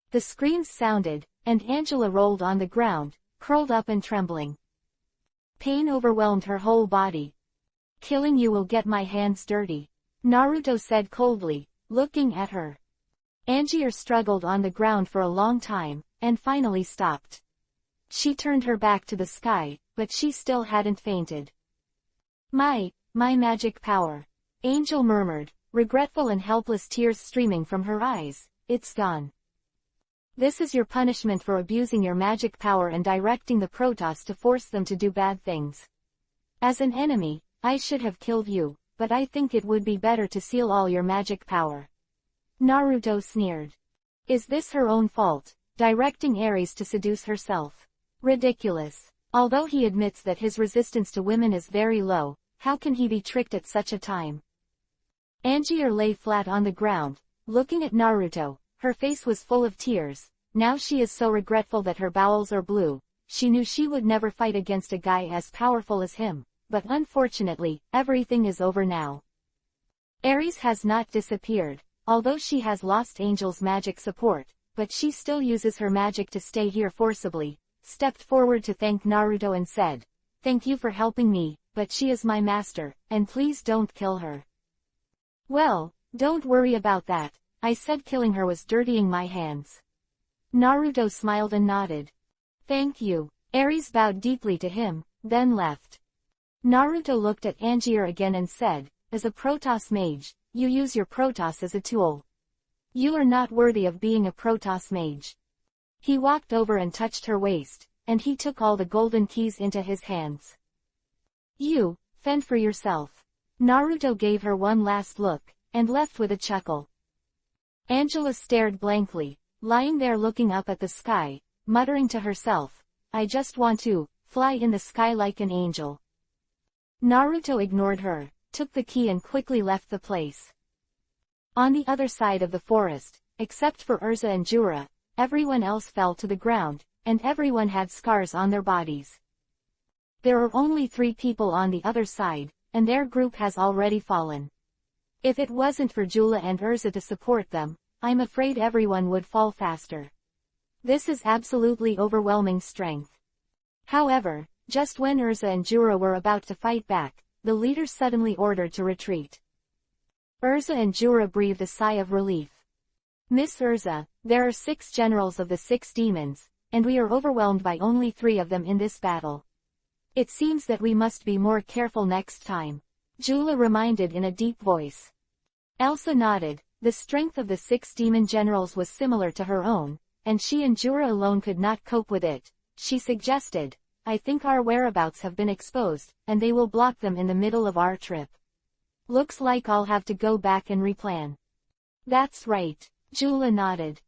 The screams sounded, and Angela rolled on the ground, curled up and trembling. Pain overwhelmed her whole body. Killing you will get my hands dirty, Naruto said coldly, looking at her. Angier struggled on the ground for a long time, and finally stopped. She turned her back to the sky, but she still hadn't fainted. My magic power. Angel murmured, regretful and helpless, tears streaming from her eyes, it's gone. This is your punishment for abusing your magic power and directing the Protoss to force them to do bad things. As an enemy, I should have killed you, but I think it would be better to seal all your magic power. Naruto sneered. Is this her own fault, directing Aries to seduce herself? Ridiculous. Although he admits that his resistance to women is very low, how can he be tricked at such a time? Angier lay flat on the ground, looking at Naruto. Her face was full of tears. Now she is so regretful that her bowels are blue. She knew she would never fight against a guy as powerful as him, but unfortunately, everything is over now. Aries has not disappeared, although she has lost Angel's magic support, but she still uses her magic to stay here forcibly, stepped forward to thank Naruto and said, thank you for helping me, but she is my master, and please don't kill her. Well, don't worry about that. I said killing her was dirtying my hands. Naruto smiled and nodded. Thank you. Aries bowed deeply to him, then left. Naruto looked at Angier again and said, as a Protoss mage, you use your Protoss as a tool. You are not worthy of being a Protoss mage. He walked over and touched her waist, and he took all the golden keys into his hands. You, fend for yourself. Naruto gave her one last look, and left with a chuckle. Angela stared blankly, lying there looking up at the sky, muttering to herself, I just want to fly in the sky like an angel. Naruto ignored her, took the key and quickly left the place. On the other side of the forest, except for Urza and Jura, everyone else fell to the ground, and everyone had scars on their bodies. There are only 3 people on the other side, and their group has already fallen. If it wasn't for Jula and Urza to support them, I'm afraid everyone would fall faster. This is absolutely overwhelming strength. However, just when Urza and Jura were about to fight back, the leader suddenly ordered to retreat. Urza and Jura breathed a sigh of relief. Miss Urza, there are 6 generals of the 6 demons, and we are overwhelmed by only 3 of them in this battle. It seems that we must be more careful next time, Jula reminded in a deep voice. Elsa nodded, The strength of the 6 demon generals was similar to her own, and she and Jura alone could not cope with it. She suggested, I think our whereabouts have been exposed, and they will block them in the middle of our trip. Looks like I'll have to go back and replan. That's right, Jula nodded.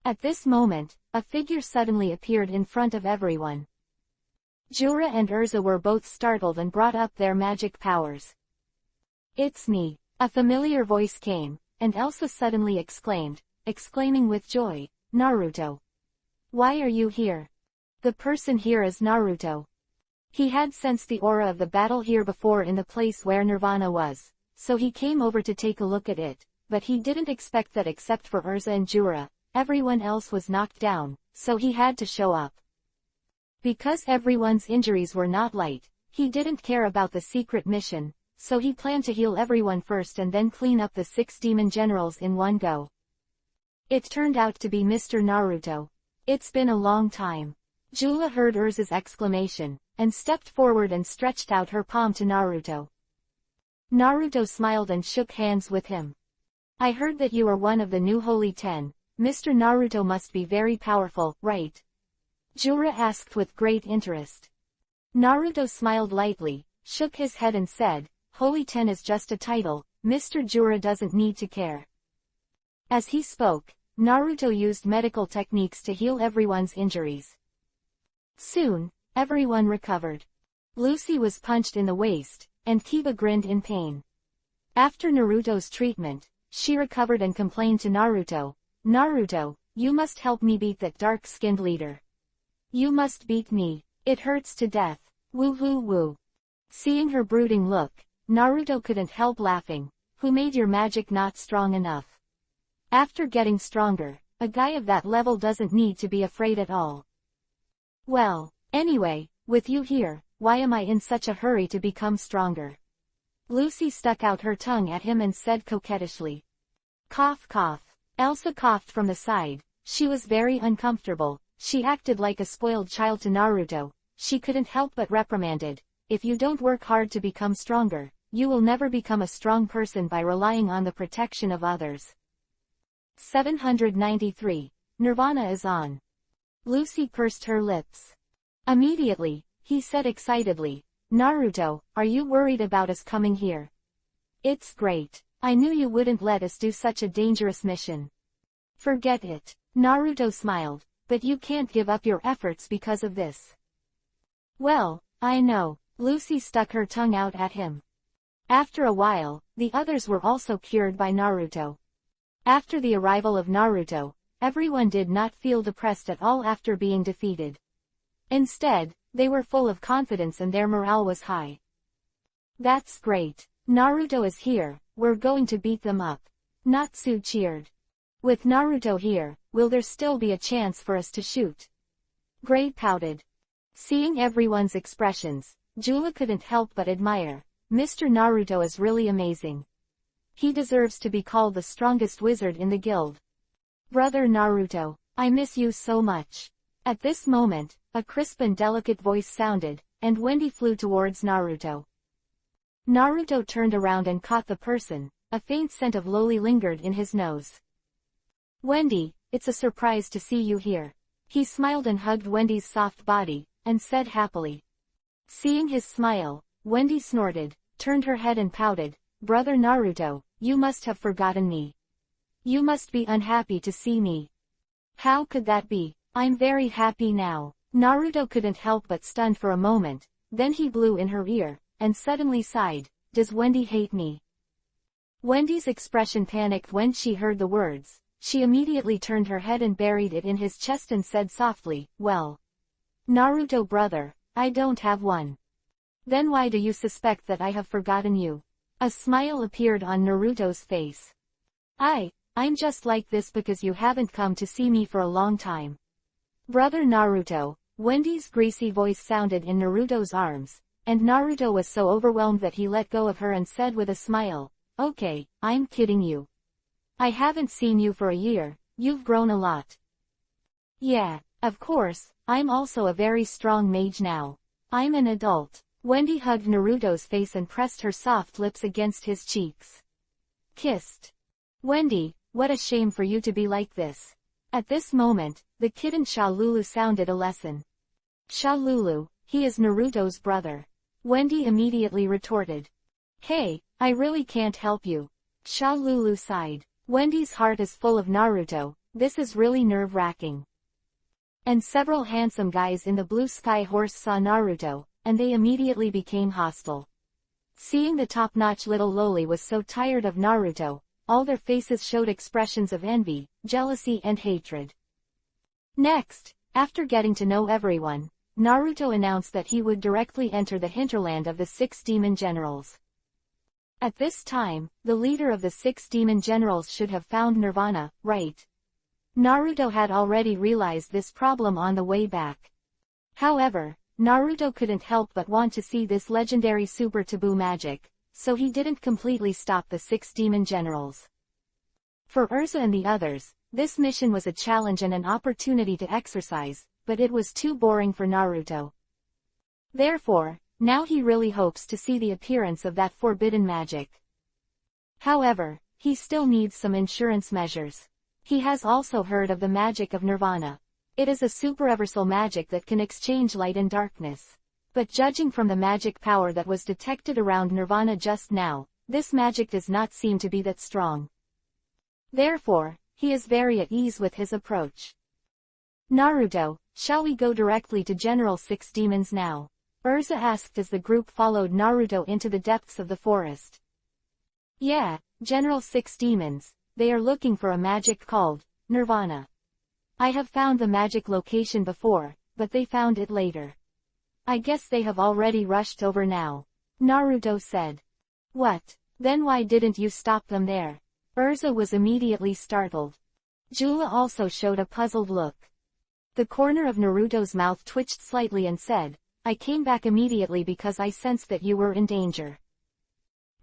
At this moment, a figure suddenly appeared in front of everyone. Jura and Urza were both startled and brought up their magic powers. It's me, a familiar voice came, and Elsa suddenly exclaiming with joy, Naruto. Why are you here? The person here is Naruto. He had sensed the aura of the battle here before in the place where Nirvana was, so he came over to take a look at it, but he didn't expect that except for Urza and Jura, everyone else was knocked down, so he had to show up. Because everyone's injuries were not light, he didn't care about the secret mission, so he planned to heal everyone first and then clean up the 6 demon generals in one go. It turned out to be Mr. Naruto. It's been a long time. Jula heard Urza's exclamation, and stepped forward and stretched out her palm to Naruto. Naruto smiled and shook hands with him. I heard that you are one of the new Holy 10, Mr. Naruto must be very powerful, right? Jura asked with great interest. Naruto smiled lightly, shook his head and said, Holy 10 is just a title, Mr. Jura doesn't need to care. As he spoke, Naruto used medical techniques to heal everyone's injuries. Soon, everyone recovered. Lucy was punched in the waist, and Kiba grinned in pain. After Naruto's treatment, she recovered and complained to Naruto, Naruto, you must help me beat that dark-skinned leader. You must beat me, it hurts to death, woo woo woo. Seeing her brooding look, Naruto couldn't help laughing, who made your magic not strong enough? After getting stronger, a guy of that level doesn't need to be afraid at all. Well, anyway, with you here, why am I in such a hurry to become stronger? Lucy stuck out her tongue at him and said coquettishly. Cough cough. Elsa coughed from the side, she was very uncomfortable, she acted like a spoiled child to Naruto, she couldn't help but reprimanded, if you don't work hard to become stronger, you will never become a strong person by relying on the protection of others. 793. Nirvana is on. Lucy pursed her lips. Immediately, he said excitedly, Naruto, are you worried about us coming here? It's great. I knew you wouldn't let us do such a dangerous mission. Forget it. Naruto smiled, but you can't give up your efforts because of this. Well, I know. Lucy stuck her tongue out at him. After a while, the others were also cured by Naruto. After the arrival of Naruto, everyone did not feel depressed at all after being defeated. Instead, they were full of confidence and their morale was high. That's great. Naruto is here, we're going to beat them up. Natsu cheered. With Naruto here, will there still be a chance for us to shoot? Gray pouted. Seeing everyone's expressions, Jula couldn't help but admire. Mr. Naruto is really amazing. He deserves to be called the strongest wizard in the guild. Brother Naruto, I miss you so much. At this moment, a crisp and delicate voice sounded, and Wendy flew towards Naruto. Naruto turned around and caught the person, a faint scent of loli lingered in his nose. Wendy, it's a surprise to see you here. He smiled and hugged Wendy's soft body, and said happily. Seeing his smile, Wendy snorted, turned her head and pouted, Brother Naruto, you must have forgotten me. You must be unhappy to see me. How could that be? I'm very happy now. Naruto couldn't help but stun for a moment, then he blew in her ear, and suddenly sighed, does Wendy hate me? Wendy's expression panicked when she heard the words. She immediately turned her head and buried it in his chest and said softly, well. Naruto brother, I don't have one. Then why do you suspect that I have forgotten you? A smile appeared on Naruto's face. I'm just like this because you haven't come to see me for a long time. Brother Naruto, Wendy's greasy voice sounded in Naruto's arms, and Naruto was so overwhelmed that he let go of her and said with a smile, okay, I'm kidding you. I haven't seen you for a year, you've grown a lot. Yeah, of course, I'm also a very strong mage now. I'm an adult. Wendy hugged Naruto's face and pressed her soft lips against his cheeks. Kissed. Wendy, what a shame for you to be like this. At this moment, the kitten Shalulu sounded a lesson. Shalulu, he is Naruto's brother. Wendy immediately retorted. Hey, I really can't help you. Shalulu sighed. Wendy's heart is full of Naruto, this is really nerve-wracking. And several handsome guys in the Blue Sky Horse saw Naruto, and they immediately became hostile. Seeing the top-notch little loli was so tired of Naruto, all their faces showed expressions of envy, jealousy and hatred. Next, after getting to know everyone, Naruto announced that he would directly enter the hinterland of the 6 demon generals. At this time, the leader of the 6 demon generals should have found Nirvana, right? Naruto had already realized this problem on the way back. However, Naruto couldn't help but want to see this legendary super taboo magic, so he didn't completely stop the 6 demon generals. For Urza and the others, this mission was a challenge and an opportunity to exercise, but it was too boring for Naruto. Therefore, now he really hopes to see the appearance of that forbidden magic. However, he still needs some insurance measures. He has also heard of the magic of Nirvana. It is a superversal magic that can exchange light and darkness. But judging from the magic power that was detected around Nirvana just now, this magic does not seem to be that strong. Therefore, he is very at ease with his approach. Naruto, shall we go directly to General 6 Demons now? Urza asked as the group followed Naruto into the depths of the forest. Yeah, General 6 Demons, they are looking for a magic called Nirvana. I have found the magic location before, but they found it later. I guess they have already rushed over now. Naruto said. What? Then why didn't you stop them there? Urza was immediately startled. Jula also showed a puzzled look. The corner of Naruto's mouth twitched slightly and said, I came back immediately because I sensed that you were in danger.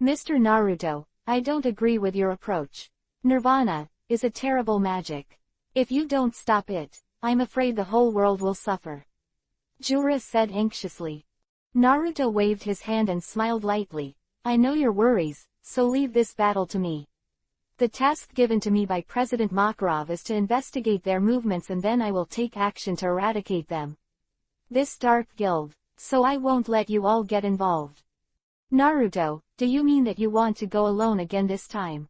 Mr. Naruto, I don't agree with your approach. Nirvana is a terrible magic. If you don't stop it, I'm afraid the whole world will suffer. Jura said anxiously. Naruto waved his hand and smiled lightly. I know your worries, so leave this battle to me. The task given to me by President Makarov is to investigate their movements and then I will take action to eradicate them. This dark guild, so I won't let you all get involved. Naruto, do you mean that you want to go alone again this time?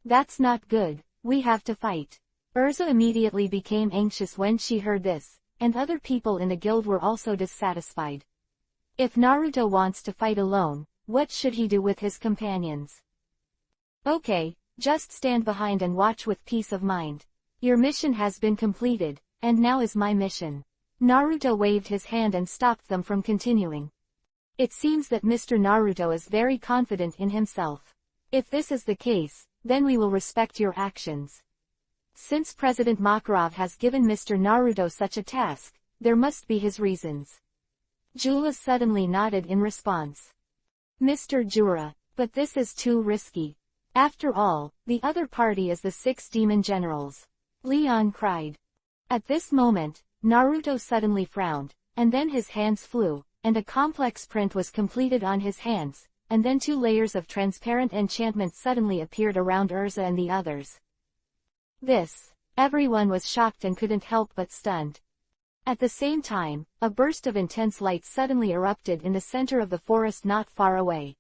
That's not good, we have to fight. Urza immediately became anxious when she heard this, and other people in the guild were also dissatisfied. If Naruto wants to fight alone, what should he do with his companions? Okay, just stand behind and watch with peace of mind. Your mission has been completed, and now is my mission. Naruto waved his hand and stopped them from continuing. It seems that Mr. Naruto is very confident in himself. If this is the case, then we will respect your actions. Since President Makarov has given Mr. Naruto such a task, there must be his reasons. Jula suddenly nodded in response. Mr. Jura, but this is too risky. After all, the other party is the 6 demon generals. Leon cried. At this moment, Naruto suddenly frowned, and then his hands flew, and a complex print was completed on his hands, and then 2 layers of transparent enchantment suddenly appeared around Urza and the others. Everyone was shocked and couldn't help but stunned. At the same time, a burst of intense light suddenly erupted in the center of the forest not far away.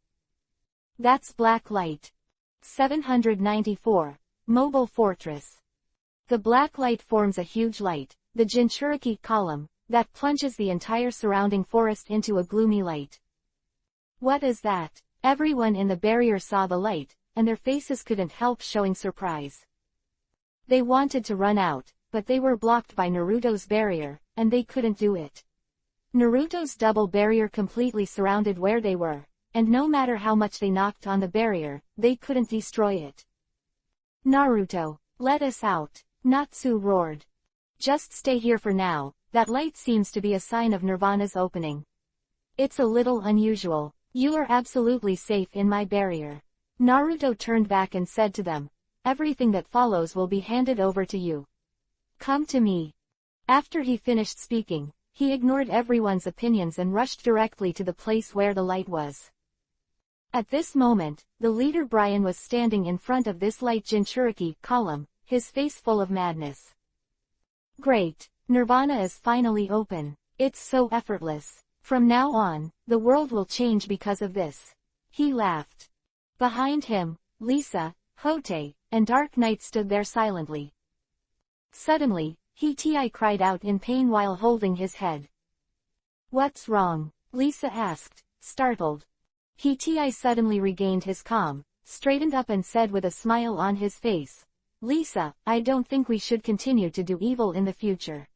That's black light. 794. Mobile Fortress. The black light forms a huge light, the Jinchuriki column, that plunges the entire surrounding forest into a gloomy light. What is that? Everyone in the barrier saw the light, and their faces couldn't help showing surprise. They wanted to run out, but they were blocked by Naruto's barrier, and they couldn't do it. Naruto's double barrier completely surrounded where they were, and no matter how much they knocked on the barrier, they couldn't destroy it. Naruto, let us out, Natsu roared. Just stay here for now, that light seems to be a sign of Nirvana's opening. It's a little unusual, you are absolutely safe in my barrier. Naruto turned back and said to them, everything that follows will be handed over to you. Come to me. After he finished speaking, he ignored everyone's opinions and rushed directly to the place where the light was. At this moment, the leader Brian was standing in front of this light Jinchuriki column, his face full of madness. Great! Nirvana is finally open. It's so effortless. From now on, the world will change because of this. He laughed. Behind him, Lisa, Hote, and Dark Knight stood there silently. Suddenly, Hiti cried out in pain while holding his head. What's wrong? Lisa asked, startled. Hiti suddenly regained his calm, straightened up and said with a smile on his face, Lisa, I don't think we should continue to do evil in the future.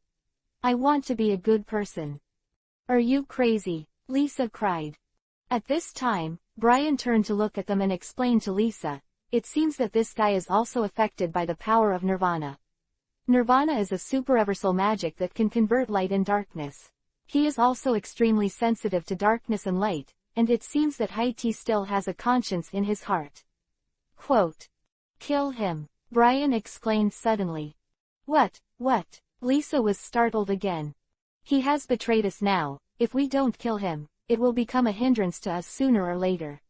I want to be a good person. Are you crazy? Lisa cried. At this time, Brian turned to look at them and explained to Lisa, it seems that this guy is also affected by the power of Nirvana. Nirvana is a superversal magic that can convert light and darkness. He is also extremely sensitive to darkness and light, and it seems that Haiti still has a conscience in his heart. Quote. Kill him, Brian exclaimed suddenly. What? Lisa was startled again. He has betrayed us now. If we don't kill him, it will become a hindrance to us sooner or later.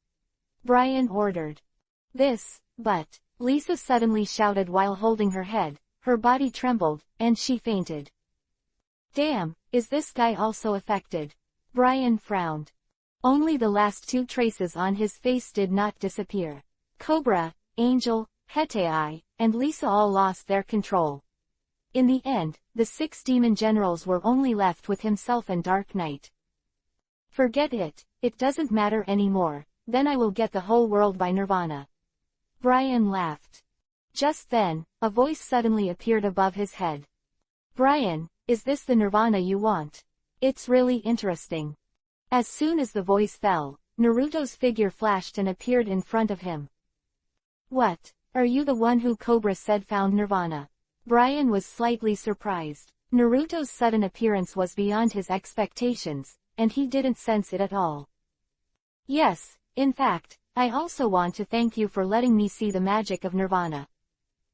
Brian ordered. But, Lisa suddenly shouted while holding her head, her body trembled, and she fainted. Damn, is this guy also affected? Brian frowned. Only the last two traces on his face did not disappear. Cobra, Angel, Hetei, and Lisa all lost their control. In the end, the 6 demon generals were only left with himself and Dark Knight. Forget it, it doesn't matter anymore, then I will get the whole world by Nirvana. Brian laughed. Just then, a voice suddenly appeared above his head. Brian, is this the Nirvana you want? It's really interesting. As soon as the voice fell, Naruto's figure flashed and appeared in front of him. What? Are you the one who Cobra said found Nirvana? Brian was slightly surprised. Naruto's sudden appearance was beyond his expectations, and he didn't sense it at all. Yes, in fact, I also want to thank you for letting me see the magic of Nirvana.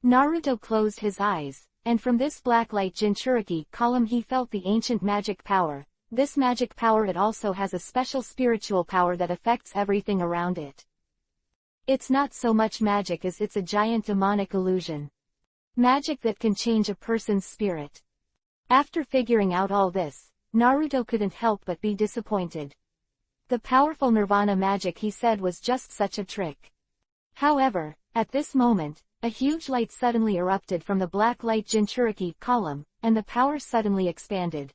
Naruto closed his eyes, and from this black light Jinchuriki column he felt the ancient magic power. This magic power it also has a special spiritual power that affects everything around it. It's not so much magic as it's a giant demonic illusion. Magic that can change a person's spirit. After figuring out all this, Naruto couldn't help but be disappointed. The powerful Nirvana magic he said was just such a trick. However, at this moment, a huge light suddenly erupted from the black light Jinchuriki column, and the power suddenly expanded.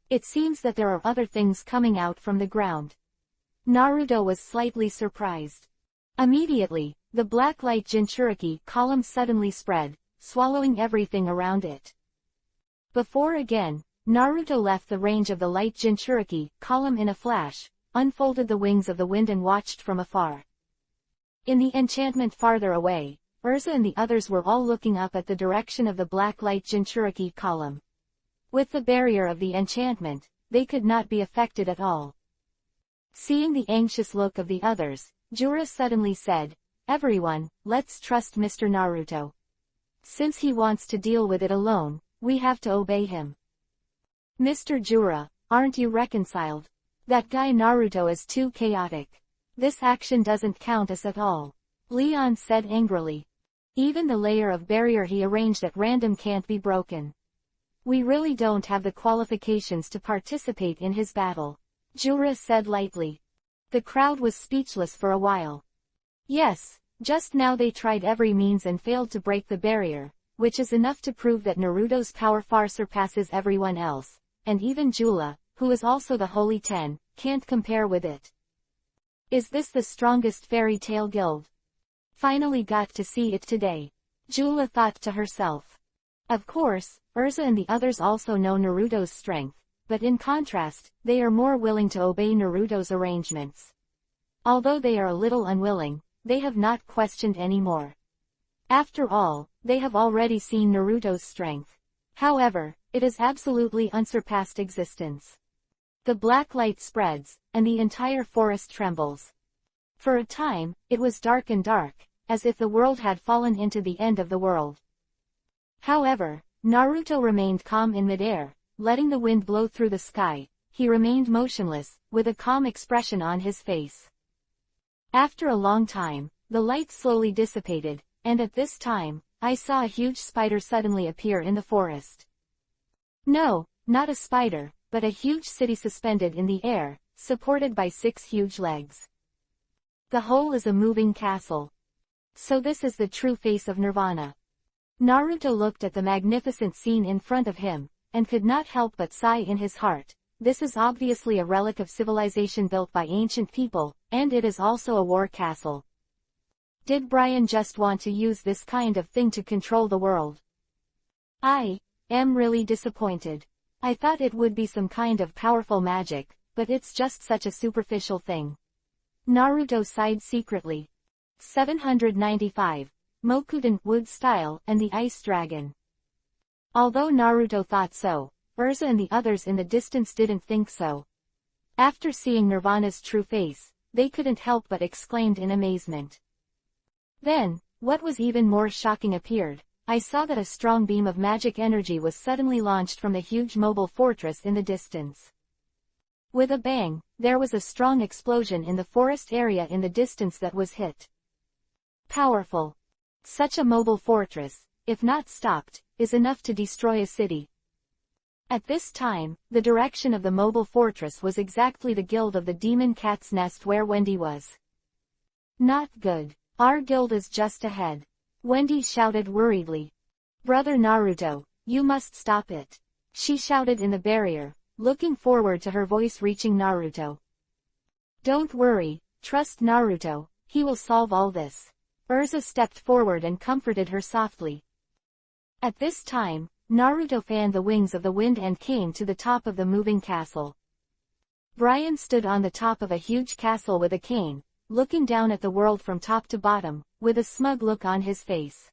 It seems that there are other things coming out from the ground. Naruto was slightly surprised. Immediately, the black light Jinchuriki column suddenly spread, swallowing everything around it. Before again, Naruto left the range of the light Jinchuriki column in a flash, unfolded the wings of the wind and watched from afar. In the enchantment farther away, Urza and the others were all looking up at the direction of the black light Jinchuriki column. With the barrier of the enchantment, they could not be affected at all. Seeing the anxious look of the others, Jura suddenly said, Everyone, let's trust Mr. Naruto. Since he wants to deal with it alone, we have to obey him. Mr. Jura, aren't you reconciled? That guy Naruto is too chaotic. This action doesn't count us at all. Leon said angrily. Even the layer of barrier he arranged at random can't be broken. We really don't have the qualifications to participate in his battle. Jura said lightly. The crowd was speechless for a while. Yes, just now they tried every means and failed to break the barrier, which is enough to prove that Naruto's power far surpasses everyone else, and even Jula, who is also the Holy Ten, can't compare with it. Is this the strongest fairy tale guild? Finally got to see it today. Jula thought to herself. Of course, Urza and the others also know Naruto's strength, but in contrast, they are more willing to obey Naruto's arrangements. Although they are a little unwilling, they have not questioned anymore. After all, they have already seen Naruto's strength. However, it is absolutely unsurpassed existence. The black light spreads, and the entire forest trembles. For a time, it was dark and dark, as if the world had fallen into the end of the world. However, Naruto remained calm in midair, letting the wind blow through the sky. He remained motionless, with a calm expression on his face. After a long time, the light slowly dissipated, and at this time, I saw a huge spider suddenly appear in the forest. No, not a spider, but a huge city suspended in the air, supported by 6 huge legs. The whole is a moving castle. So this is the true face of Nirvana. Naruto looked at the magnificent scene in front of him, and could not help but sigh in his heart. This is obviously a relic of civilization built by ancient people, and it is also a war castle. Did Brian just want to use this kind of thing to control the world? I am really disappointed. I thought it would be some kind of powerful magic, but it's just such a superficial thing. Naruto sighed secretly. 795. Mokuden Wood Style and the Ice Dragon. Although Naruto thought so, Urza and the others in the distance didn't think so. After seeing Nirvana's true face, they couldn't help but exclaimed in amazement. Then, what was even more shocking appeared. I saw that a strong beam of magic energy was suddenly launched from the huge mobile fortress in the distance. With a bang, there was a strong explosion in the forest area in the distance that was hit. Powerful. Such a mobile fortress, if not stopped, is enough to destroy a city. At this time, the direction of the mobile fortress was exactly the guild of the Demon Cat's Nest where Wendy was. Not good. Our guild is just ahead. Wendy shouted worriedly. Brother Naruto, you must stop it. She shouted in the barrier, looking forward to her voice reaching Naruto. Don't worry, trust Naruto, he will solve all this. Urza stepped forward and comforted her softly. At this time, Naruto fanned the wings of the wind and came to the top of the moving castle. Brian stood on the top of a huge castle with a cane, looking down at the world from top to bottom, with a smug look on his face.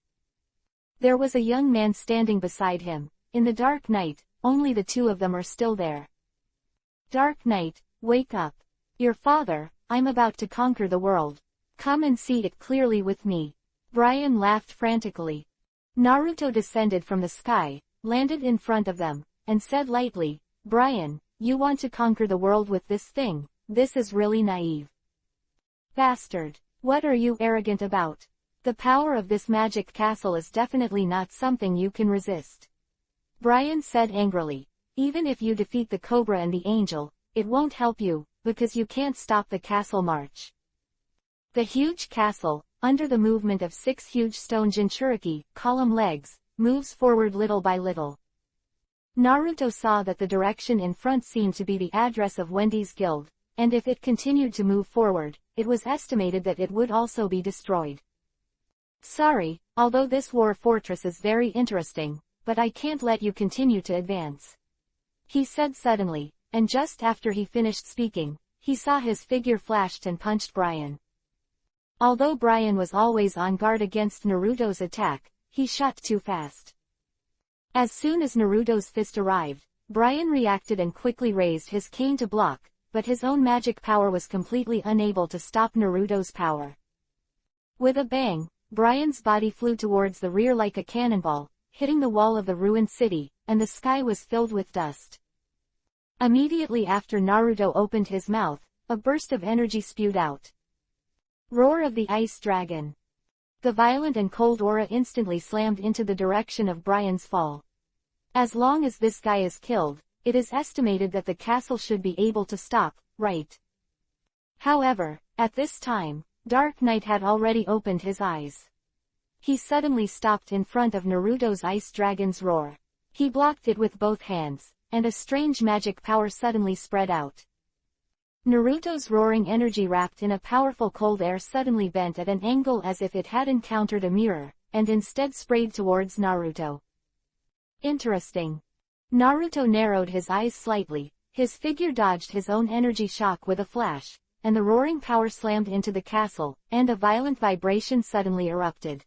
There was a young man standing beside him. In the dark night, only the two of them are still there. Dark Knight, wake up. Your father, I'm about to conquer the world. Come and see it clearly with me. Brian laughed frantically. Naruto descended from the sky, landed in front of them, and said lightly, Brian, you want to conquer the world with this thing? This is really naive. Bastard. What are you arrogant about? The power of this magic castle is definitely not something you can resist. Brian said angrily. Even if you defeat the Cobra and the Angel, it won't help you, because you can't stop the castle march. The huge castle, under the movement of 6 huge stone Jinchuriki, column legs, moves forward little by little. Naruto saw that the direction in front seemed to be the address of Wendy's guild, and if it continued to move forward, it was estimated that it would also be destroyed. Sorry, although this war fortress is very interesting, but I can't let you continue to advance. He said suddenly, and just after he finished speaking, he saw his figure flashed and punched Brian. Although Brian was always on guard against Naruto's attack, he shot too fast. As soon as Naruto's fist arrived, Brian reacted and quickly raised his cane to block, but his own magic power was completely unable to stop Naruto's power. With a bang, Brian's body flew towards the rear like a cannonball, hitting the wall of the ruined city, and the sky was filled with dust. Immediately after Naruto opened his mouth, a burst of energy spewed out. Roar of the Ice Dragon. The violent and cold aura instantly slammed into the direction of Brian's fall. As long as this guy is killed, it is estimated that the castle should be able to stop, right? However, at this time, Dark Knight had already opened his eyes. He suddenly stopped in front of Naruto's Ice Dragon's roar. He blocked it with both hands, and a strange magic power suddenly spread out. Naruto's roaring energy wrapped in a powerful cold air suddenly bent at an angle as if it had encountered a mirror, and instead sprayed towards Naruto. Interesting. Naruto narrowed his eyes slightly, his figure dodged his own energy shock with a flash, and the roaring power slammed into the castle, and a violent vibration suddenly erupted.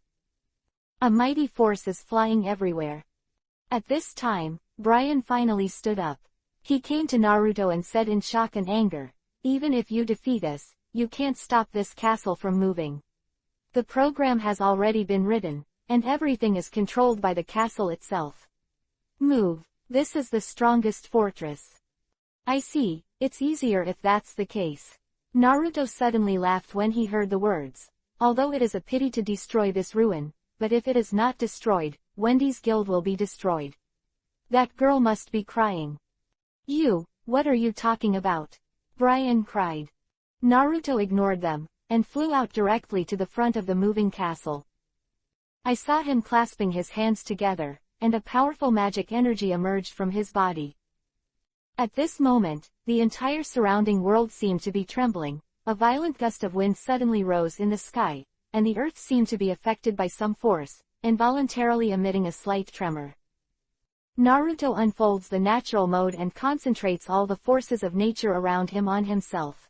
A mighty force is flying everywhere. At this time, Brian finally stood up. He came to Naruto and said in shock and anger, even if you defeat us, you can't stop this castle from moving. The program has already been written, and everything is controlled by the castle itself. Move. This is the strongest fortress. I see, it's easier if that's the case. Naruto suddenly laughed when he heard the words. Although it is a pity to destroy this ruin, but if it is not destroyed, Wendy's guild will be destroyed. That girl must be crying. What are you talking about? Brian cried. Naruto ignored them, and flew out directly to the front of the moving castle. I saw him clasping his hands together, and a powerful magic energy emerged from his body. At this moment, the entire surrounding world seemed to be trembling. A violent gust of wind suddenly rose in the sky, and the earth seemed to be affected by some force, involuntarily emitting a slight tremor. Naruto unfolds the natural mode and concentrates all the forces of nature around him on himself.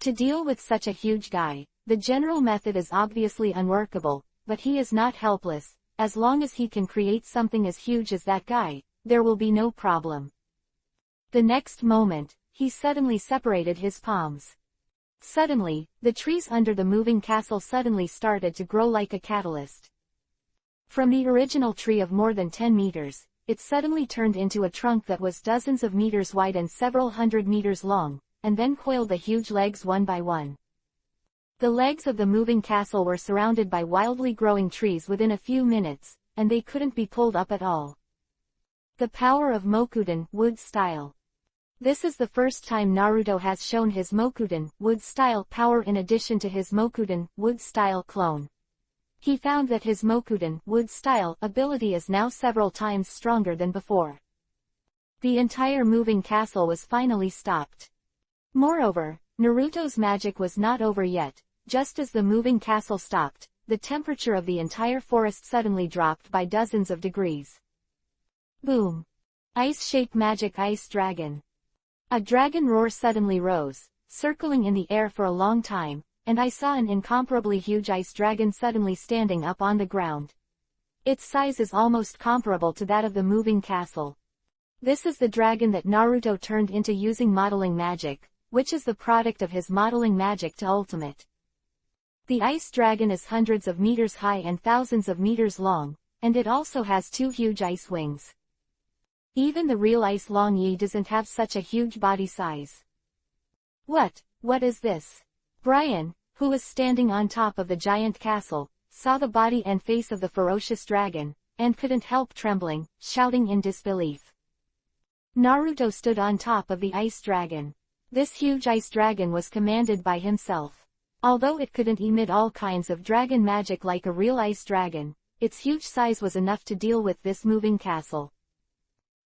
To deal with such a huge guy, the general method is obviously unworkable, but he is not helpless. As long as he can create something as huge as that guy, there will be no problem. The next moment, he suddenly separated his palms. Suddenly, the trees under the moving castle suddenly started to grow like a catalyst. From the original tree of more than 10 meters, it suddenly turned into a trunk that was dozens of meters wide and several hundred meters long, and then coiled the huge legs one by one. The legs of the moving castle were surrounded by wildly growing trees within a few minutes, and they couldn't be pulled up at all. The power of Mokuden, wood style. This is the first time Naruto has shown his Mokuden, wood style power in addition to his Mokuden, wood style clone. He found that his Mokuden, wood style ability is now several times stronger than before. The entire moving castle was finally stopped. Moreover, Naruto's magic was not over yet. Just as the moving castle stopped, the temperature of the entire forest suddenly dropped by dozens of degrees. Boom! Ice-shaped magic ice dragon. A dragon roar suddenly rose, circling in the air for a long time, and I saw an incomparably huge ice dragon suddenly standing up on the ground. Its size is almost comparable to that of the moving castle. This is the dragon that Naruto turned into using modeling magic, which is the product of his modeling magic to ultimate. The ice dragon is hundreds of meters high and thousands of meters long, and it also has 2 huge ice wings. Even the real Ice Long Yi doesn't have such a huge body size. What is this? Brian, who was standing on top of the giant castle, saw the body and face of the ferocious dragon, and couldn't help trembling, shouting in disbelief. Naruto stood on top of the ice dragon. This huge ice dragon was commanded by himself. Although it couldn't emit all kinds of dragon magic like a real ice dragon, its huge size was enough to deal with this moving castle.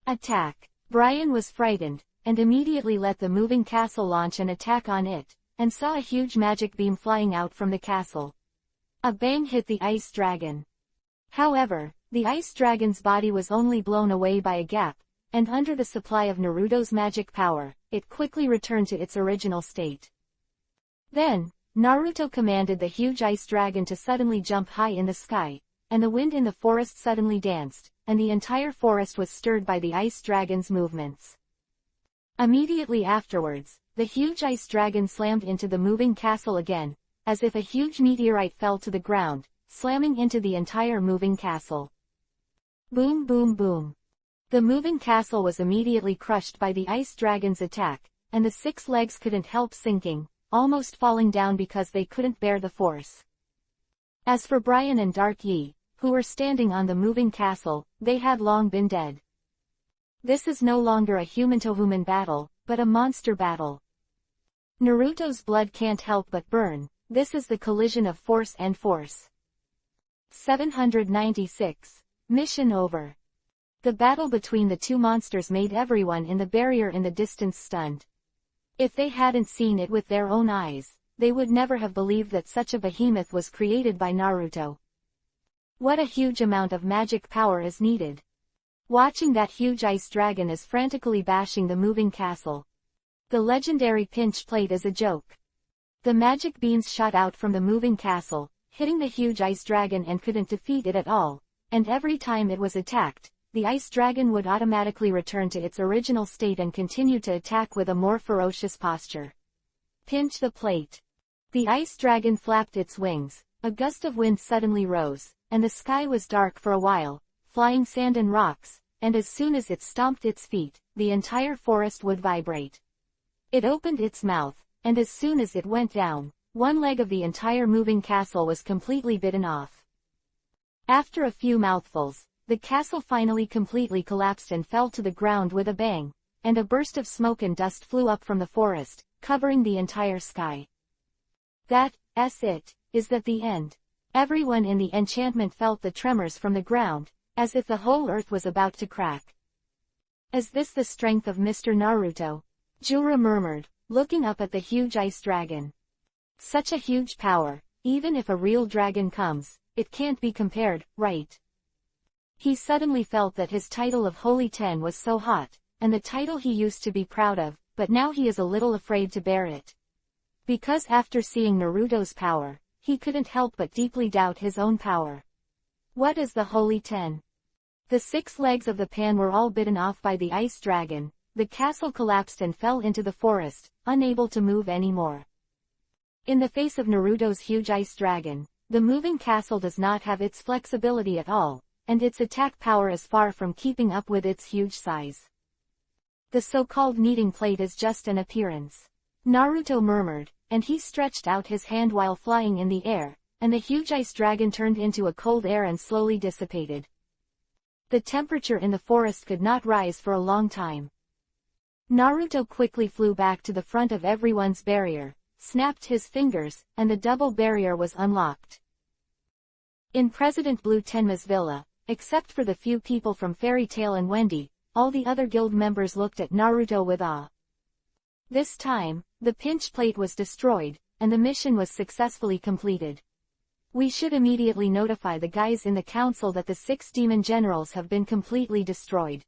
Attack! Brian was frightened, and immediately let the moving castle launch an attack on it, and saw a huge magic beam flying out from the castle. A bang hit the ice dragon. However, the ice dragon's body was only blown away by a gap, and under the supply of Naruto's magic power, it quickly returned to its original state. Then, Naruto commanded the huge ice dragon to suddenly jump high in the sky, and the wind in the forest suddenly danced, and the entire forest was stirred by the ice dragon's movements. Immediately afterwards, the huge ice dragon slammed into the moving castle again, as if a huge meteorite fell to the ground, slamming into the entire moving castle. Boom boom boom. The moving castle was immediately crushed by the ice dragon's attack, and the 6 legs couldn't help sinking, almost falling down because they couldn't bear the force. As for Brian and Dark Yi, who were standing on the moving castle, they had long been dead. This is no longer a human-to-human battle, but a monster battle. Naruto's blood can't help but burn. This is the collision of force and force. 796. Mission over. The battle between the 2 monsters made everyone in the barrier in the distance stunned. If they hadn't seen it with their own eyes, they would never have believed that such a behemoth was created by Naruto. What a huge amount of magic power is needed. Watching that huge ice dragon is frantically bashing the moving castle. The legendary pinch plate is a joke. The magic beams shot out from the moving castle, hitting the huge ice dragon and couldn't defeat it at all, and every time it was attacked, the ice dragon would automatically return to its original state and continue to attack with a more ferocious posture. Pinch the plate. The ice dragon flapped its wings, a gust of wind suddenly rose, and the sky was dark for a while, flying sand and rocks, and as soon as it stomped its feet, the entire forest would vibrate. It opened its mouth, and as soon as it went down, one leg of the entire moving castle was completely bitten off. After a few mouthfuls, the castle finally completely collapsed and fell to the ground with a bang, and a burst of smoke and dust flew up from the forest, covering the entire sky. That's it, is that the end? Everyone in the enchantment felt the tremors from the ground, as if the whole earth was about to crack. Is this the strength of Mr. Naruto? Jura murmured, looking up at the huge ice dragon. Such a huge power, even if a real dragon comes, it can't be compared, right? He suddenly felt that his title of Holy Ten was so hot, and the title he used to be proud of, but now he is a little afraid to bear it. Because after seeing Naruto's power, he couldn't help but deeply doubt his own power. What is the Holy Ten? The 6 legs of the pan were all bitten off by the ice dragon, the castle collapsed and fell into the forest, unable to move anymore. In the face of Naruto's huge ice dragon, the moving castle does not have its flexibility at all, and its attack power is far from keeping up with its huge size. The so-called kneading plate is just an appearance. Naruto murmured, and he stretched out his hand while flying in the air, and the huge ice dragon turned into a cold air and slowly dissipated. The temperature in the forest could not rise for a long time. Naruto quickly flew back to the front of everyone's barrier, snapped his fingers, and the double barrier was unlocked. In President Blue Tenma's villa, except for the few people from Fairy Tail and Wendy, all the other guild members looked at Naruto with awe. This time, the pinch plate was destroyed, and the mission was successfully completed. We should immediately notify the guys in the council that the 6 demon generals have been completely destroyed.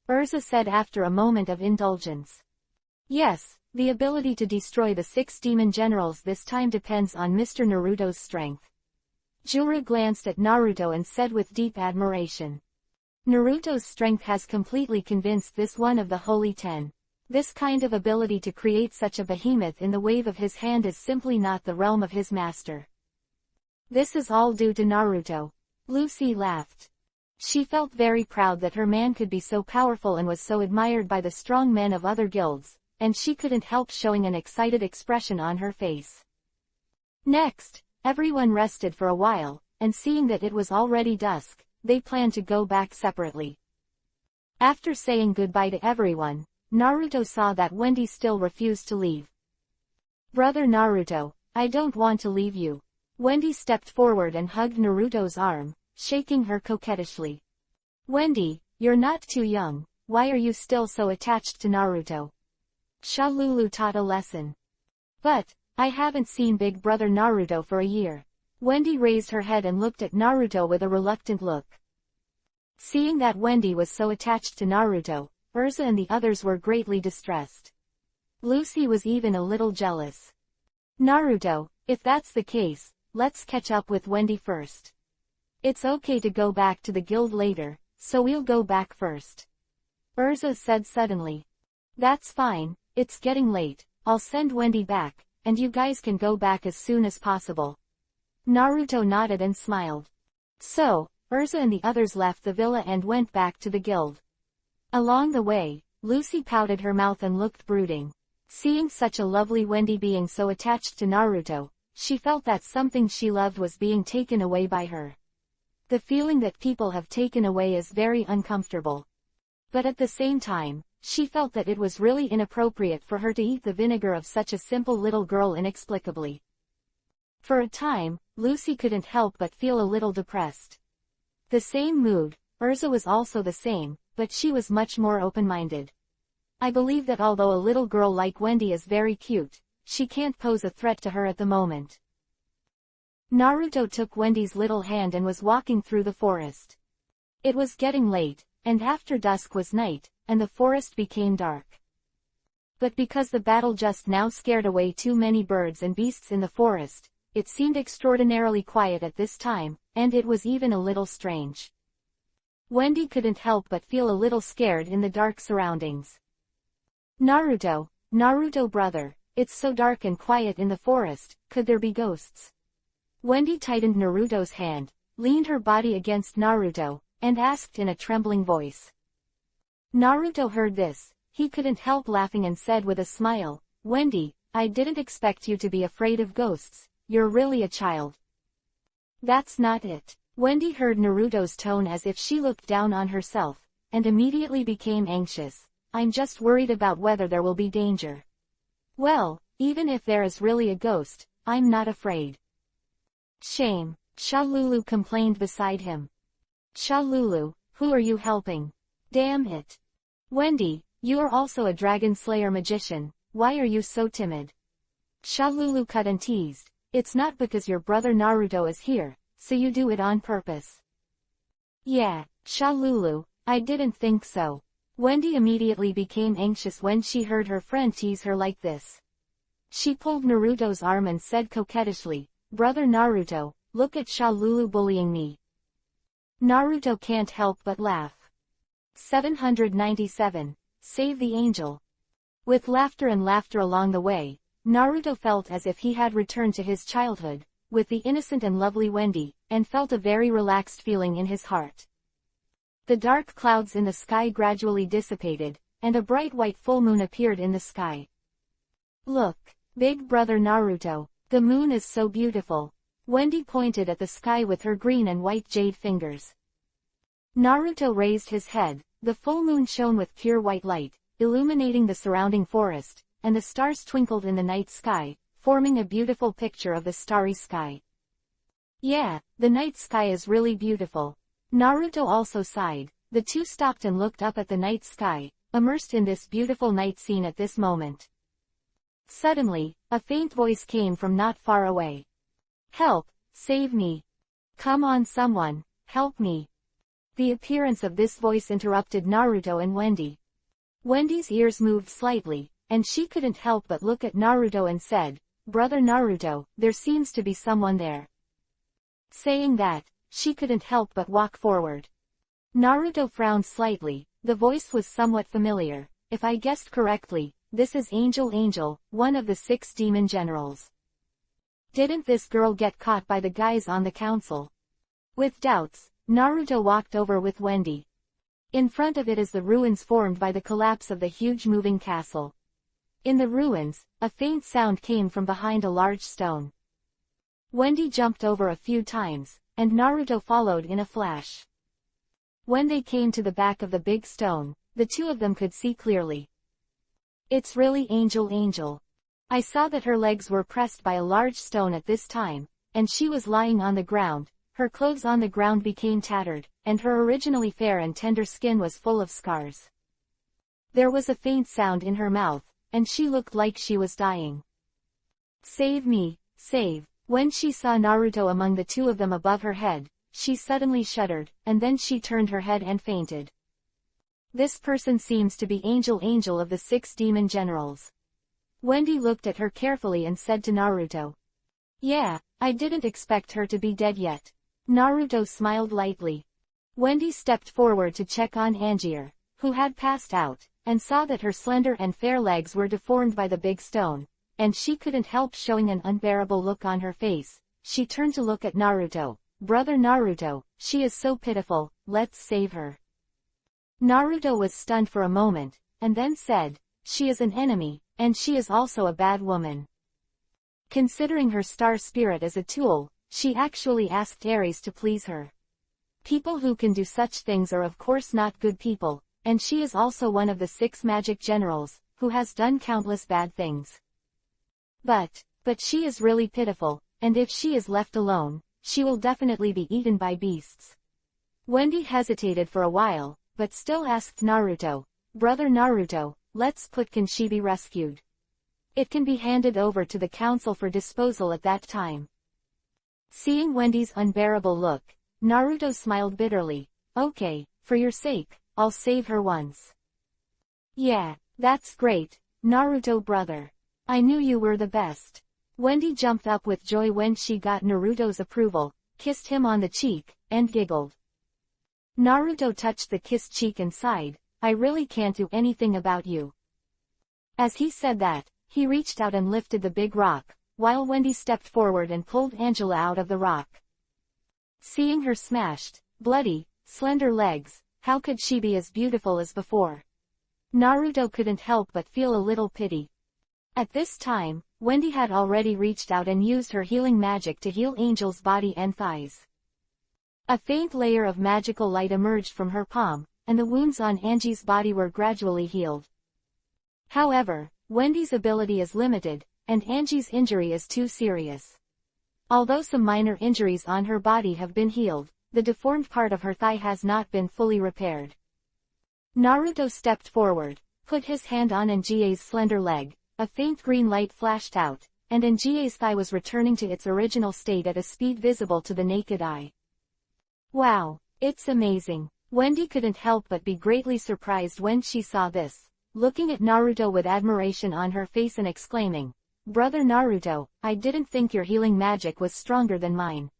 Urza said after a moment of indulgence. Yes, the ability to destroy the 6 demon generals this time depends on Mr. Naruto's strength. Jura glanced at Naruto and said with deep admiration. Naruto's strength has completely convinced this one of the Holy Ten. This kind of ability to create such a behemoth in the wave of his hand is simply not the realm of his master. This is all due to Naruto. Lucy laughed. She felt very proud that her man could be so powerful and was so admired by the strong men of other guilds, and she couldn't help showing an excited expression on her face. Next, everyone rested for a while, and seeing that it was already dusk, they planned to go back separately. After saying goodbye to everyone, Naruto saw that Wendy still refused to leave. Brother Naruto, I don't want to leave you. Wendy stepped forward and hugged Naruto's arm, shaking her coquettishly. Wendy, you're not too young, why are you still so attached to Naruto? Shalulu taught a lesson. But, I haven't seen Big Brother Naruto for a year. Wendy raised her head and looked at Naruto with a reluctant look. Seeing that Wendy was so attached to Naruto, Urza and the others were greatly distressed. Lucy was even a little jealous. Naruto, if that's the case, let's catch up with Wendy first. It's okay to go back to the guild later, so we'll go back first. Urza said suddenly. That's fine, it's getting late, I'll send Wendy back, and you guys can go back as soon as possible. Naruto nodded and smiled. So, Urza and the others left the villa and went back to the guild. Along the way, Lucy pouted her mouth and looked brooding. Seeing such a lovely Wendy being so attached to Naruto, she felt that something she loved was being taken away by her. The feeling that people have taken away is very uncomfortable. But at the same time, she felt that it was really inappropriate for her to eat the vinegar of such a simple little girl inexplicably. For a time, Lucy couldn't help but feel a little depressed. The same mood, Urza was also the same, but she was much more open-minded. I believe that although a little girl like Wendy is very cute, she can't pose a threat to her at the moment. Naruto took Wendy's little hand and was walking through the forest. It was getting late, and after dusk was night, and the forest became dark. But because the battle just now scared away too many birds and beasts in the forest, it seemed extraordinarily quiet at this time, and it was even a little strange. Wendy couldn't help but feel a little scared in the dark surroundings. Naruto brother, it's so dark and quiet in the forest, could there be ghosts? Wendy tightened Naruto's hand, leaned her body against Naruto, and asked in a trembling voice. Naruto heard this, he couldn't help laughing and said with a smile, Wendy, I didn't expect you to be afraid of ghosts. You're really a child. That's not it. Wendy heard Naruto's tone as if she looked down on herself, and immediately became anxious. I'm just worried about whether there will be danger. Well, even if there is really a ghost, I'm not afraid. Shame, Shalulu complained beside him. Shalulu, who are you helping? Damn it. Wendy, you are also a dragon slayer magician, why are you so timid? Shalulu cut and teased. It's not because your brother Naruto is here, so you do it on purpose. Yeah, Shalulu, I didn't think so. Wendy immediately became anxious when she heard her friend tease her like this. She pulled Naruto's arm and said coquettishly, Brother Naruto, look at Shalulu bullying me. Naruto can't help but laugh. 797. Save the Angel. With laughter and laughter along the way, Naruto felt as if he had returned to his childhood, with the innocent and lovely Wendy, and felt a very relaxed feeling in his heart. The dark clouds in the sky gradually dissipated, and a bright white full moon appeared in the sky. Look, big brother Naruto, the moon is so beautiful. Wendy pointed at the sky with her green and white jade fingers. Naruto raised his head. The full moon shone with pure white light, illuminating the surrounding forest, and the stars twinkled in the night sky, forming a beautiful picture of the starry sky. Yeah, the night sky is really beautiful. Naruto also sighed. The two stopped and looked up at the night sky, immersed in this beautiful night scene at this moment. Suddenly, a faint voice came from not far away. Help, save me. Come on someone, help me. The appearance of this voice interrupted Naruto and Wendy. Wendy's ears moved slightly, and she couldn't help but look at Naruto and said, Brother Naruto, there seems to be someone there. Saying that, she couldn't help but walk forward. Naruto frowned slightly. The voice was somewhat familiar. If I guessed correctly, this is Angel, one of the 6 demon generals. Didn't this girl get caught by the guys on the council? With doubts, Naruto walked over with Wendy. In front of it is the ruins formed by the collapse of the huge moving castle. In the ruins, a faint sound came from behind a large stone. Wendy jumped over a few times, and Naruto followed in a flash. When they came to the back of the big stone, the two of them could see clearly. It's really Angel. I saw that her legs were pressed by a large stone at this time, and she was lying on the ground. Her clothes on the ground became tattered, and her originally fair and tender skin was full of scars. There was a faint sound in her mouth, and she looked like she was dying. Save me, save. When she saw Naruto among the two of them above her head, she suddenly shuddered, and then she turned her head and fainted. This person seems to be Angel of the 6 demon generals. Wendy looked at her carefully and said to Naruto. Yeah, I didn't expect her to be dead yet. Naruto smiled lightly. Wendy stepped forward to check on Angier, who had passed out, and saw that her slender and fair legs were deformed by the big stone, and she couldn't help showing an unbearable look on her face. She turned to look at Naruto. Brother Naruto, she is so pitiful, let's save her. Naruto was stunned for a moment, and then said, she is an enemy, and she is also a bad woman. Considering her star spirit as a tool, she actually asked Ares to please her. People who can do such things are of course not good people, and she is also one of the 6 magic generals, who has done countless bad things. But she is really pitiful, and if she is left alone, she will definitely be eaten by beasts. Wendy hesitated for a while, but still asked Naruto, Brother Naruto, can she be rescued? It can be handed over to the council for disposal at that time. Seeing Wendy's unbearable look, Naruto smiled bitterly. Okay, for your sake, I'll save her once. Yeah, that's great, Naruto brother. I knew you were the best. Wendy jumped up with joy when she got Naruto's approval, kissed him on the cheek, and giggled. Naruto touched the kissed cheek and sighed, I really can't do anything about you. As he said that, he reached out and lifted the big rock, while Wendy stepped forward and pulled Angela out of the rock. Seeing her smashed, bloody, slender legs, how could she be as beautiful as before? Naruto couldn't help but feel a little pity. At this time, Wendy had already reached out and used her healing magic to heal Angel's body and thighs. A faint layer of magical light emerged from her palm, and the wounds on Angie's body were gradually healed. However, Wendy's ability is limited, and Angie's injury is too serious. Although some minor injuries on her body have been healed, the deformed part of her thigh has not been fully repaired. Naruto stepped forward, put his hand on Angie's slender leg, a faint green light flashed out, and Angie's thigh was returning to its original state at a speed visible to the naked eye. Wow, it's amazing. Wendy couldn't help but be greatly surprised when she saw this, looking at Naruto with admiration on her face and exclaiming, "Brother Naruto, I didn't think your healing magic was stronger than mine."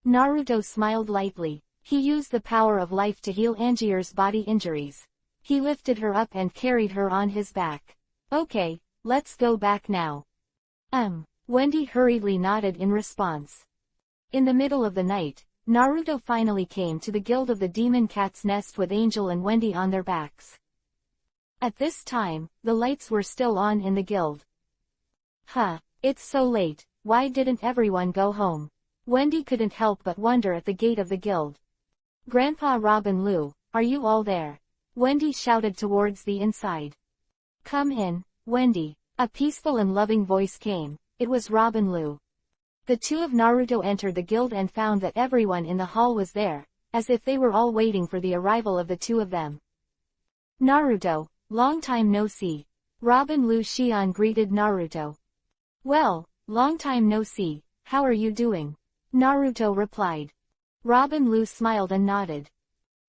Naruto smiled lightly. He used the power of life to heal Angier's body injuries. He lifted her up and carried her on his back. "Okay, let's go back now." Wendy hurriedly nodded in response. In the middle of the night, Naruto finally came to the Guild of the Demon Cat's Nest with Angel and Wendy on their backs. At this time, the lights were still on in the guild. It's so late, why didn't everyone go home? Wendy couldn't help but wonder at the gate of the guild. "Grandpa Rob and Lou, are you all there?" Wendy shouted towards the inside. "Come in, Wendy." A peaceful and loving voice came. It was Rob and Lou. The two of Naruto entered the guild and found that everyone in the hall was there, as if they were all waiting for the arrival of the two of them. "Naruto, long time no see." Rob and Lou Xian greeted Naruto. "Well, long time no see, how are you doing?" Naruto replied. Rob and Lou smiled and nodded.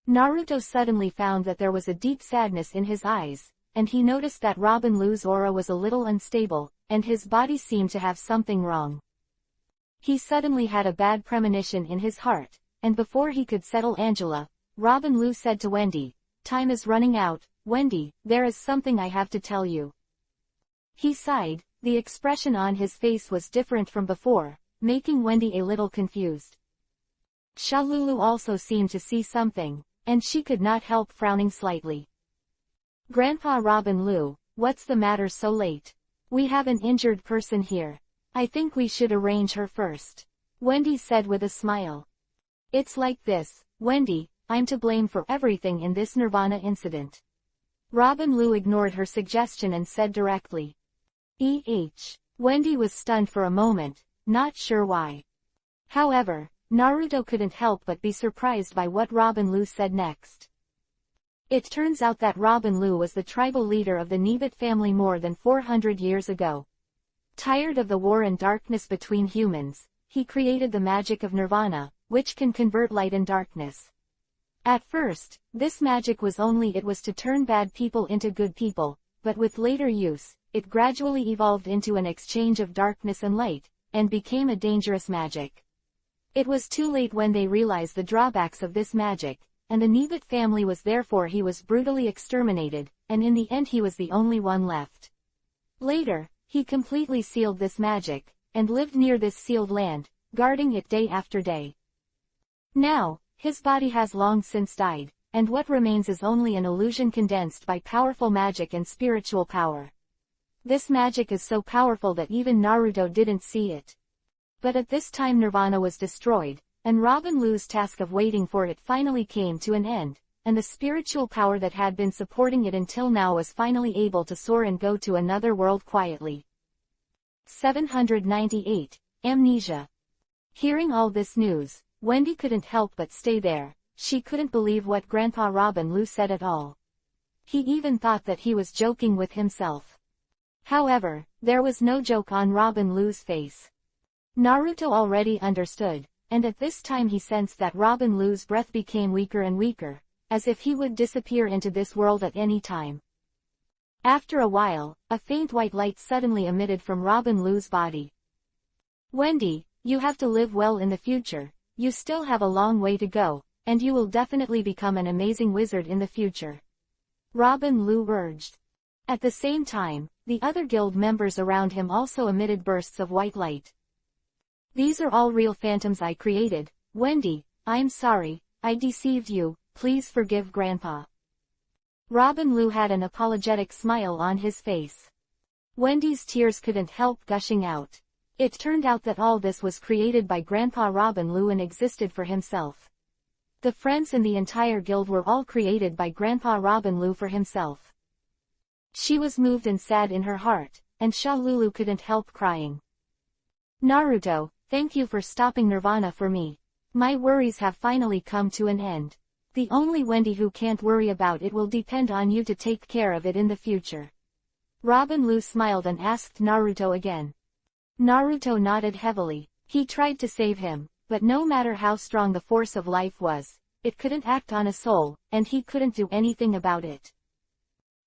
Naruto suddenly found that there was a deep sadness in his eyes, and he noticed that Rob and Lou's aura was a little unstable, and his body seemed to have something wrong. He suddenly had a bad premonition in his heart, and before he could settle Angela, Rob and Lou said to Wendy, "Time is running out, Wendy, there is something I have to tell you." He sighed. The expression on his face was different from before, making Wendy a little confused. Shalulu also seemed to see something, and she could not help frowning slightly. "Grandpa Rob and Lou, what's the matter so late? We have an injured person here. I think we should arrange her first," Wendy said with a smile. "It's like this, Wendy, I'm to blame for everything in this Nirvana incident." Rob and Lou ignored her suggestion and said directly. Wendy was stunned for a moment, not sure why. However, Naruto couldn't help but be surprised by what Rob and Lou said next. It turns out that Rob and Lou was the tribal leader of the Nebit family more than 400 years ago. Tired of the war and darkness between humans, he created the magic of Nirvana, which can convert light and darkness. At first, this magic was to turn bad people into good people, but with later use, it gradually evolved into an exchange of darkness and light, and became a dangerous magic. It was too late when they realized the drawbacks of this magic, and the Nebit family was brutally exterminated, and in the end he was the only one left. Later, he completely sealed this magic, and lived near this sealed land, guarding it day after day. Now, his body has long since died, and what remains is only an illusion condensed by powerful magic and spiritual power. This magic is so powerful that even Naruto didn't see it. But at this time Nirvana was destroyed, and Rob and Lou's task of waiting for it finally came to an end, and the spiritual power that had been supporting it until now was finally able to soar and go to another world quietly. 798. Amnesia. Hearing all this news, Wendy couldn't help but stay there. She couldn't believe what Grandpa Rob and Lou said at all. He even thought that he was joking with himself. However, there was no joke on Rob and Lou's face. Naruto already understood, and at this time he sensed that Rob and Lou's breath became weaker and weaker, as if he would disappear into this world at any time. After a while, a faint white light suddenly emitted from Rob and Lou's body. "Wendy, you have to live well in the future. You still have a long way to go, and you will definitely become an amazing wizard in the future," Rob and Lou urged. At the same time, the other guild members around him also emitted bursts of white light. "These are all real phantoms I created, Wendy, I'm sorry, I deceived you, please forgive Grandpa." Rob and Lou had an apologetic smile on his face. Wendy's tears couldn't help gushing out. It turned out that all this was created by Grandpa Robin Lou and existed for himself. The friends in the entire guild were all created by Grandpa Robin Lou for himself. She was moved and sad in her heart, and Shalulu couldn't help crying. Naruto, thank you for stopping Nirvana for me. My worries have finally come to an end. The only Wendy who can't worry about it will depend on you to take care of it in the future. Robin Lou smiled and asked Naruto again. Naruto nodded heavily. He tried to save him, but no matter how strong the force of life was, it couldn't act on a soul, and he couldn't do anything about it.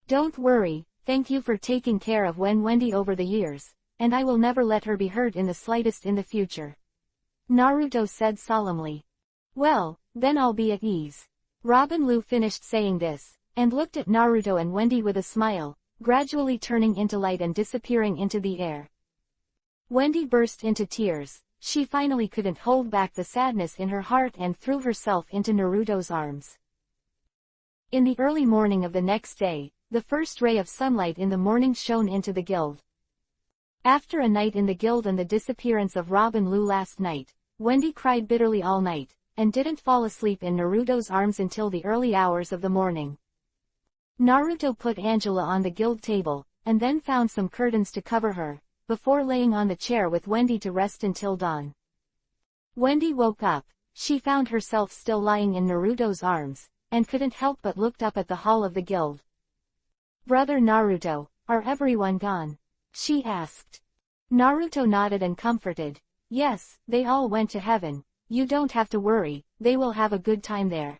Don't worry, thank you for taking care of Wendy over the years, and I will never let her be hurt in the slightest in the future. Naruto said solemnly. Well, then I'll be at ease. Robin Lou finished saying this, and looked at Naruto and Wendy with a smile, gradually turning into light and disappearing into the air. Wendy burst into tears. She finally couldn't hold back the sadness in her heart and threw herself into Naruto's arms. In the early morning of the next day, the first ray of sunlight in the morning shone into the guild. After a night in the guild and the disappearance of Robin Lou last night, Wendy cried bitterly all night, and didn't fall asleep in Naruto's arms until the early hours of the morning. Naruto put Angela on the guild table, and then found some curtains to cover her, before laying on the chair with Wendy to rest until dawn. Wendy woke up. She found herself still lying in Naruto's arms, and couldn't help but looked up at the hall of the guild. Brother Naruto, are everyone gone? She asked. Naruto nodded and comforted. Yes, they all went to heaven. You don't have to worry, they will have a good time there.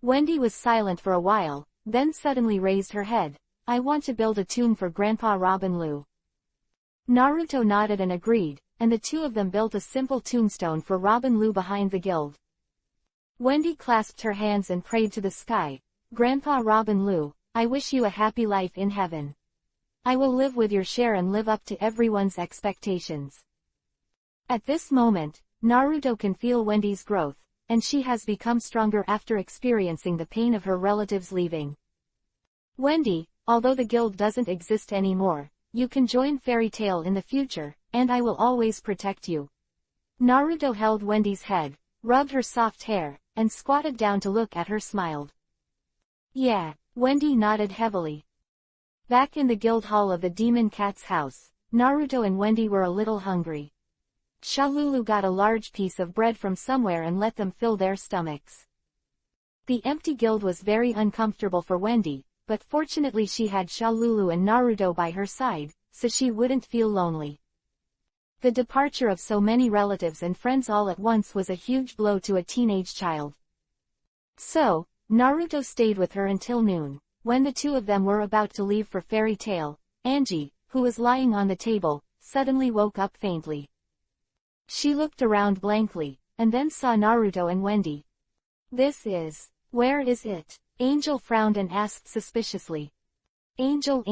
Wendy was silent for a while, then suddenly raised her head. I want to build a tomb for Grandpa Robin Lou. Naruto nodded and agreed, and the two of them built a simple tombstone for Robin Lou behind the guild. Wendy clasped her hands and prayed to the sky. Grandpa Robin Lou, I wish you a happy life in heaven. I will live with your share and live up to everyone's expectations. At this moment, Naruto can feel Wendy's growth, and she has become stronger after experiencing the pain of her relatives leaving. Wendy, although the guild doesn't exist anymore, you can join Fairy Tail in the future, and I will always protect you. Naruto held Wendy's head, rubbed her soft hair, and squatted down to look at her smiled. Yeah, Wendy nodded heavily. Back in the guild hall of the Demon Cat's house, Naruto and Wendy were a little hungry. Shalulu got a large piece of bread from somewhere and let them fill their stomachs. The empty guild was very uncomfortable for Wendy, but fortunately she had Shalulu and Naruto by her side, so she wouldn't feel lonely. The departure of so many relatives and friends all at once was a huge blow to a teenage child. So, Naruto stayed with her until noon. When the two of them were about to leave for Fairy Tail, Angie, who was lying on the table, suddenly woke up faintly. She looked around blankly, and then saw Naruto and Wendy. Where is it? Angel frowned and asked suspiciously. Angel,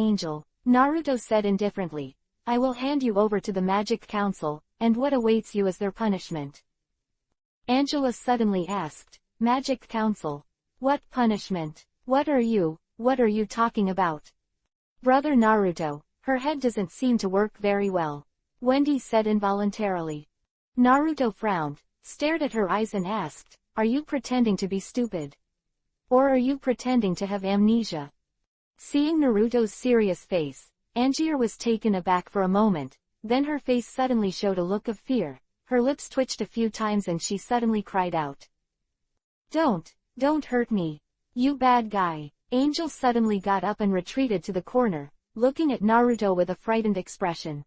Naruto said indifferently. I will hand you over to the Magic Council, and what awaits you is their punishment. Angela suddenly asked, Magic Council? What punishment? What are you talking about? Brother Naruto, her head doesn't seem to work very well, Wendy said involuntarily. Naruto frowned, stared at her eyes and asked, are you pretending to be stupid? Or are you pretending to have amnesia? Seeing Naruto's serious face, Angier was taken aback for a moment, then her face suddenly showed a look of fear, her lips twitched a few times and she suddenly cried out. Don't hurt me. You bad guy. Angel suddenly got up and retreated to the corner, looking at Naruto with a frightened expression.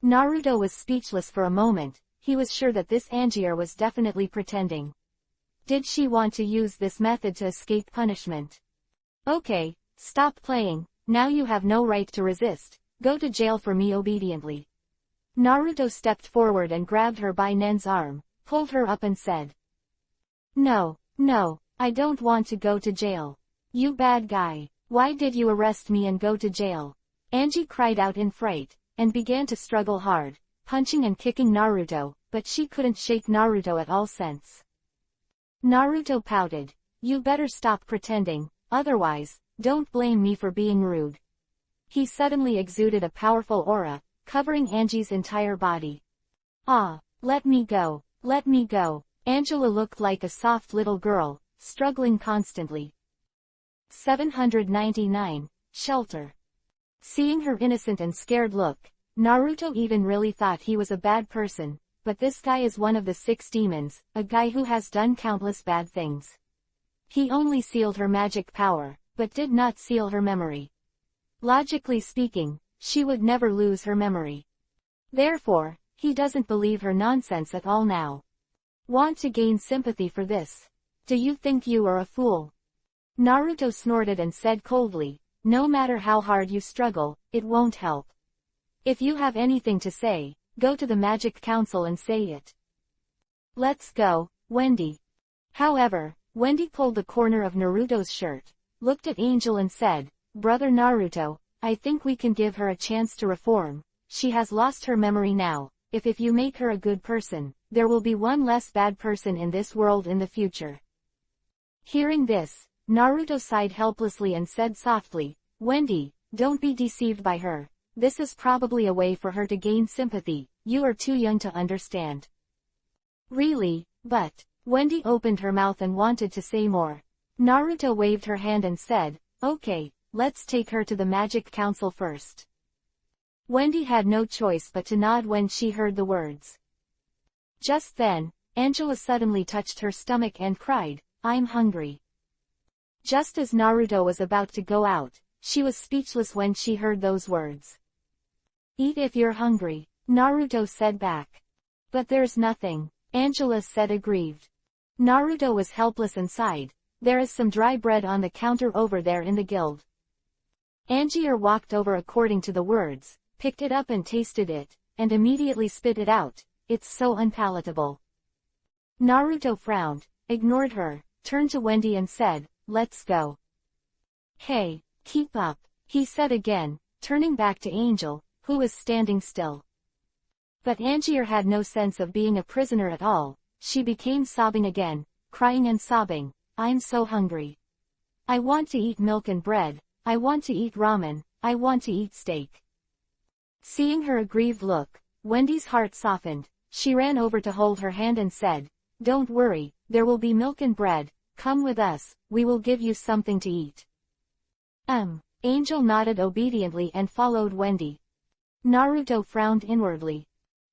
Naruto was speechless for a moment. He was sure that this Angier was definitely pretending. Did she want to use this method to escape punishment? Okay, stop playing, now you have no right to resist, go to jail for me obediently. Naruto stepped forward and grabbed her by Nen's arm, pulled her up and said. No, I don't want to go to jail. You bad guy, why did you arrest me and go to jail? Angie cried out in fright, and began to struggle hard, punching and kicking Naruto, but she couldn't shake Naruto at all since. Naruto pouted. You better stop pretending, otherwise, don't blame me for being rude. He suddenly exuded a powerful aura, covering Angie's entire body. Ah, let me go, let me go. Angela looked like a soft little girl, struggling constantly. 799, Shelter. Seeing her innocent and scared look, Naruto even really thought he was a bad person, but this guy is one of the 6 demons, a guy who has done countless bad things. He only sealed her magic power, but did not seal her memory. Logically speaking, she would never lose her memory. Therefore, he doesn't believe her nonsense at all now. Want to gain sympathy for this? Do you think you are a fool? Naruto snorted and said coldly, no matter how hard you struggle, it won't help. If you have anything to say, go to the Magic Council and say it. Let's go, Wendy. However, Wendy pulled the corner of Naruto's shirt, looked at Angel and said, Brother Naruto, I think we can give her a chance to reform. She has lost her memory now. If you make her a good person, there will be one less bad person in this world in the future. Hearing this, Naruto sighed helplessly and said softly, Wendy, don't be deceived by her. This is probably a way for her to gain sympathy. You are too young to understand. Really, but... Wendy opened her mouth and wanted to say more. Naruto waved her hand and said, okay, let's take her to the Magic Council first. Wendy had no choice but to nod when she heard the words. Just then, Angela suddenly touched her stomach and cried, I'm hungry. Just as Naruto was about to go out, she was speechless when she heard those words. Eat if you're hungry, Naruto said back. But there's nothing, Angela said aggrieved. Naruto was helpless and sighed, there is some dry bread on the counter over there in the guild. Angier walked over according to the words, picked it up and tasted it, and immediately spit it out. It's so unpalatable. Naruto frowned, ignored her, turned to Wendy and said, let's go. Hey, keep up, he said again, turning back to Angel, who was standing still. But Angier had no sense of being a prisoner at all. She became sobbing again, crying and sobbing, I'm so hungry. I want to eat milk and bread, I want to eat ramen, I want to eat steak. Seeing her aggrieved look, Wendy's heart softened. She ran over to hold her hand and said, don't worry, there will be milk and bread, come with us, we will give you something to eat. Angel nodded obediently and followed Wendy. Naruto frowned inwardly.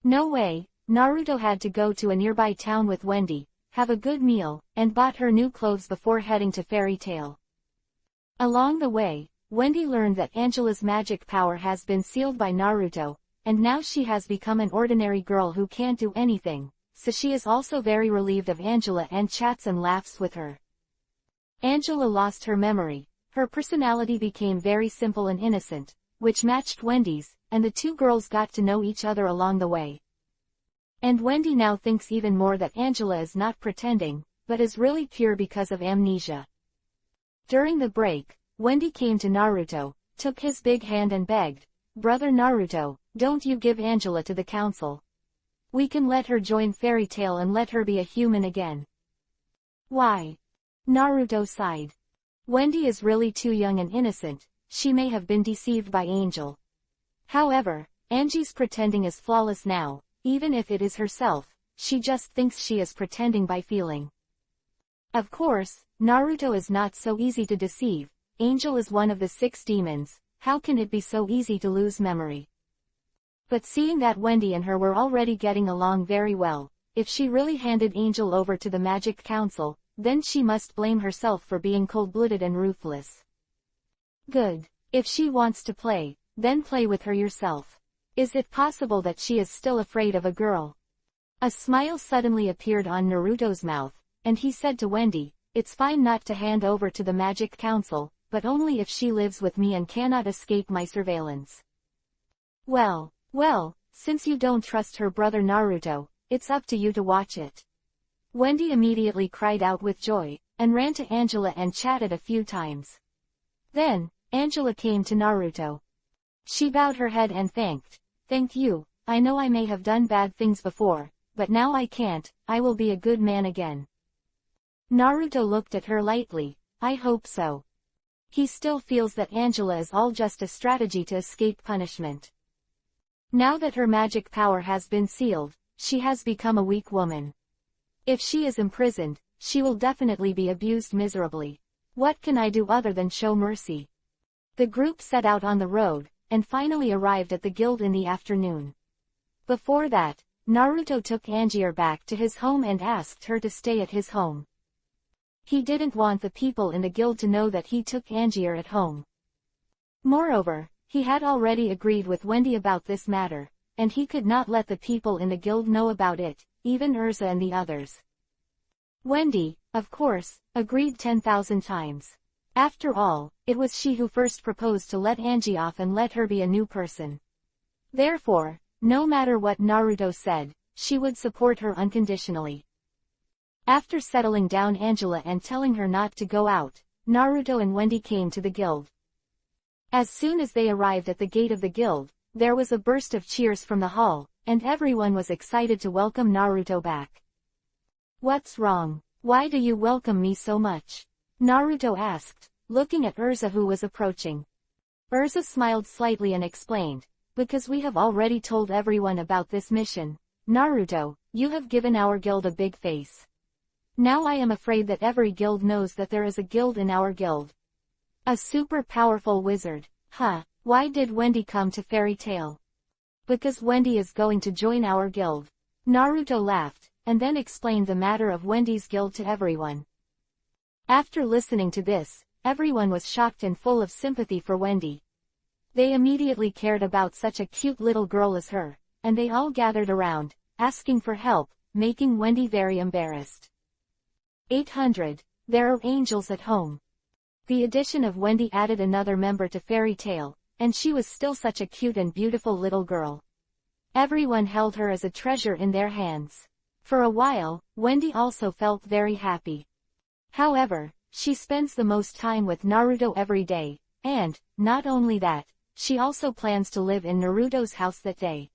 No way, Naruto had to go to a nearby town with Wendy, have a good meal, and bought her new clothes before heading to Fairy Tale. Along the way, Wendy learned that Angela's magic power has been sealed by Naruto, and now she has become an ordinary girl who can't do anything, so she is also very relieved of Angela and chats and laughs with her. Angela lost her memory, her personality became very simple and innocent, which matched Wendy's, and the two girls got to know each other along the way. And Wendy now thinks even more that Angela is not pretending, but is really pure because of amnesia. During the break, Wendy came to Naruto, took his big hand and begged, Brother Naruto, don't you give Angela to the council. We can let her join Fairy Tale and let her be a human again. Why? Naruto sighed. Wendy is really too young and innocent, she may have been deceived by Angel. However, Angie's pretending is flawless now, even if it is herself, she just thinks she is pretending by feeling. Of course, Naruto is not so easy to deceive, Angel is one of the 6 demons, how can it be so easy to lose memory? But seeing that Wendy and her were already getting along very well, if she really handed Angel over to the Magic Council, then she must blame herself for being cold-blooded and ruthless. Good. If she wants to play, then play with her yourself. Is it possible that she is still afraid of a girl? A smile suddenly appeared on Naruto's mouth, and he said to Wendy, it's fine not to hand over to the Magic Council, but only if she lives with me and cannot escape my surveillance. Well, since you don't trust her brother Naruto, it's up to you to watch it. Wendy immediately cried out with joy, and ran to Angela and chatted a few times. Then, Angela came to Naruto. She bowed her head and thank you, I know I may have done bad things before, but now I can't, I will be a good man again. Naruto looked at her lightly, I hope so. He still feels that Angela is all just a strategy to escape punishment. Now that her magic power has been sealed, she has become a weak woman. If she is imprisoned, she will definitely be abused miserably. What can I do other than show mercy? The group set out on the road, and finally arrived at the guild in the afternoon. Before that, Naruto took Angier back to his home and asked her to stay at his home. He didn't want the people in the guild to know that he took Angier at home. Moreover, he had already agreed with Wendy about this matter, and he could not let the people in the guild know about it, even Urza and the others. Wendy, of course, agreed 10,000 times. After all, it was she who first proposed to let Angie off and let her be a new person. Therefore, no matter what Naruto said, she would support her unconditionally. After settling down Angela and telling her not to go out, Naruto and Wendy came to the guild. As soon as they arrived at the gate of the guild, there was a burst of cheers from the hall, and everyone was excited to welcome Naruto back. "What's wrong? Why do you welcome me so much?" Naruto asked, looking at Urza who was approaching. Urza smiled slightly and explained, "Because we have already told everyone about this mission. Naruto, you have given our guild a big face. Now I am afraid that every guild knows that there is a guild in our guild. A super powerful wizard, huh? Why did Wendy come to Fairy Tail?" "Because Wendy is going to join our guild." Naruto laughed, and then explained the matter of Wendy's guild to everyone. After listening to this, everyone was shocked and full of sympathy for Wendy. They immediately cared about such a cute little girl as her, and they all gathered around, asking for help, making Wendy very embarrassed. 800. There are angels at home. The addition of Wendy added another member to Fairy Tail, and she was still such a cute and beautiful little girl. Everyone held her as a treasure in their hands. For a while, Wendy also felt very happy. However, she spends the most time with Naruto every day, and, not only that, she also plans to live in Naruto's house that day.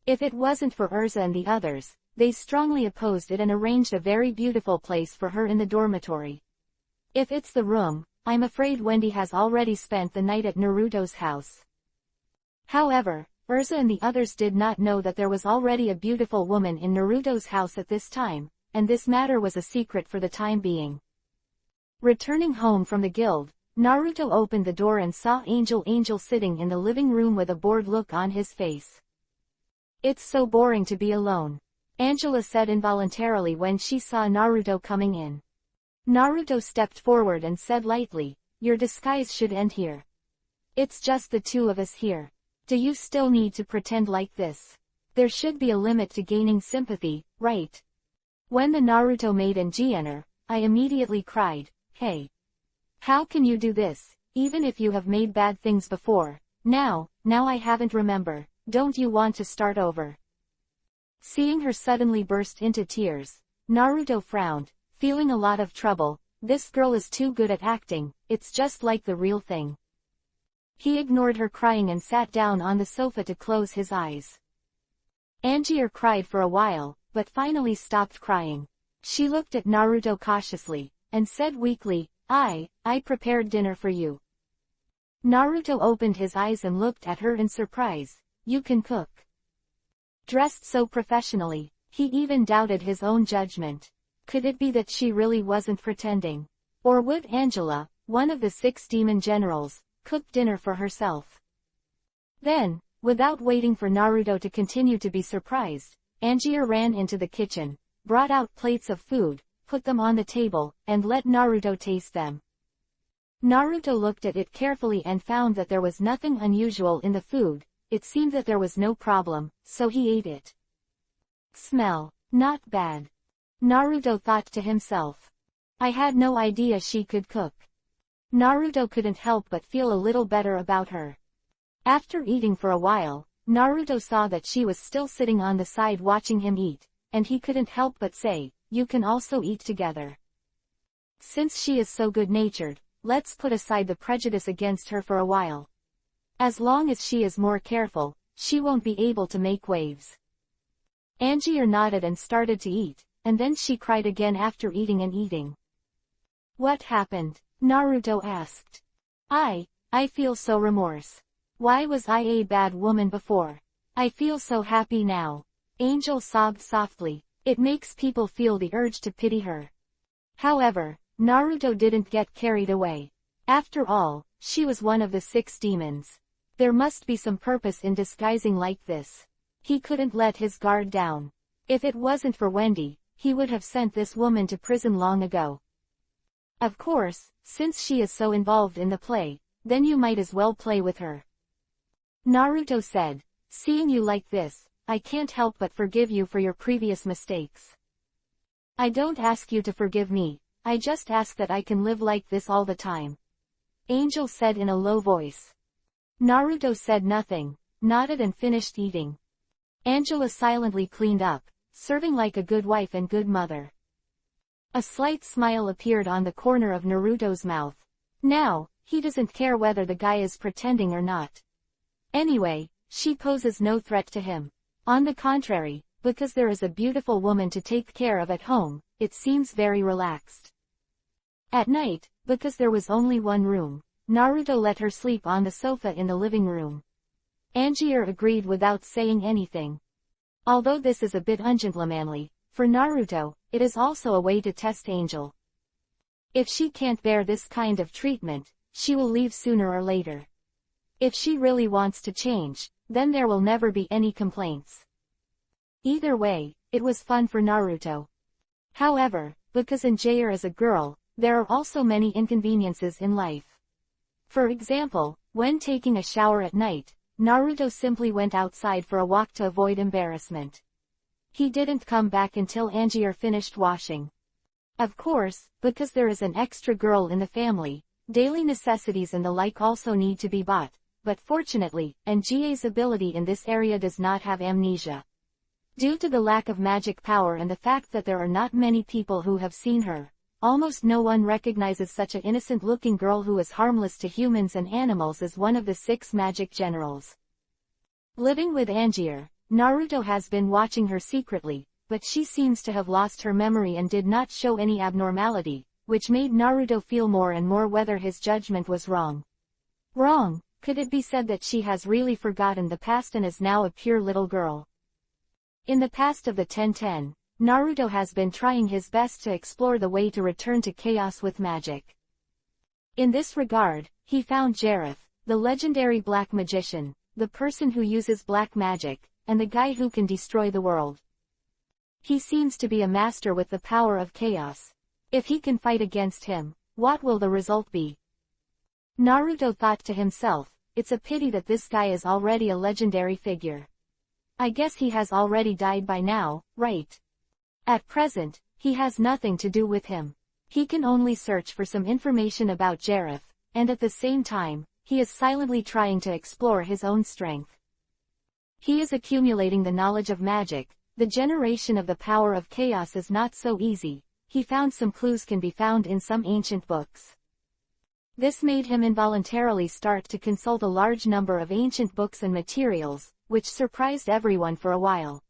If it wasn't for Urza and the others, they strongly opposed it and arranged a very beautiful place for her in the dormitory. If it's the room, I'm afraid Wendy has already spent the night at Naruto's house. However, Urza and the others did not know that there was already a beautiful woman in Naruto's house at this time, and this matter was a secret for the time being. Returning home from the guild, Naruto opened the door and saw Angel sitting in the living room with a bored look on his face. "It's so boring to be alone," Angela said involuntarily when she saw Naruto coming in. Naruto stepped forward and said lightly, "Your disguise should end here. It's just the two of us here. Do you still need to pretend like this? There should be a limit to gaining sympathy, right?" When the Naruto made Angie enter, I immediately cried, "Hey! How can you do this, even if you have made bad things before? Now I haven't remember, don't you want to start over?" Seeing her suddenly burst into tears, Naruto frowned, feeling a lot of trouble. This girl is too good at acting, it's just like the real thing. He ignored her crying and sat down on the sofa to close his eyes. Angier cried for a while, but finally stopped crying. She looked at Naruto cautiously, and said weakly, I prepared dinner for you." Naruto opened his eyes and looked at her in surprise. "You can cook?" Dressed so professionally, he even doubted his own judgment. Could it be that she really wasn't pretending? Or would Angela, one of the 6 demon generals, cook dinner for herself? Then, without waiting for Naruto to continue to be surprised, Angier ran into the kitchen, brought out plates of food, put them on the table, and let Naruto taste them. Naruto looked at it carefully and found that there was nothing unusual in the food. It seemed that there was no problem, so he ate it. Smell, not bad. Naruto thought to himself. I had no idea she could cook. Naruto couldn't help but feel a little better about her. After eating for a while, Naruto saw that she was still sitting on the side watching him eat, and he couldn't help but say, "You can also eat together." Since she is so good-natured, let's put aside the prejudice against her for a while. As long as she is more careful, she won't be able to make waves. Angier nodded and started to eat, and then she cried again after eating and eating. "What happened?" Naruto asked. I feel so remorse. Why was I a bad woman before? I feel so happy now. Angel sobbed softly. It makes people feel the urge to pity her. However, Naruto didn't get carried away. After all, she was one of the 6 demons. There must be some purpose in disguising like this. He couldn't let his guard down. If it wasn't for Wendy, he would have sent this woman to prison long ago. Of course, since she is so involved in the play, then you might as well play with her. Naruto said, seeing you like this, I can't help but forgive you for your previous mistakes. I don't ask you to forgive me, I just ask that I can live like this all the time. Angel said in a low voice. Naruto said nothing, nodded and finished eating. Angela silently cleaned up, serving like a good wife and good mother. A slight smile appeared on the corner of Naruto's mouth. Now, he doesn't care whether the guy is pretending or not. Anyway, she poses no threat to him. On the contrary, because there is a beautiful woman to take care of at home, it seems very relaxed. At night, because there was only one room, Naruto let her sleep on the sofa in the living room. Angier agreed without saying anything. Although this is a bit ungentlemanly, for Naruto, it is also a way to test Angel. If she can't bear this kind of treatment, she will leave sooner or later. If she really wants to change, then there will never be any complaints. Either way, it was fun for Naruto. However, because Angier is a girl, there are also many inconveniences in life. For example, when taking a shower at night, Naruto simply went outside for a walk to avoid embarrassment. He didn't come back until Angier finished washing. Of course, because there is an extra girl in the family, daily necessities and the like also need to be bought, but fortunately, Angier's ability in this area does not have amnesia. Due to the lack of magic power and the fact that there are not many people who have seen her, almost no one recognizes such an innocent-looking girl who is harmless to humans and animals as one of the 6 magic generals. Living with Angier, Naruto has been watching her secretly, but she seems to have lost her memory and did not show any abnormality, which made Naruto feel more and more whether his judgment was wrong. Wrong? Could it be said that she has really forgotten the past and is now a pure little girl? In the past of the 1010, Naruto has been trying his best to explore the way to return to chaos with magic. In this regard, he found Jareth, the legendary black magician, the person who uses black magic, and the guy who can destroy the world. He seems to be a master with the power of chaos. If he can fight against him, what will the result be? Naruto thought to himself, it's a pity that this guy is already a legendary figure. I guess he has already died by now, right? At present, he has nothing to do with him. He can only search for some information about Jareth, and at the same time, he is silently trying to explore his own strength. He is accumulating the knowledge of magic. The generation of the power of chaos is not so easy. He found some clues can be found in some ancient books. This made him involuntarily start to consult a large number of ancient books and materials, which surprised everyone for a while.